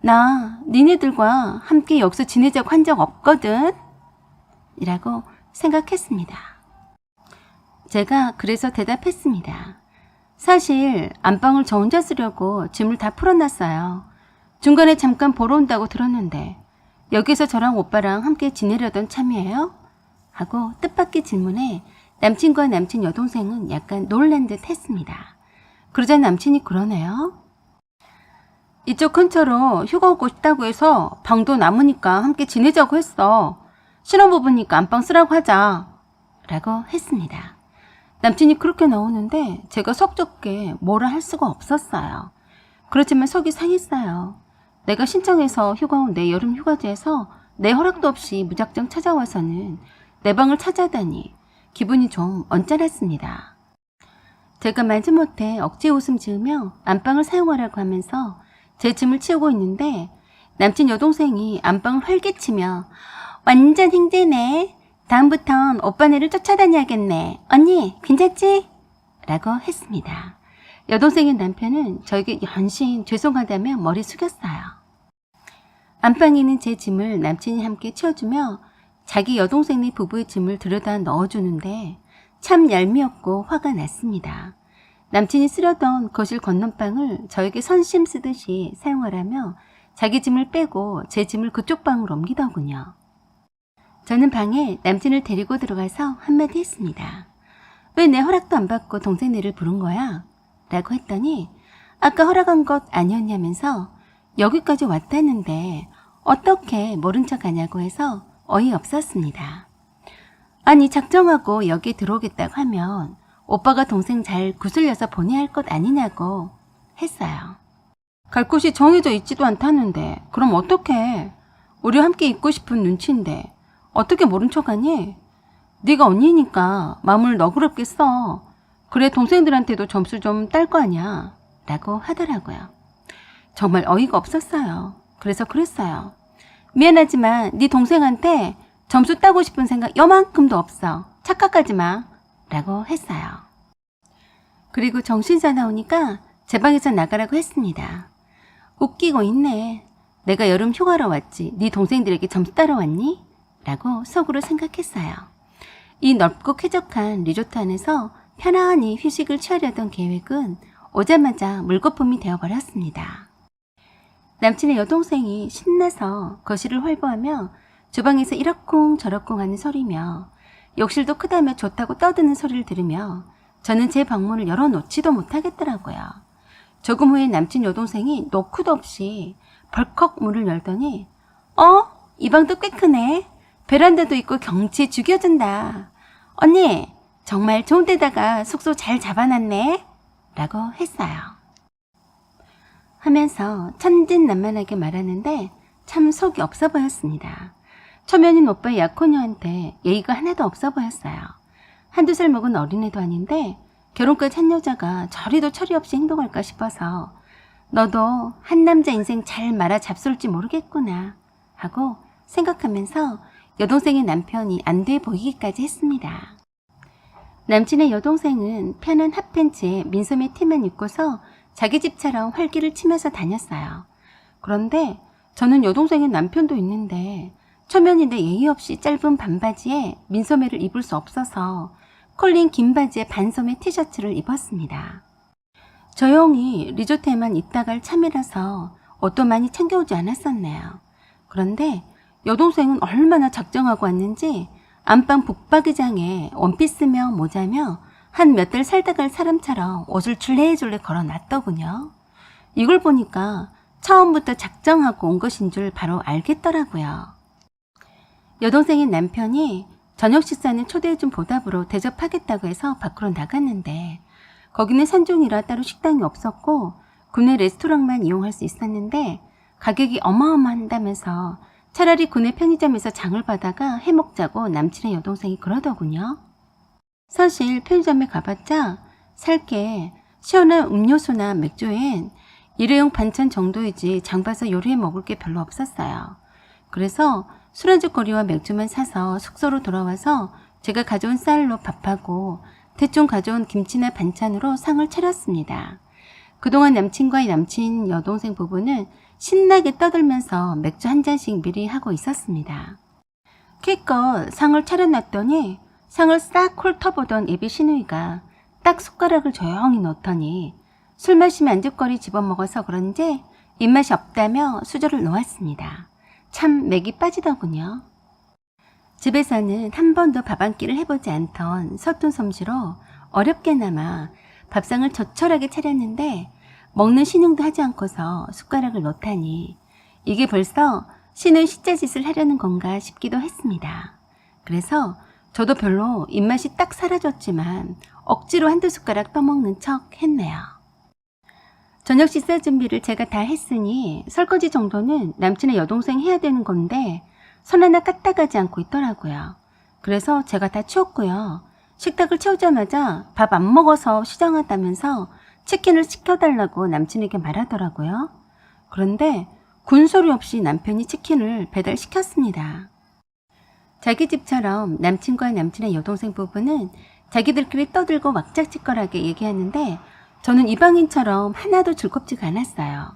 Speaker 1: 나 니네들과 함께 여기서 지내자고 한 적 없거든? 이라고 생각했습니다. 제가 그래서 대답했습니다. 사실 안방을 저 혼자 쓰려고 짐을 다 풀어놨어요. 중간에 잠깐 보러 온다고 들었는데 여기서 저랑 오빠랑 함께 지내려던 참이에요? 하고 뜻밖의 질문에 남친과 남친 여동생은 약간 놀란 듯 했습니다. 그러자 남친이 그러네요. 이쪽 근처로 휴가 오고 싶다고 해서 방도 남으니까 함께 지내자고 했어. 신혼부부니까 안방 쓰라고 하자. 라고 했습니다. 남친이 그렇게 나오는데 제가 속 좁게 뭐라 할 수가 없었어요. 그렇지만 속이 상했어요. 내가 신청해서 휴가 온 내 여름 휴가지에서 내 허락도 없이 무작정 찾아와서는 내 방을 찾아다니 기분이 좀 언짢았습니다. 제가 마지못해 억지 웃음 지으며 안방을 사용하라고 하면서 제 짐을 치우고 있는데 남친 여동생이 안방을 활개치며 완전 힘드네. 다음부턴 오빠네를 쫓아다녀야겠네. 언니 괜찮지? 라고 했습니다. 여동생의 남편은 저에게 연신 죄송하다며 머리 숙였어요. 안방에 있는 제 짐을 남친이 함께 치워주며 자기 여동생네 부부의 짐을 들여다 넣어주는데 참 얄미웠고 화가 났습니다. 남친이 쓰려던 거실 건넌방을 저에게 선심 쓰듯이 사용하라며 자기 짐을 빼고 제 짐을 그쪽 방으로 옮기더군요. 저는 방에 남친을 데리고 들어가서 한마디 했습니다. 왜 내 허락도 안 받고 동생네를 부른 거야? 라고 했더니 아까 허락한 것 아니었냐면서 여기까지 왔다는데 어떻게 모른 척 하냐고 해서 어이없었습니다. 아니 작정하고 여기에 들어오겠다고 하면 오빠가 동생 잘 구슬려서 보내야 할 것 아니냐고 했어요. 갈 곳이 정해져 있지도 않다는데 그럼 어떡해. 우리 함께 있고 싶은 눈치인데 어떻게 모른 척하니? 네가 언니니까 마음을 너그럽게 써. 그래 동생들한테도 점수 좀 딸 거 아니야. 라고 하더라고요. 정말 어이가 없었어요. 그래서 그랬어요. 미안하지만 네 동생한테 점수 따고 싶은 생각 요만큼도 없어. 착각하지 마. 라고 했어요. 그리고 정신 사나우니까 제 방에서 나가라고 했습니다. 웃기고 있네. 내가 여름 휴가로 왔지. 네 동생들에게 점수 따러 왔니? 라고 속으로 생각했어요. 이 넓고 쾌적한 리조트 안에서 편안히 휴식을 취하려던 계획은 오자마자 물거품이 되어버렸습니다. 남친의 여동생이 신나서 거실을 활보하며 주방에서 이러쿵저러쿵 하는 소리며 욕실도 크다며 좋다고 떠드는 소리를 들으며 저는 제 방문을 열어놓지도 못하겠더라고요. 조금 후에 남친 여동생이 노크도 없이 벌컥 문을 열더니 이 방도 꽤 크네. 베란다도 있고 경치 죽여준다. 언니 정말 좋은 데다가 숙소 잘 잡아놨네. 라고 했어요. 하면서 천진난만하게 말하는데 참 속이 없어 보였습니다. 초면인 오빠의 약혼녀한테 예의가 하나도 없어 보였어요. 한두 살 먹은 어린애도 아닌데 결혼까지 한 여자가 저리도 처리 없이 행동할까 싶어서 너도 한 남자 인생 잘 말아 잡술지 모르겠구나 하고 생각하면서 여동생의 남편이 안 돼 보이기까지 했습니다. 남친의 여동생은 편한 핫팬츠에 민소매 티만 입고서 자기 집처럼 활기를 치면서 다녔어요. 그런데 저는 여동생의 남편도 있는데 초면인데 예의 없이 짧은 반바지에 민소매를 입을 수 없어서 컬린 긴 바지에 반소매 티셔츠를 입었습니다. 조용히 리조트에만 있다 갈 참이라서 옷도 많이 챙겨오지 않았었네요. 그런데 여동생은 얼마나 작정하고 왔는지 안방 북박이장에 원피스며 모자며 한 몇 달 살다 갈 사람처럼 옷을 줄레줄레 걸어놨더군요. 이걸 보니까 처음부터 작정하고 온 것인 줄 바로 알겠더라고요. 여동생의 남편이 저녁 식사는 초대해준 보답으로 대접하겠다고 해서 밖으로 나갔는데 거기는 산중이라 따로 식당이 없었고 구내 레스토랑만 이용할 수 있었는데 가격이 어마어마한다면서 차라리 구내 편의점에서 장을 봐다가 해먹자고 남친의 여동생이 그러더군요. 사실 편의점에 가봤자 살 게 시원한 음료수나 맥주엔 일회용 반찬 정도이지 장 봐서 요리해 먹을 게 별로 없었어요. 그래서 술안주거리와 맥주만 사서 숙소로 돌아와서 제가 가져온 쌀로 밥하고 대충 가져온 김치나 반찬으로 상을 차렸습니다. 그동안 남친과 남친 여동생 부부는 신나게 떠들면서 맥주 한 잔씩 미리 하고 있었습니다. 기껏 상을 차려놨더니 상을 싹 훑어보던 예비 시누이가 딱 숟가락을 조용히 넣더니 술 마시면 안주거리 집어먹어서 그런지 입맛이 없다며 수저를 놓았습니다. 참 맥이 빠지더군요. 집에서는 한 번도 밥 한 끼를 해보지 않던 서툰 솜씨로 어렵게나마 밥상을 조촐하게 차렸는데 먹는 신용도 하지 않고서 숟가락을 놓다니 이게 벌써 신은 시자짓을 하려는 건가 싶기도 했습니다. 그래서 저도 별로 입맛이 딱 사라졌지만 억지로 한두 숟가락 떠먹는 척 했네요. 저녁 식사 준비를 제가 다 했으니 설거지 정도는 남친의 여동생 해야 되는 건데 손 하나 까딱하지 않고 있더라고요. 그래서 제가 다 치웠고요. 식탁을 채우자마자 밥 안 먹어서 시장하다면서 치킨을 시켜달라고 남친에게 말하더라고요. 그런데 군소리 없이 남편이 치킨을 배달시켰습니다. 자기 집처럼 남친과 남친의 여동생 부부는 자기들끼리 떠들고 왁자지껄하게 얘기하는데 저는 이방인처럼 하나도 즐겁지가 않았어요.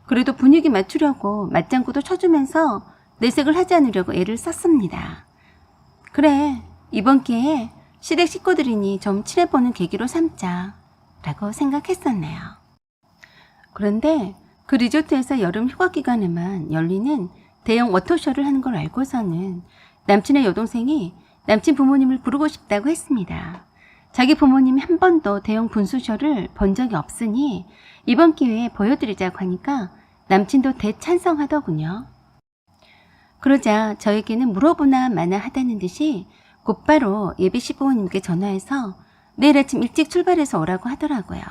Speaker 1: 그래도 분위기 맞추려고 맞장구도 쳐주면서 내색을 하지 않으려고 애를 썼습니다. 그래, 이번 기회에 시댁 식구들이니 좀 친해보는 계기로 삼자 라고 생각했었네요. 그런데 그 리조트에서 여름 휴가 기간에만 열리는 대형 워터쇼를 하는 걸 알고서는 남친의 여동생이 남친 부모님을 부르고 싶다고 했습니다. 자기 부모님이 한 번도 대형 분수쇼를 본 적이 없으니 이번 기회에 보여드리자고 하니까 남친도 대찬성하더군요. 그러자 저에게는 물어보나 마나 하다는 듯이 곧바로 예비 시부모님께 전화해서 내일 아침 일찍 출발해서 오라고 하더라고요.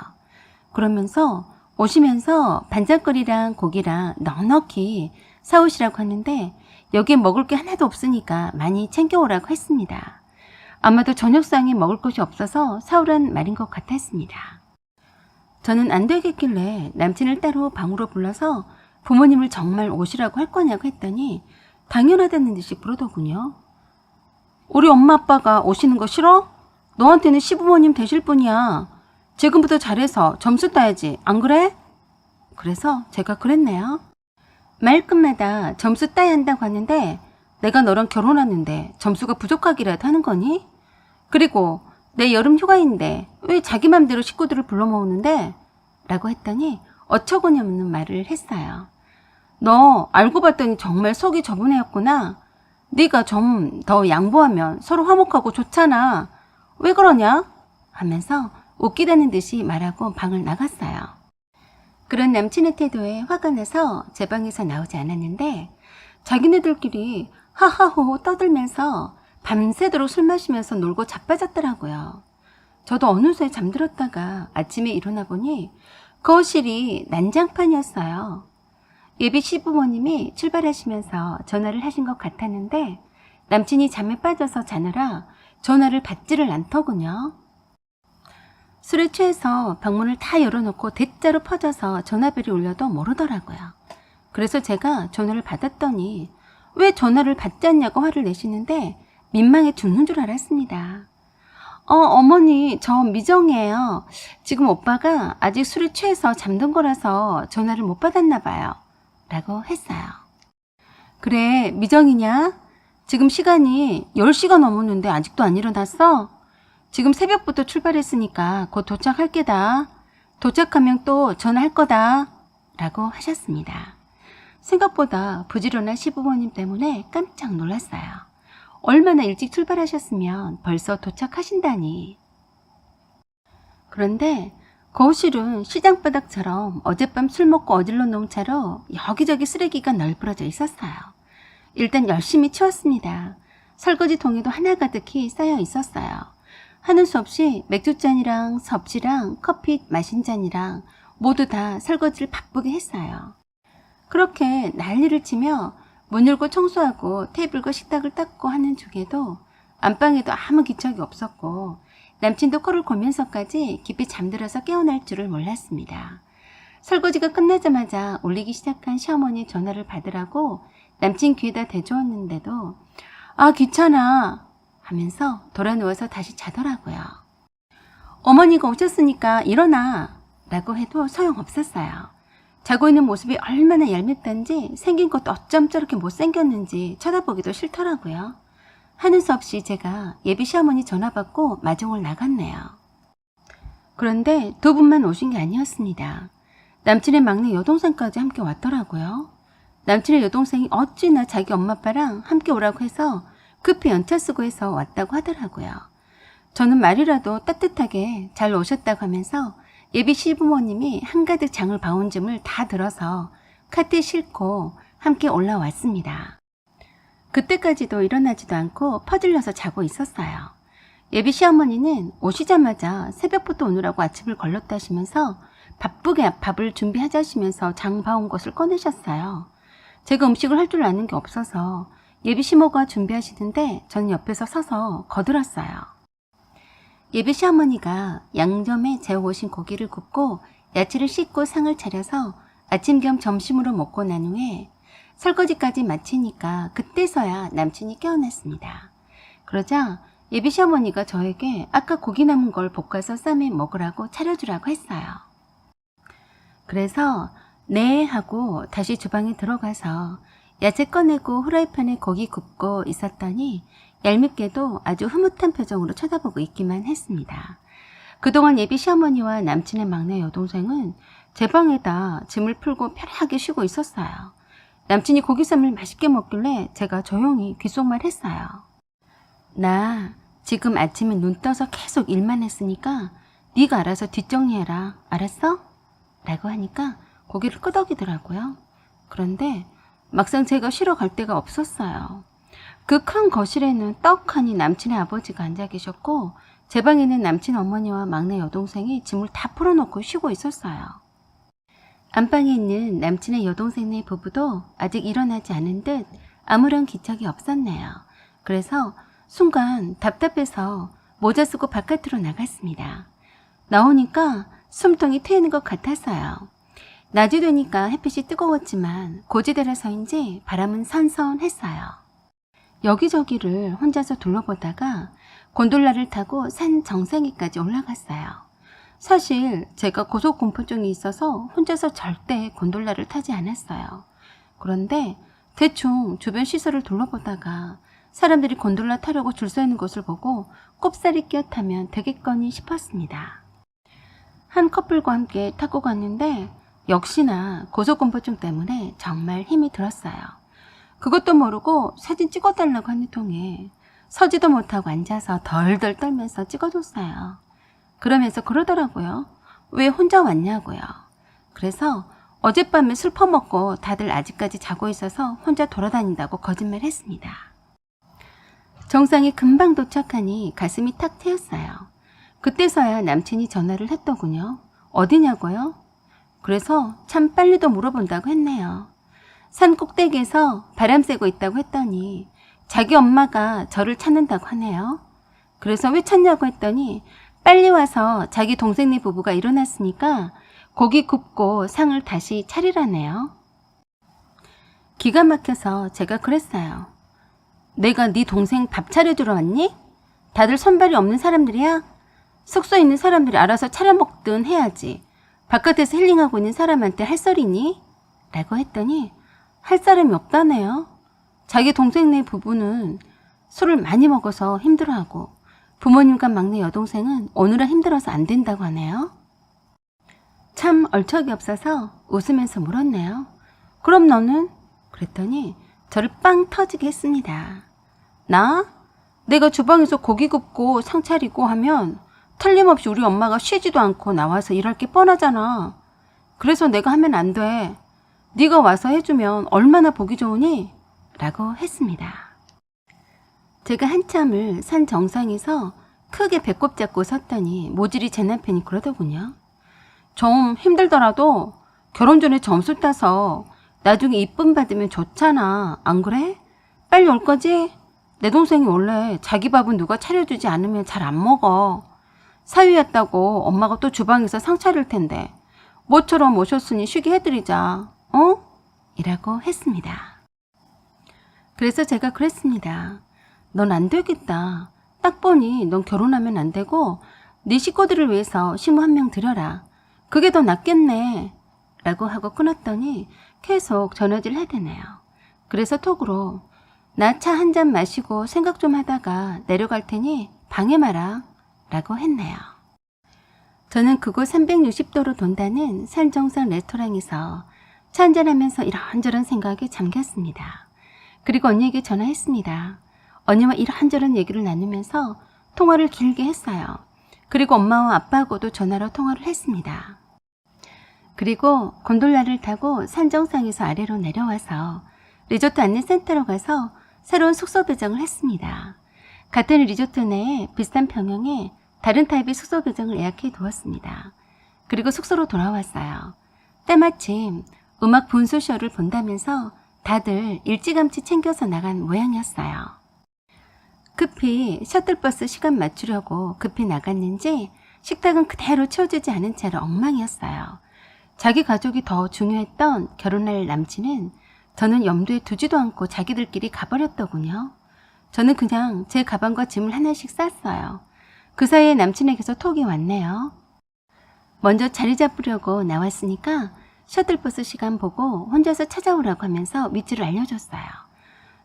Speaker 1: 그러면서 오시면서 반찬거리랑 고기랑 넉넉히 사오시라고 하는데 여기에 먹을 게 하나도 없으니까 많이 챙겨오라고 했습니다. 아마도 저녁상에 먹을 것이 없어서 사오란 말인 것 같았습니다. 저는 안 되겠길래 남친을 따로 방으로 불러서 부모님을 정말 오시라고 할 거냐고 했더니 당연하다는 듯이 부르더군요. 우리 엄마 아빠가 오시는 거 싫어? 너한테는 시부모님 되실 분이야. 지금부터 잘해서 점수 따야지. 안 그래? 그래서 제가 그랬네요. 말끝마다 점수 따야 한다고 하는데 내가 너랑 결혼하는데 점수가 부족하기라도 하는 거니? 그리고 내 여름 휴가인데 왜 자기 맘대로 식구들을 불러 모으는데? 라고 했더니 어처구니없는 말을 했어요. 너 알고 봤더니 정말 속이 좁은 애였구나. 네가 좀 더 양보하면 서로 화목하고 좋잖아. 왜 그러냐? 하면서 웃기다는 듯이 말하고 방을 나갔어요. 그런 남친의 태도에 화가 나서 제 방에서 나오지 않았는데 자기네들끼리 하하호호 떠들면서 밤새도록 술 마시면서 놀고 자빠졌더라고요. 저도 어느새 잠들었다가 아침에 일어나 보니 거실이 난장판이었어요. 예비 시부모님이 출발하시면서 전화를 하신 것 같았는데 남친이 잠에 빠져서 자느라 전화를 받지를 않더군요. 술에 취해서 방문을 다 열어놓고 대자로 퍼져서 전화벨이 울려도 모르더라고요. 그래서 제가 전화를 받았더니 왜 전화를 받지 않냐고 화를 내시는데 민망해 죽는 줄 알았습니다. 어머니 저 미정이에요. 지금 오빠가 아직 술에 취해서 잠든 거라서 전화를 못 받았나 봐요. 라고 했어요. 그래 미정이냐? 지금 시간이 10시가 넘었는데 아직도 안 일어났어? 지금 새벽부터 출발했으니까 곧 도착할 게다. 도착하면 또 전화할 거다. 라고 하셨습니다. 생각보다 부지런한 시부모님 때문에 깜짝 놀랐어요. 얼마나 일찍 출발하셨으면 벌써 도착하신다니. 그런데 거실은 시장바닥처럼 어젯밤 술 먹고 어질러 놓은 차로 여기저기 쓰레기가 널브러져 있었어요. 일단 열심히 치웠습니다. 설거지 통에도 하나 가득히 쌓여 있었어요. 하는 수 없이 맥주잔이랑 접시랑 커피 마신 잔이랑 모두 다 설거지를 바쁘게 했어요. 그렇게 난리를 치며 문 열고 청소하고 테이블과 식탁을 닦고 하는 중에도 안방에도 아무 기척이 없었고 남친도 코를 골면서까지 깊이 잠들어서 깨어날 줄을 몰랐습니다. 설거지가 끝나자마자 울리기 시작한 시어머니 전화를 받으라고 남친 귀에다 대주었는데도 아 귀찮아 하면서 돌아 누워서 다시 자더라고요. 어머니가 오셨으니까 일어나 라고 해도 소용없었어요. 자고 있는 모습이 얼마나 얄밉던지 생긴 것도 어쩜 저렇게 못생겼는지 쳐다보기도 싫더라고요. 하는 수 없이 제가 예비 시어머니 전화 받고 마중을 나갔네요. 그런데 두 분만 오신 게 아니었습니다. 남친의 막내 여동생까지 함께 왔더라고요. 남친의 여동생이 어찌나 자기 엄마 아빠랑 함께 오라고 해서 급히 연차 쓰고 해서 왔다고 하더라고요. 저는 말이라도 따뜻하게 잘 오셨다고 하면서 예비 시부모님이 한가득 장을 봐온 점을 다 들어서 카트에 싣고 함께 올라왔습니다. 그때까지도 일어나지도 않고 퍼질러서 자고 있었어요. 예비 시어머니는 오시자마자 새벽부터 오느라고 아침을 걸렀다시면서 바쁘게 밥을 준비하자시면서 장 봐온 것을 꺼내셨어요. 제가 음식을 할 줄 아는 게 없어서 예비 시모가 준비하시는데 저는 옆에서 서서 거들었어요. 예비 시어머니가 양념에 재워오신 고기를 굽고 야채를 씻고 상을 차려서 아침 겸 점심으로 먹고 난 후에 설거지까지 마치니까 그때서야 남친이 깨어났습니다. 그러자 예비 시어머니가 저에게 아까 고기 남은 걸 볶아서 쌈에 먹으라고 차려주라고 했어요. 그래서 네 하고 다시 주방에 들어가서 야채 꺼내고 후라이팬에 고기 굽고 있었더니 얄밉게도 아주 흐뭇한 표정으로 쳐다보고 있기만 했습니다. 그동안 예비 시어머니와 남친의 막내 여동생은 제 방에다 짐을 풀고 편하게 쉬고 있었어요. 남친이 고기쌈을 맛있게 먹길래 제가 조용히 귓속말 했어요. 나 지금 아침에 눈 떠서 계속 일만 했으니까 네가 알아서 뒷정리해라. 알았어? 라고 하니까 고개를 끄덕이더라고요. 그런데 막상 제가 쉬러 갈 데가 없었어요. 그 큰 거실에는 떡하니 남친의 아버지가 앉아 계셨고 제 방에는 남친 어머니와 막내 여동생이 짐을 다 풀어놓고 쉬고 있었어요. 안방에 있는 남친의 여동생네 부부도 아직 일어나지 않은 듯 아무런 기척이 없었네요. 그래서 순간 답답해서 모자 쓰고 바깥으로 나갔습니다. 나오니까 숨통이 트이는 것 같았어요. 낮이 되니까 햇빛이 뜨거웠지만 고지대라서인지 바람은 선선했어요. 여기저기를 혼자서 둘러보다가 곤돌라를 타고 산 정상에까지 올라갔어요. 사실 제가 고소공포증이 있어서 혼자서 절대 곤돌라를 타지 않았어요. 그런데 대충 주변 시설을 둘러보다가 사람들이 곤돌라 타려고 줄 서 있는 것을 보고 꼽사리 끼어 타면 되겠거니 싶었습니다. 한 커플과 함께 타고 갔는데 역시나 고소공포증 때문에 정말 힘이 들었어요. 그것도 모르고 사진 찍어달라고 하는 통에 서지도 못하고 앉아서 덜덜 떨면서 찍어줬어요. 그러면서 그러더라고요. 왜 혼자 왔냐고요. 그래서 어젯밤에 술 퍼먹고 다들 아직까지 자고 있어서 혼자 돌아다닌다고 거짓말했습니다. 정상에 금방 도착하니 가슴이 탁 트였어요. 그때서야 남친이 전화를 했더군요. 어디냐고요? 그래서 참 빨리도 물어본다고 했네요. 산 꼭대기에서 바람 쐬고 있다고 했더니 자기 엄마가 저를 찾는다고 하네요. 그래서 왜 찾냐고 했더니 빨리 와서 자기 동생네 부부가 일어났으니까 고기 굽고 상을 다시 차리라네요. 기가 막혀서 제가 그랬어요. 내가 네 동생 밥 차려주러 왔니? 다들 손발이 없는 사람들이야? 숙소에 있는 사람들이 알아서 차려 먹든 해야지. 바깥에서 힐링하고 있는 사람한테 할 소리니? 라고 했더니 할 사람이 없다네요. 자기 동생네 부부는 술을 많이 먹어서 힘들어하고 부모님과 막내 여동생은 오늘은 힘들어서 안 된다고 하네요. 참 얼척이 없어서 웃으면서 물었네요. 그럼 너는? 그랬더니 저를 빵 터지게 했습니다. 나? 내가 주방에서 고기 굽고 상 차리고 하면 틀림없이 우리 엄마가 쉬지도 않고 나와서 일할 게 뻔하잖아. 그래서 내가 하면 안 돼. 네가 와서 해주면 얼마나 보기 좋으니? 라고 했습니다. 제가 한참을 산 정상에서 크게 배꼽 잡고 섰더니 모질이 제 남편이 그러더군요. 좀 힘들더라도 결혼 전에 점수 따서 나중에 이쁨 받으면 좋잖아. 안 그래? 빨리 올 거지? 내 동생이 원래 자기 밥은 누가 차려주지 않으면 잘 안 먹어. 사위였다고 엄마가 또 주방에서 상 차릴 텐데 모처럼 오셨으니 쉬게 해드리자. 어? 이라고 했습니다. 그래서 제가 그랬습니다. 넌 안 되겠다. 딱 보니 넌 결혼하면 안 되고 네 식구들을 위해서 시모 한 명 들여라. 그게 더 낫겠네. 라고 하고 끊었더니 계속 전화질 하더네요. 그래서 톡으로 나 차 한 잔 마시고 생각 좀 하다가 내려갈 테니 방해마라 라고 했네요. 저는 그곳 360도로 돈다는 산 정상 레스토랑에서 차 한잔하면서 이런저런 생각에 잠겼습니다. 그리고 언니에게 전화했습니다. 언니와 이런저런 얘기를 나누면서 통화를 길게 했어요. 그리고 엄마와 아빠하고도 전화로 통화를 했습니다. 그리고 곤돌라를 타고 산 정상에서 아래로 내려와서 리조트 안내센터로 가서 새로운 숙소 배정을 했습니다. 같은 리조트 내에 비슷한 평형에 다른 타입의 숙소 배정을 예약해 두었습니다. 그리고 숙소로 돌아왔어요. 때마침 음악 분수쇼를 본다면서 다들 일찌감치 챙겨서 나간 모양이었어요. 급히 셔틀버스 시간 맞추려고 급히 나갔는지 식탁은 그대로 채워지지 않은 채로 엉망이었어요. 자기 가족이 더 중요했던 결혼할 남친은 저는 염두에 두지도 않고 자기들끼리 가버렸더군요. 저는 그냥 제 가방과 짐을 하나씩 쌌어요. 그 사이에 남친에게서 톡이 왔네요. 먼저 자리 잡으려고 나왔으니까 셔틀버스 시간 보고 혼자서 찾아오라고 하면서 위치를 알려줬어요.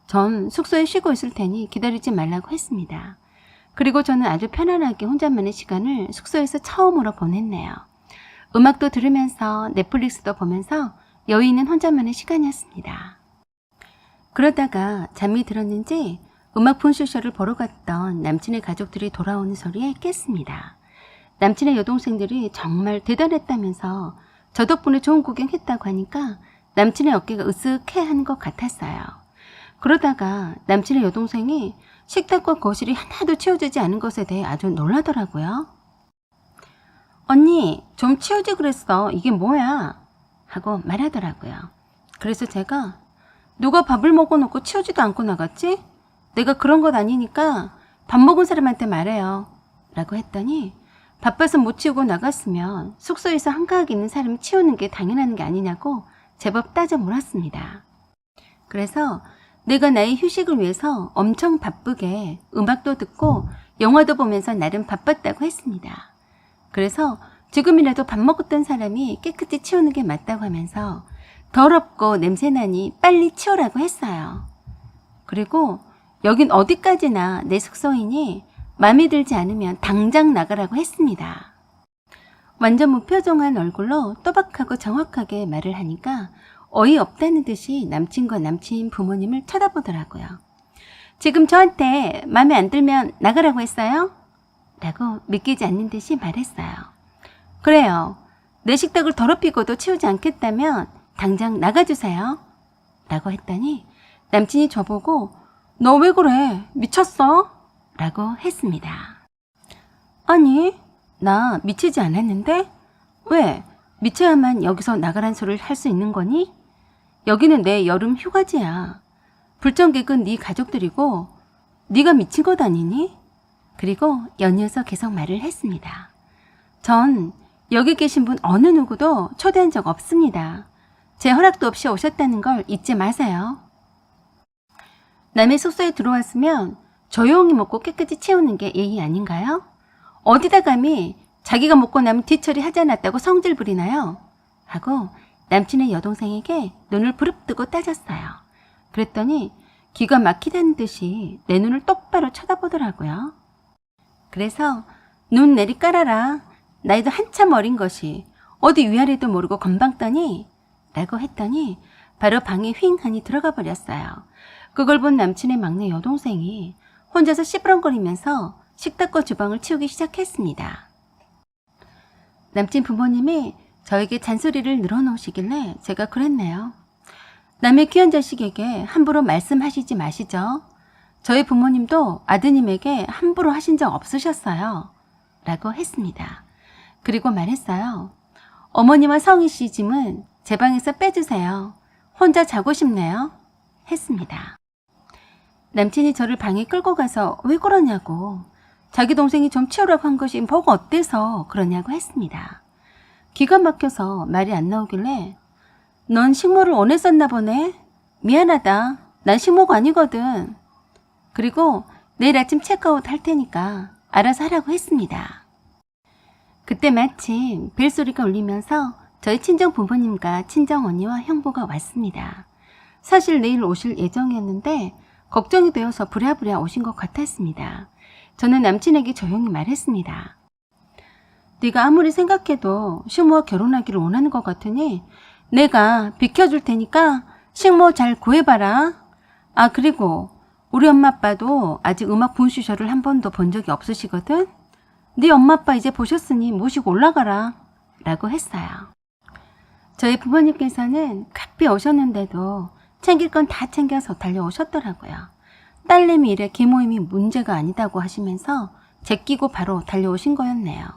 Speaker 1: 전 숙소에 쉬고 있을 테니 기다리지 말라고 했습니다. 그리고 저는 아주 편안하게 혼자만의 시간을 숙소에서 처음으로 보냈네요. 음악도 들으면서 넷플릭스도 보면서 여유 있는 혼자만의 시간이었습니다. 그러다가 잠이 들었는지 음악 푼쇼쇼를 보러 갔던 남친의 가족들이 돌아오는 소리에 깼습니다. 남친의 여동생들이 정말 대단했다면서 저 덕분에 좋은 구경했다고 하니까 남친의 어깨가 으쓱해한 것 같았어요. 그러다가 남친의 여동생이 식탁과 거실이 하나도 치워지지 않은 것에 대해 아주 놀라더라고요. 언니, 좀 치우지 그랬어. 이게 뭐야? 하고 말하더라고요. 그래서 제가 누가 밥을 먹어놓고 치우지도 않고 나갔지? 내가 그런 것 아니니까 밥 먹은 사람한테 말해요. 라고 했더니 바빠서 못 치우고 나갔으면 숙소에서 한가하게 있는 사람이 치우는 게 당연한 게 아니냐고 제법 따져 물었습니다. 그래서 내가 나의 휴식을 위해서 엄청 바쁘게 음악도 듣고 영화도 보면서 나름 바빴다고 했습니다. 그래서 지금이라도 밥 먹었던 사람이 깨끗이 치우는 게 맞다고 하면서 더럽고 냄새나니 빨리 치우라고 했어요. 그리고 여긴 어디까지나 내 숙소이니 마음에 들지 않으면 당장 나가라고 했습니다. 완전 무표정한 얼굴로 또박하고 정확하게 말을 하니까 어이없다는 듯이 남친과 남친 부모님을 쳐다보더라고요. 지금 저한테 마음에 안 들면 나가라고 했어요? 라고 믿기지 않는 듯이 말했어요. 그래요. 내 식탁을 더럽히고도 치우지 않겠다면 당장 나가주세요. 라고 했더니 남친이 저보고 너 왜 그래? 미쳤어? 라고 했습니다. 아니, 나 미치지 않았는데? 왜? 미쳐야만 여기서 나가란 소리를 할 수 있는 거니? 여기는 내 여름 휴가지야. 불청객은 네 가족들이고 네가 미친 것 아니니? 그리고 연이어서 계속 말을 했습니다. 전 여기 계신 분 어느 누구도 초대한 적 없습니다. 제 허락도 없이 오셨다는 걸 잊지 마세요. 남의 숙소에 들어왔으면 조용히 먹고 깨끗이 치우는 게 예의 아닌가요? 어디다 감히 자기가 먹고 나면 뒤처리 하지 않았다고 성질 부리나요? 하고 남친의 여동생에게 눈을 부릅뜨고 따졌어요. 그랬더니 기가 막히다는 듯이 내 눈을 똑바로 쳐다보더라고요. 그래서 눈 내리 깔아라. 나이도 한참 어린 것이 어디 위아래도 모르고 건방 떠니? 라고 했더니 바로 방에 휑하니 들어가 버렸어요. 그걸 본 남친의 막내 여동생이 혼자서 시부렁거리면서 식탁과 주방을 치우기 시작했습니다. 남친 부모님이 저에게 잔소리를 늘어놓으시길래 제가 그랬네요. 남의 귀한 자식에게 함부로 말씀하시지 마시죠. 저희 부모님도 아드님에게 함부로 하신 적 없으셨어요. 라고 했습니다. 그리고 말했어요. 어머니와 성희 씨 짐은 제 방에서 빼주세요. 혼자 자고 싶네요. 했습니다. 남친이 저를 방에 끌고 가서 왜 그러냐고, 자기 동생이 좀 치우라고 한 것이 뭐가 어때서 그러냐고 했습니다. 기가 막혀서 말이 안 나오길래 넌 식모를 원했었나 보네. 미안하다. 난 식모가 아니거든. 그리고 내일 아침 체크아웃 할 테니까 알아서 하라고 했습니다. 그때 마침 벨소리가 울리면서 저희 친정 부모님과 친정 언니와 형부가 왔습니다. 사실 내일 오실 예정이었는데 걱정이 되어서 부랴부랴 오신 것 같았습니다. 저는 남친에게 조용히 말했습니다. 네가 아무리 생각해도 식모와 결혼하기를 원하는 것 같으니 내가 비켜줄 테니까 식모 잘 구해봐라. 아, 그리고 우리 엄마 아빠도 아직 음악 분수쇼를 한 번도 본 적이 없으시거든. 네 엄마 아빠 이제 보셨으니 모시고 올라가라 라고 했어요. 저희 부모님께서는 급히 오셨는데도 챙길 건 다 챙겨서 달려오셨더라고요. 딸내미 일에 계모임이 문제가 아니다고 하시면서 제끼고 바로 달려오신 거였네요.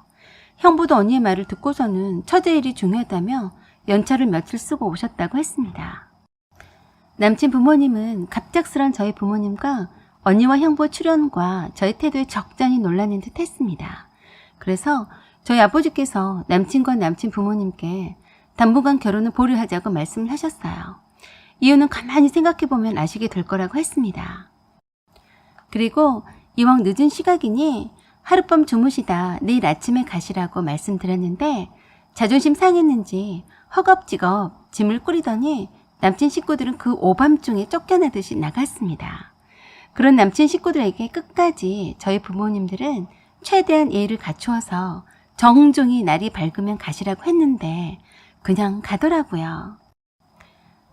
Speaker 1: 형부도 언니의 말을 듣고서는 처제 일이 중요하다며 연차를 며칠 쓰고 오셨다고 했습니다. 남친 부모님은 갑작스런 저희 부모님과 언니와 형부 출연과 저희 태도에 적잖이 놀라는 듯 했습니다. 그래서 저희 아버지께서 남친과 남친 부모님께 당분간 결혼을 보류하자고 말씀을 하셨어요. 이유는 가만히 생각해보면 아시게 될 거라고 했습니다. 그리고 이왕 늦은 시각이니 하룻밤 주무시다 내일 아침에 가시라고 말씀드렸는데 자존심 상했는지 허겁지겁 짐을 꾸리더니 남친 식구들은 그 오밤중에 쫓겨나듯이 나갔습니다. 그런 남친 식구들에게 끝까지 저희 부모님들은 최대한 예의를 갖추어서 정중히 날이 밝으면 가시라고 했는데 그냥 가더라고요.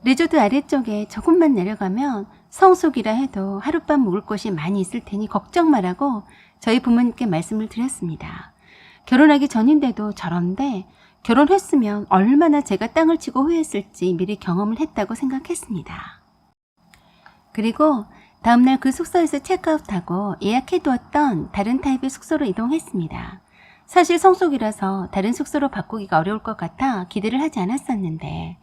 Speaker 1: 리조트 아래쪽에 조금만 내려가면 성수기라 해도 하룻밤 묵을 곳이 많이 있을 테니 걱정 말라고 저희 부모님께 말씀을 드렸습니다. 결혼하기 전인데도 저런데 결혼했으면 얼마나 제가 땅을 치고 후회했을지 미리 경험을 했다고 생각했습니다. 그리고 다음날 그 숙소에서 체크아웃하고 예약해두었던 다른 타입의 숙소로 이동했습니다. 사실 성수기라서 다른 숙소로 바꾸기가 어려울 것 같아 기대를 하지 않았었는데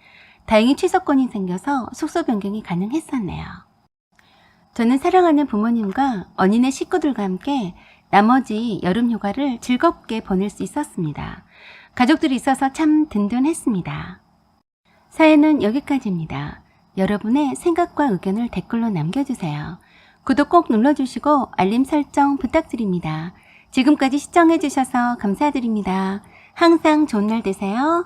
Speaker 1: 다행히 취소권이 생겨서 숙소 변경이 가능했었네요. 저는 사랑하는 부모님과 언니네 식구들과 함께 나머지 여름 휴가를 즐겁게 보낼 수 있었습니다. 가족들이 있어서 참 든든했습니다. 사연은 여기까지입니다. 여러분의 생각과 의견을 댓글로 남겨주세요. 구독 꼭 눌러주시고 알림 설정 부탁드립니다. 지금까지 시청해주셔서 감사드립니다. 항상 좋은 날 되세요.